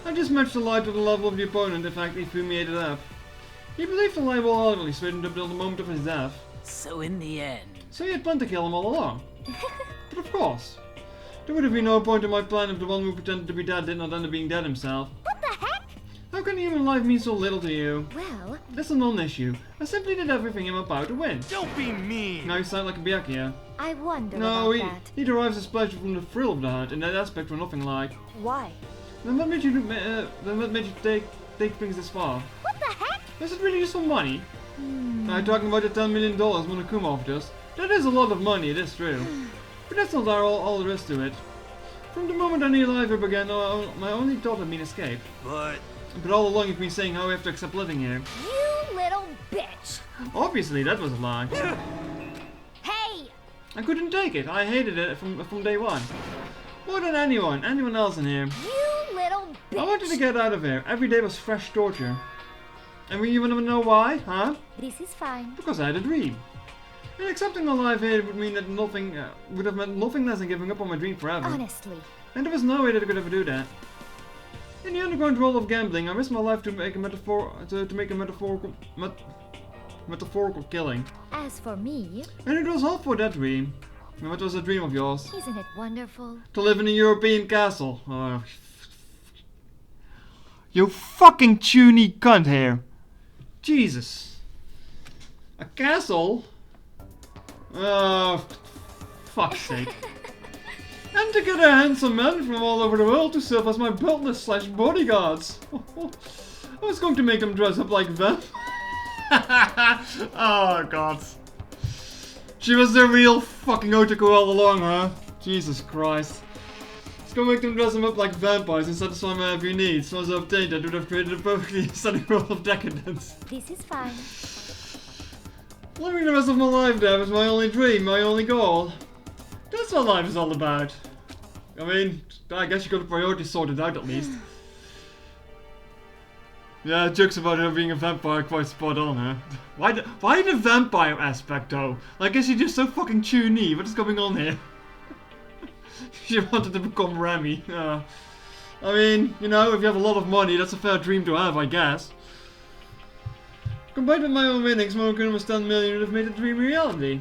[SPEAKER 1] I just matched the lie to the level of the opponent, in fact, Hifumi ate it up. He believed the lie wholeheartedly, straightened up till the moment of his death.
[SPEAKER 7] so in the end...
[SPEAKER 1] So he had planned to kill him all along. But of course. There would have been no point in my plan if the one who pretended to be dead did not end up being dead himself.
[SPEAKER 8] What the heck?
[SPEAKER 1] How can human life mean so little to you?
[SPEAKER 4] Well,
[SPEAKER 1] That's a non-issue. I simply did everything in my power to win.
[SPEAKER 3] Don't be mean!
[SPEAKER 1] Now you sound like a Byakuya.
[SPEAKER 4] I wonder
[SPEAKER 1] No,
[SPEAKER 4] about that.
[SPEAKER 1] he derives his pleasure from the thrill of the hunt, and that aspect we're nothing like.
[SPEAKER 6] Why?
[SPEAKER 1] Then what made you take things this far?
[SPEAKER 8] What the heck?
[SPEAKER 1] Is it really just for money? Are you talking about the $10 million Monokuma offered us? That is a lot of money, it is true. But that's not all there is to it. From the moment I knew life began, my only thought had been escape.
[SPEAKER 3] But
[SPEAKER 1] But all along you've been saying how we have to accept living here.
[SPEAKER 8] You little bitch!
[SPEAKER 1] Obviously, that was a lie.
[SPEAKER 8] Hey!
[SPEAKER 1] I couldn't take it. I hated it from day one. More than anyone else in here.
[SPEAKER 8] You little bitch!
[SPEAKER 1] I wanted to get out of here. Every day was fresh torture. And we even know why, huh?
[SPEAKER 4] This is fine.
[SPEAKER 1] Because I had a dream. And accepting a life here would mean that would have meant nothing less than giving up on my dream forever.
[SPEAKER 4] Honestly.
[SPEAKER 1] And there was no way that I could ever do that. In the underground world of gambling, I risked my life to make a metaphorical killing.
[SPEAKER 4] As for me,
[SPEAKER 1] And it was all for that dream. And what was the dream of yours?
[SPEAKER 4] isn't it wonderful?
[SPEAKER 1] To live in a European castle. Oh, you fucking tuney cunt here. Jesus. A castle? Oh, fuck's sake. And to get a handsome man from all over the world to serve as my butlers / bodyguards. I was going to make them dress up like them. Oh god. She was the real fucking otaku all along, huh? Jesus Christ. Let's go make them dress them up like vampires and satisfy my every need. So as I obtained that, would have created a perfectly stunning world of decadence.
[SPEAKER 4] This is fine.
[SPEAKER 1] Living the rest of my life there was my only dream, my only goal. That's what life is all about. I mean, I guess you got the priorities sorted out at least. Yeah, jokes about her being a vampire quite spot on, huh? Why the vampire aspect though? I guess you're just so fucking tuney. What is going on here? She wanted to become Remy. I mean, you know, if you have a lot of money, that's a fair dream to have, I guess. Combined with my own winnings, Monokuma was 10 million would have made the dream a reality.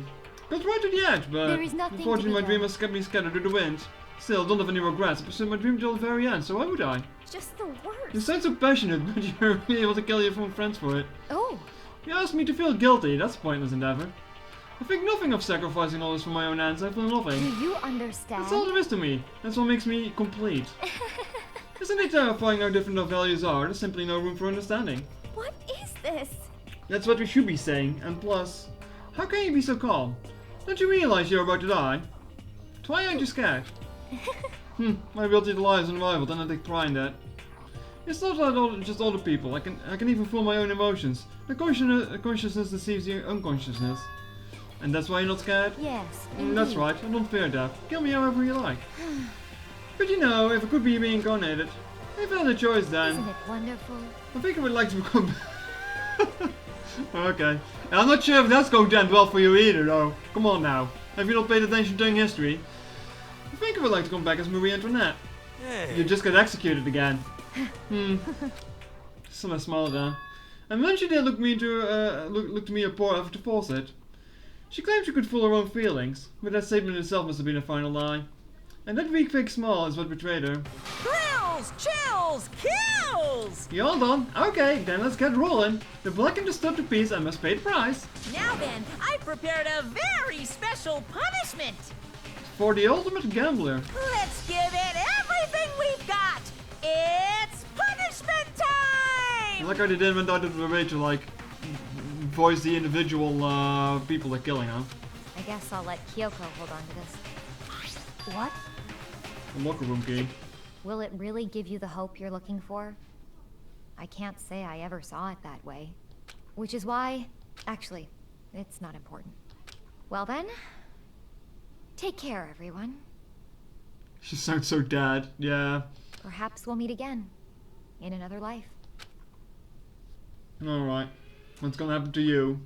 [SPEAKER 1] Got right to the edge, but
[SPEAKER 4] There is nothing to
[SPEAKER 1] unfortunately
[SPEAKER 4] be
[SPEAKER 1] my dream
[SPEAKER 4] done.
[SPEAKER 1] has kept me scattered to the wind. Still, don't have any regrets. I pursued my dream till the very end, so why would I?
[SPEAKER 8] Just the worst.
[SPEAKER 1] You sound so passionate, but you're really able to kill your own friends for it.
[SPEAKER 4] Oh,
[SPEAKER 1] You asked me to feel guilty, that's a pointless endeavor. I think nothing of sacrificing all this for my own ends, I feel
[SPEAKER 4] do
[SPEAKER 1] nothing.
[SPEAKER 4] you understand?
[SPEAKER 1] That's all there is to me. That's what makes me complete. Isn't it terrifying how different our values are? There's simply no room for understanding.
[SPEAKER 8] What is this?
[SPEAKER 1] That's what we should be saying, and plus, how can you be so calm? Don't you realize you're about to die? Why aren't you scared? My ability to lie is unrivaled, and I take pride in that. It's not that just other people. I can even feel my own emotions. The consciousness deceives the unconsciousness. And that's why you're not scared?
[SPEAKER 4] Yes,
[SPEAKER 1] That's
[SPEAKER 4] indeed.
[SPEAKER 1] right, I don't fear death. Kill me however you like. But you know, if I could be reincarnated, if I had a choice then,
[SPEAKER 4] Isn't it wonderful?
[SPEAKER 1] I think I would like to become... Okay. I'm not sure if that's going to end well for you either, though. Come on now. Have you not paid attention during history? I think I would like to come back as Marie Antoinette.
[SPEAKER 3] Hey.
[SPEAKER 1] You just got executed again. So I smiled there. And then she did look to me a poor effort to force it. She claimed she could fool her own feelings, but that statement itself must have been a final lie. And that weak fake smile is what betrayed her.
[SPEAKER 7] Thrills, chills, kills!
[SPEAKER 1] You all done? Okay, then let's get rolling. The black and disturbed piece, I must pay the price.
[SPEAKER 7] Now then, I've prepared a very special punishment.
[SPEAKER 1] For the ultimate gambler.
[SPEAKER 7] Let's give it everything we've got. It's punishment time!
[SPEAKER 1] I like how they didn't went out of the way to like voice the individual people they're killing, huh?
[SPEAKER 12] I guess I'll let Kyoko hold on to this. What?
[SPEAKER 1] The locker room key.
[SPEAKER 12] Will it really give you the hope you're looking for? I can't say I ever saw it that way. Which is why... Actually, it's not important. Well then... Take care, everyone.
[SPEAKER 1] She sounds so dead, yeah.
[SPEAKER 12] Perhaps we'll meet again. In another life.
[SPEAKER 1] Alright. What's gonna happen to you?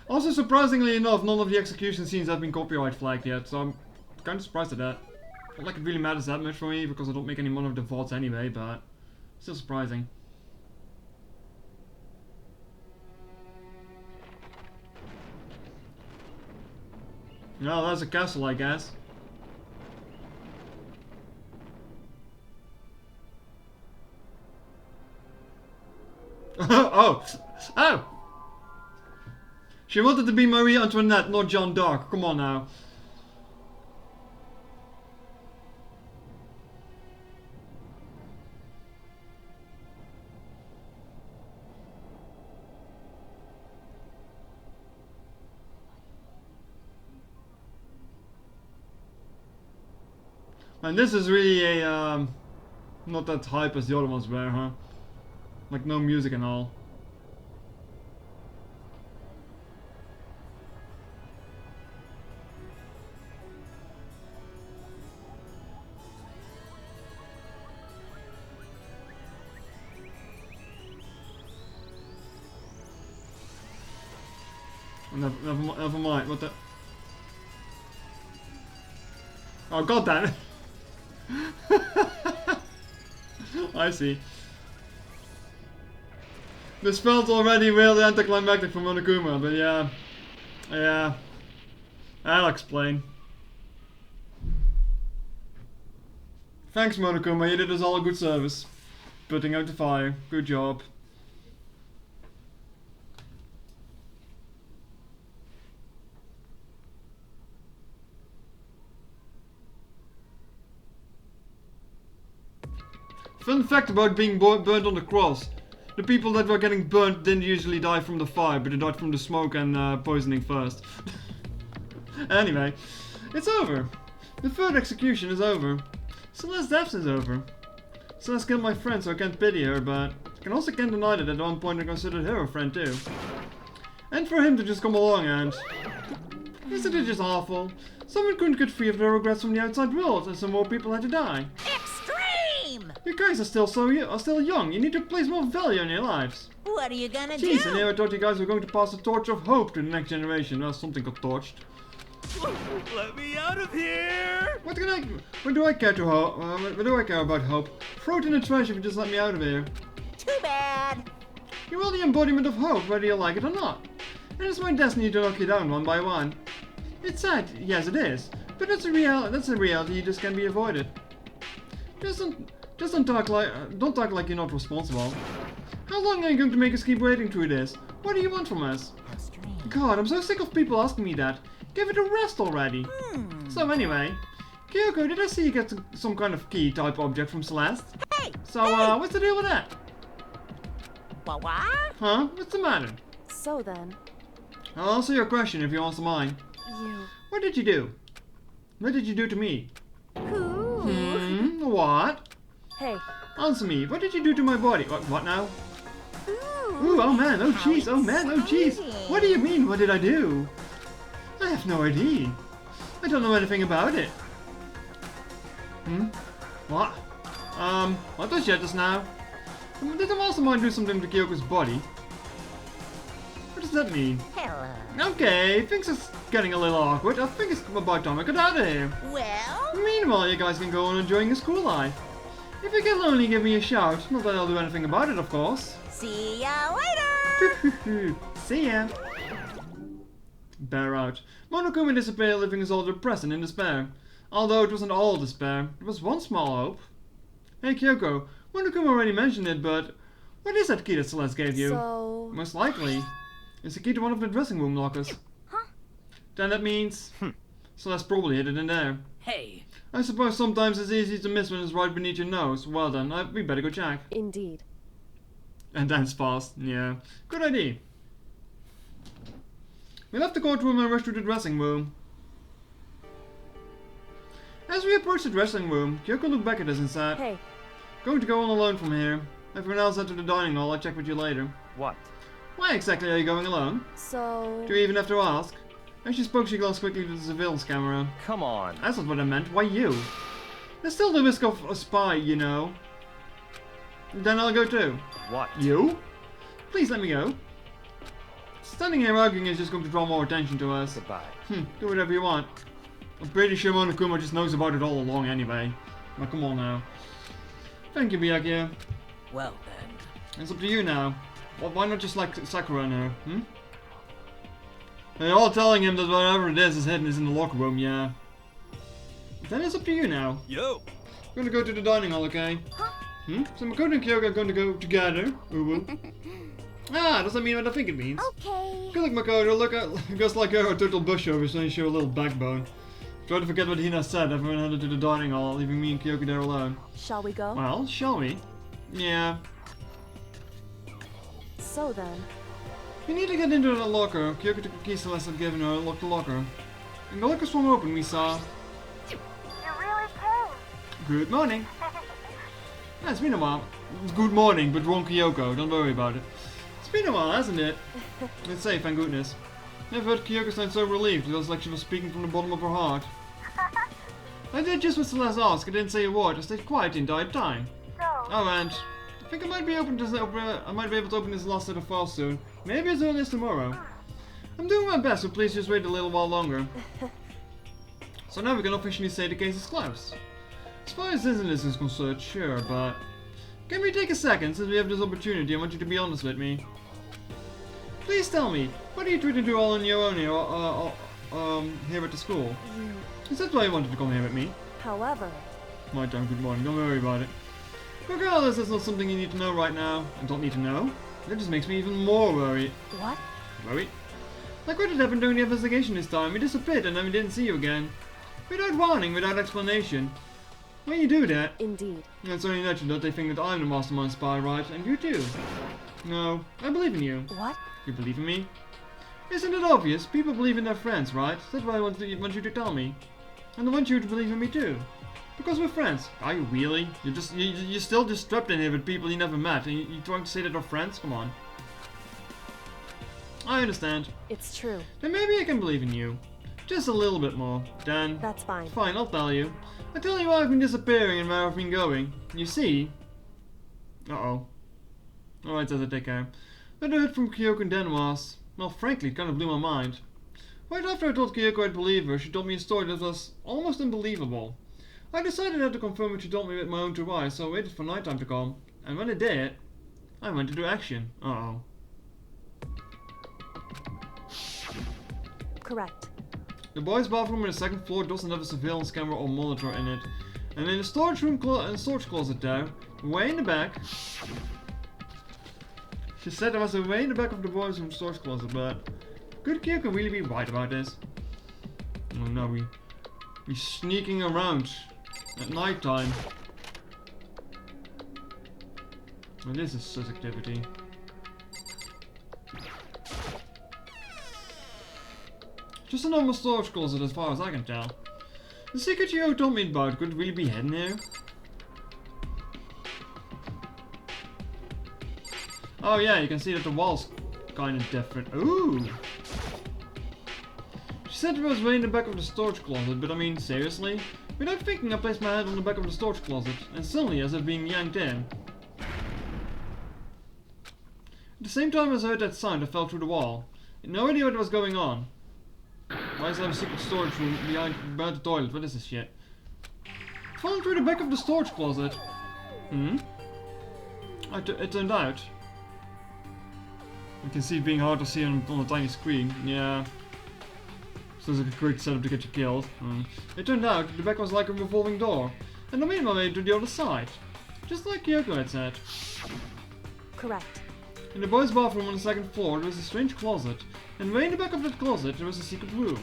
[SPEAKER 1] Also, surprisingly enough, none of the execution scenes have been copyright flagged yet, so I'm kind of surprised at that. Not like it really matters that much for me, because I don't make any money with the VODs anyway, but still surprising. No, that's a castle, I guess. Oh! She wanted to be Marie Antoinette, not Jeanne d'Arc. Come on now. And this is really a, not that hype as the other ones were, huh? Like no music and all. Never mind, what the... Oh, god damn it! I see. This felt already really anticlimactic for Monokuma, but yeah, I'll explain. Thanks Monokuma, you did us all a good service. Putting out the fire, good job. Fun fact about being burnt on the cross. The people that were getting burnt didn't usually die from the fire, but they died from the smoke and poisoning first. Anyway, it's over. The third execution is over. Celeste's death is over. Celeste killed my friend, so I can't pity her, but I also can't deny that at one point I considered her a friend too. And for him to just come along and... Isn't it just awful? Someone couldn't get free of their regrets from the outside world, and some more people had to die.
[SPEAKER 7] Extreme!
[SPEAKER 1] You guys are still young. You need to place more value in your lives.
[SPEAKER 7] What are you gonna do?
[SPEAKER 1] Jeez, and here I thought you guys were going to pass the torch of hope to the next generation. Well, something got torched.
[SPEAKER 3] Let me out of here!
[SPEAKER 1] What do I care about hope? Throw it in the trash if you just let me out of here.
[SPEAKER 7] Too bad.
[SPEAKER 1] You're all the embodiment of hope, whether you like it or not. And it's my destiny to knock you down one by one. It's sad, yes it is, but that's a reality that just can't be avoided. Don't talk like you're not responsible. How long are you going to make us keep waiting through this? What do you want from us? God, I'm so sick of people asking me that. Give it a rest already. So anyway, Kyoko, did I see you get some kind of key type object from Celeste?
[SPEAKER 7] Hey!
[SPEAKER 1] So, what's the deal with that?
[SPEAKER 7] What?
[SPEAKER 1] Huh? What's the matter?
[SPEAKER 6] So then,
[SPEAKER 1] I'll answer your question if you answer mine. What did you do? What did you do to me? What?
[SPEAKER 6] Hey.
[SPEAKER 1] Answer me. What did you do to my body? What now? Ooh, oh man, oh jeez, oh man, oh jeez. What do you mean, what did I do? I have no idea. I don't know anything about it. What? What was that just now? Did the mastermind do something to Kyoko's body? What does that mean?
[SPEAKER 2] Hello.
[SPEAKER 1] Okay, things are getting a little awkward. I think it's about time I get out of here.
[SPEAKER 2] Well?
[SPEAKER 1] Meanwhile, you guys can go on enjoying your school life. If you get lonely, give me a shout. Not that I'll do anything about it, of course.
[SPEAKER 2] See ya later!
[SPEAKER 1] See ya. Bear out. Monokuma disappeared, leaving us all depressed and in despair. Although it wasn't all despair, there was one small hope. Hey Kyoko, Monokuma already mentioned it, but what is that key that Celeste gave you?
[SPEAKER 6] So...
[SPEAKER 1] Most likely, it's the key to one of the dressing room lockers.
[SPEAKER 8] Huh?
[SPEAKER 1] Then that means Celeste probably hid it in there.
[SPEAKER 7] Hey,
[SPEAKER 1] I suppose sometimes it's easy to miss when it's right beneath your nose. Well then, we better go check.
[SPEAKER 6] Indeed.
[SPEAKER 1] And dance fast, yeah. Good idea. We left the courtroom and rushed to the dressing room. As we approached the dressing room, Kyoko looked back at us and said,
[SPEAKER 6] Hey.
[SPEAKER 1] Going to go on alone from here. Everyone else head to the dining hall, I'll check with you later.
[SPEAKER 9] What?
[SPEAKER 1] Why exactly are you going alone?
[SPEAKER 6] So...
[SPEAKER 1] Do you even have to ask? As she spoke, she glanced quickly to the surveillance camera.
[SPEAKER 9] Come on.
[SPEAKER 1] That's not what I meant, why you? There's still the risk of a spy, you know. Then I'll go too.
[SPEAKER 9] What?
[SPEAKER 1] You? Please let me go. Standing here arguing is just going to draw more attention to us.
[SPEAKER 9] Goodbye.
[SPEAKER 1] Do whatever you want. I'm pretty sure Monokuma just knows about it all along anyway. But come on now. Thank you, Byakuya.
[SPEAKER 7] well then.
[SPEAKER 1] It's up to you now. Well, why not just like Sakura now, They're all telling him that whatever it is hidden is in the locker room, yeah. Then it's up to you now.
[SPEAKER 3] Yo!
[SPEAKER 1] We're gonna go to the dining hall, okay? So Makoto and Kyoko are going to go together. Does that mean what I think it means?
[SPEAKER 8] Okay.
[SPEAKER 1] Good luck, Makoto. Look at just like her total pushover, so you show a little backbone. Try to forget what Hina said. Everyone headed to the dining hall, leaving me and Kyoko there alone.
[SPEAKER 6] Shall we go?
[SPEAKER 1] Well, shall we? Yeah.
[SPEAKER 6] So then...
[SPEAKER 1] We need to get into the locker. Kyoko took a key Celeste had given her and locked the locker. And the locker swung open, we saw...
[SPEAKER 8] You really can.
[SPEAKER 1] Good morning. Yeah, it's been a while. Good morning, but wrong Kyoko. Don't worry about it. It's been a while, hasn't it? Let's say, thank goodness. Never heard Kyoko sound so relieved. It was like she was speaking from the bottom of her heart. I did just what Celeste asked. I didn't say a word. I stayed quiet the entire time. Oh, and I think I might be able to open this last set of files soon. Maybe as early as tomorrow. I'm doing my best, so please just wait a little while longer. So now we can officially say the case is closed. As far as this is concerned, sure, but can we take a second since we have this opportunity? I want you to be honest with me. Please tell me, what are you trying to do all on your own here, here at the school? Is that why you wanted to come here with me?
[SPEAKER 6] However...
[SPEAKER 1] My time, good morning, don't worry about it. Regardless, that's not something you need to know right now. I don't need to know. That just makes me even more worried.
[SPEAKER 6] What?
[SPEAKER 1] Worried? Like what had happened during the investigation this time? We disappeared and then we didn't see you again. Without warning, without explanation. When you do that...
[SPEAKER 6] Indeed.
[SPEAKER 1] It's only natural that they think that I'm the mastermind spy, right? And you too. No, I believe in you.
[SPEAKER 6] What?
[SPEAKER 1] You believe in me? Isn't it obvious? People believe in their friends, right? That's what I want you to tell me. And I want you to believe in me too. Because we're friends. Are you really? You're still just trapped in here with people you never met, and you're trying to say that they're friends? Come on. I understand.
[SPEAKER 6] It's true.
[SPEAKER 1] Then maybe I can believe in you. Just a little bit more. Then...
[SPEAKER 6] That's fine.
[SPEAKER 1] Fine, I'll tell you. I'll tell you why I've been disappearing and where I've been going. You see... Uh-oh. Alright, says I take care. What I heard from Kyoko then was... Well, frankly, it kind of blew my mind. Right after I told Kyoko I'd believe her, she told me a story that was almost unbelievable. I decided I had to confirm what she told me with my own two eyes, so I waited for nighttime to come. And when it did, I went into action. Uh-oh.
[SPEAKER 6] Correct.
[SPEAKER 1] The boys' bathroom on the second floor doesn't have a surveillance camera or monitor in it. And in the storage room storage closet there, way in the back... She said there was a way in the back of the boys' room storage closet, but... Could Kyoko really be right about this? Oh no, we sneaking around at night time. Well, this is sus activity. Just a normal storage closet as far as I can tell. The secret you told me about could really be hidden here. Oh yeah, you can see that the wall's kind of different. Ooh! She said it was way in the back of the storage closet, but I mean, seriously? Without thinking, I placed my head on the back of the storage closet, and suddenly as if being yanked in. At the same time as I heard that sound, I fell through the wall. I had no idea what was going on. Why is there a secret storage room behind the toilet? What is this shit? Falling through the back of the storage closet. It turned out. You can see it being hard to see on a tiny screen. Yeah. So it's like a great setup to get you killed. It turned out the back was like a revolving door. And I made my way to the other side. Just like Yoko had said.
[SPEAKER 6] Correct.
[SPEAKER 1] In the boys' bathroom on the second floor there was a strange closet. And way in the back of that closet there was a secret room.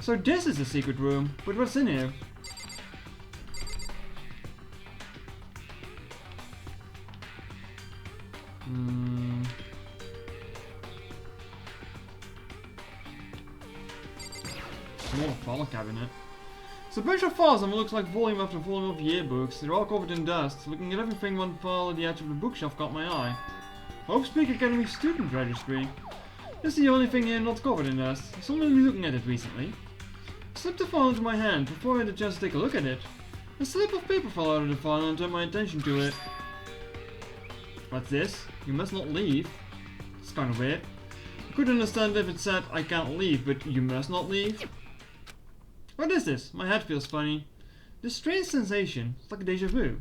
[SPEAKER 1] So this is a secret room, but what's in here? Small file cabinet. It's a bunch of files and it looks like volume after volume of yearbooks. They're all covered in dust. Looking at everything, one file at the edge of the bookshelf caught my eye. Hope Speak Academy Student Registry. This is the only thing here not covered in dust. Someone been looking at it recently. I slipped the file into my hand before I had a chance to take a look at it. A slip of paper fell out of the file and turned my attention to it. What's this? You must not leave. It's kind of weird. I could understand if it said I can't leave, but you must not leave. What is this? My head feels funny. This strange sensation, it's like a deja vu.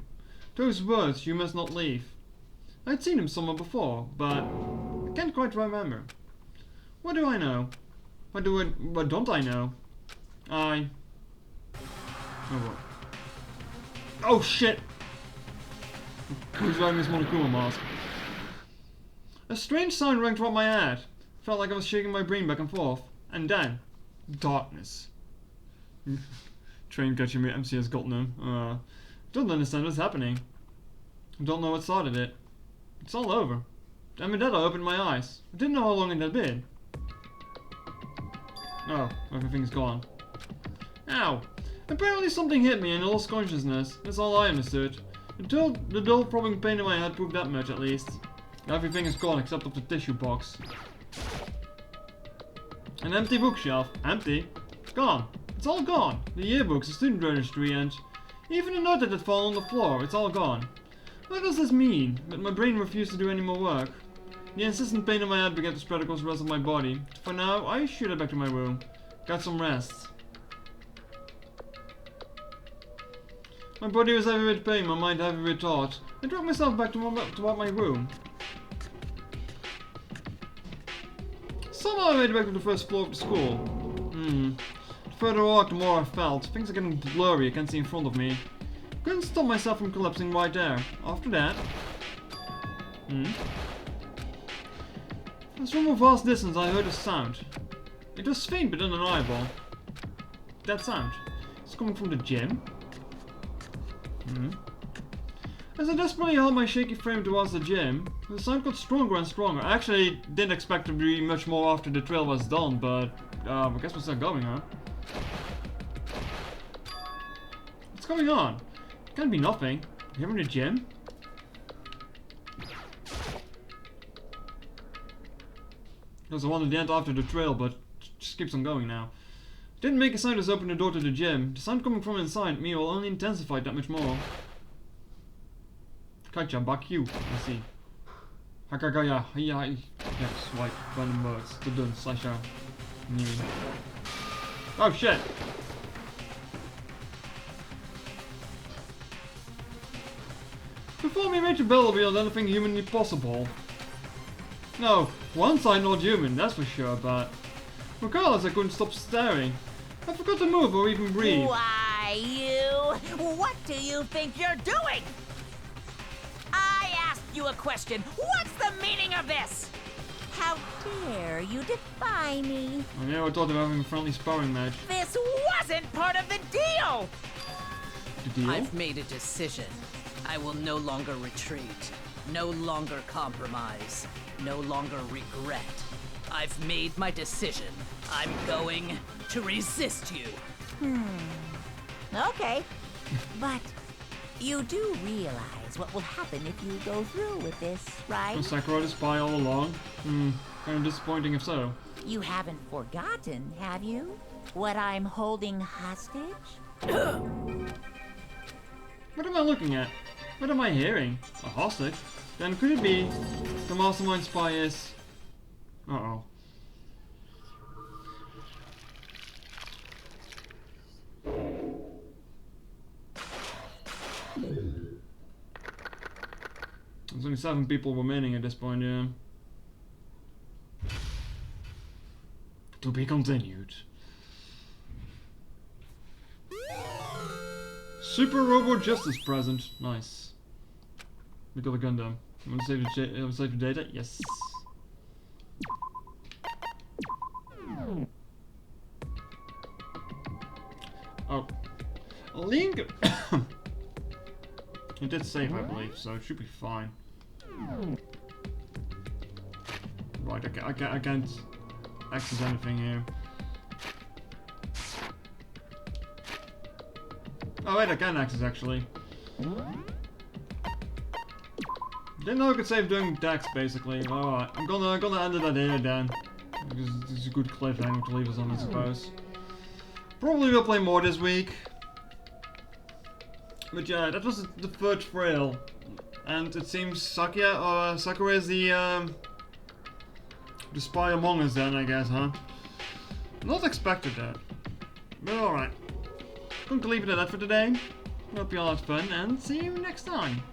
[SPEAKER 1] Those words, you must not leave. I'd seen them somewhere before, but I can't quite remember. What do I know? What don't I know? Oh, what? Oh shit! Who's wearing this Monokuma mask? A strange sound rang throughout my head. Felt like I was shaking my brain back and forth. And then, darkness. Train catching me at MCS Goldnum. Don't understand what's happening. Don't know what started it. It's all over. I mean, that I opened my eyes. I didn't know how long it had been. Oh, everything's gone. Ow! Apparently something hit me and I lost consciousness. That's all I understood. The dull throbbing pain in my head proved that much at least. Everything is gone except of the tissue box. An empty bookshelf. Empty? Gone. It's all gone. The yearbooks, the student registry, and even the note that had fallen on the floor. It's all gone. What does this mean? But my brain refused to do any more work. The insistent pain in my head began to spread across the rest of my body. For now, I should head back to my room. Got some rest. My body was heavy with pain, my mind heavy with thought. I dragged myself back toward my room. Somehow I made it back to the first floor of the school. The further I walked, the more I felt. Things are getting blurry, I can't see in front of me. Couldn't stop myself from collapsing right there. After that... From a vast distance I heard a sound. It was faint but undeniable. That sound. It's coming from the gym. As I desperately held my shaky frame towards the gym, the sound got stronger and stronger. I actually didn't expect to be much more after the trail was done, but I guess we're still going, huh? What's going on? It can't be nothing. You're in the gym? There's the one at the end after the trail, but it just keeps on going now. Didn't make a sound as I opened the door to the gym. The sound coming from inside me will only intensify that much more. Kacha, back you, I see. Hakagaya, hiya, yes, white, random words, the dun, slasha, new. Oh shit! Before me Major Bell revealed anything humanly possible. No, once I'm not human, that's for sure, but regardless I couldn't stop staring. I forgot to move or even breathe.
[SPEAKER 2] Why, you? What do you think you're doing? I asked you a question. What's the meaning of this? How dare you defy me?
[SPEAKER 1] Oh yeah, I thought they were having a friendly sparring match.
[SPEAKER 2] This wasn't part of the deal!
[SPEAKER 1] The deal?
[SPEAKER 7] I've made a decision. I will no longer retreat. No longer compromise. No longer regret. I've made my decision. I'm going to resist you.
[SPEAKER 2] Okay. But you do realize what will happen if you go through with this, right?
[SPEAKER 1] Was Sakura the spy all along? Kind of disappointing if so.
[SPEAKER 2] You haven't forgotten, have you? What I'm holding hostage?
[SPEAKER 1] What am I looking at? What am I hearing? A hostage? Then could it be the mastermind spy is... Uh-oh. There's only 7 people remaining at this point, yeah. To be continued. Super Robo Justice present. Nice. We got a gun down. I'm gonna save the data. Yes. Oh. Link. It did save, I believe, so it should be fine. Right, I can't access anything here. Oh wait, I can access actually. Didn't know I could save doing decks basically. Alright, I'm gonna end it at here then. Because it's a good cliffhanger to leave us on, I suppose. Probably will play more this week. But yeah, that was the third trail. And it seems Sakura is the spy among us then, I guess, huh? Not expected that. But alright. Going to leave it at that for today. Hope you all had fun and see you next time.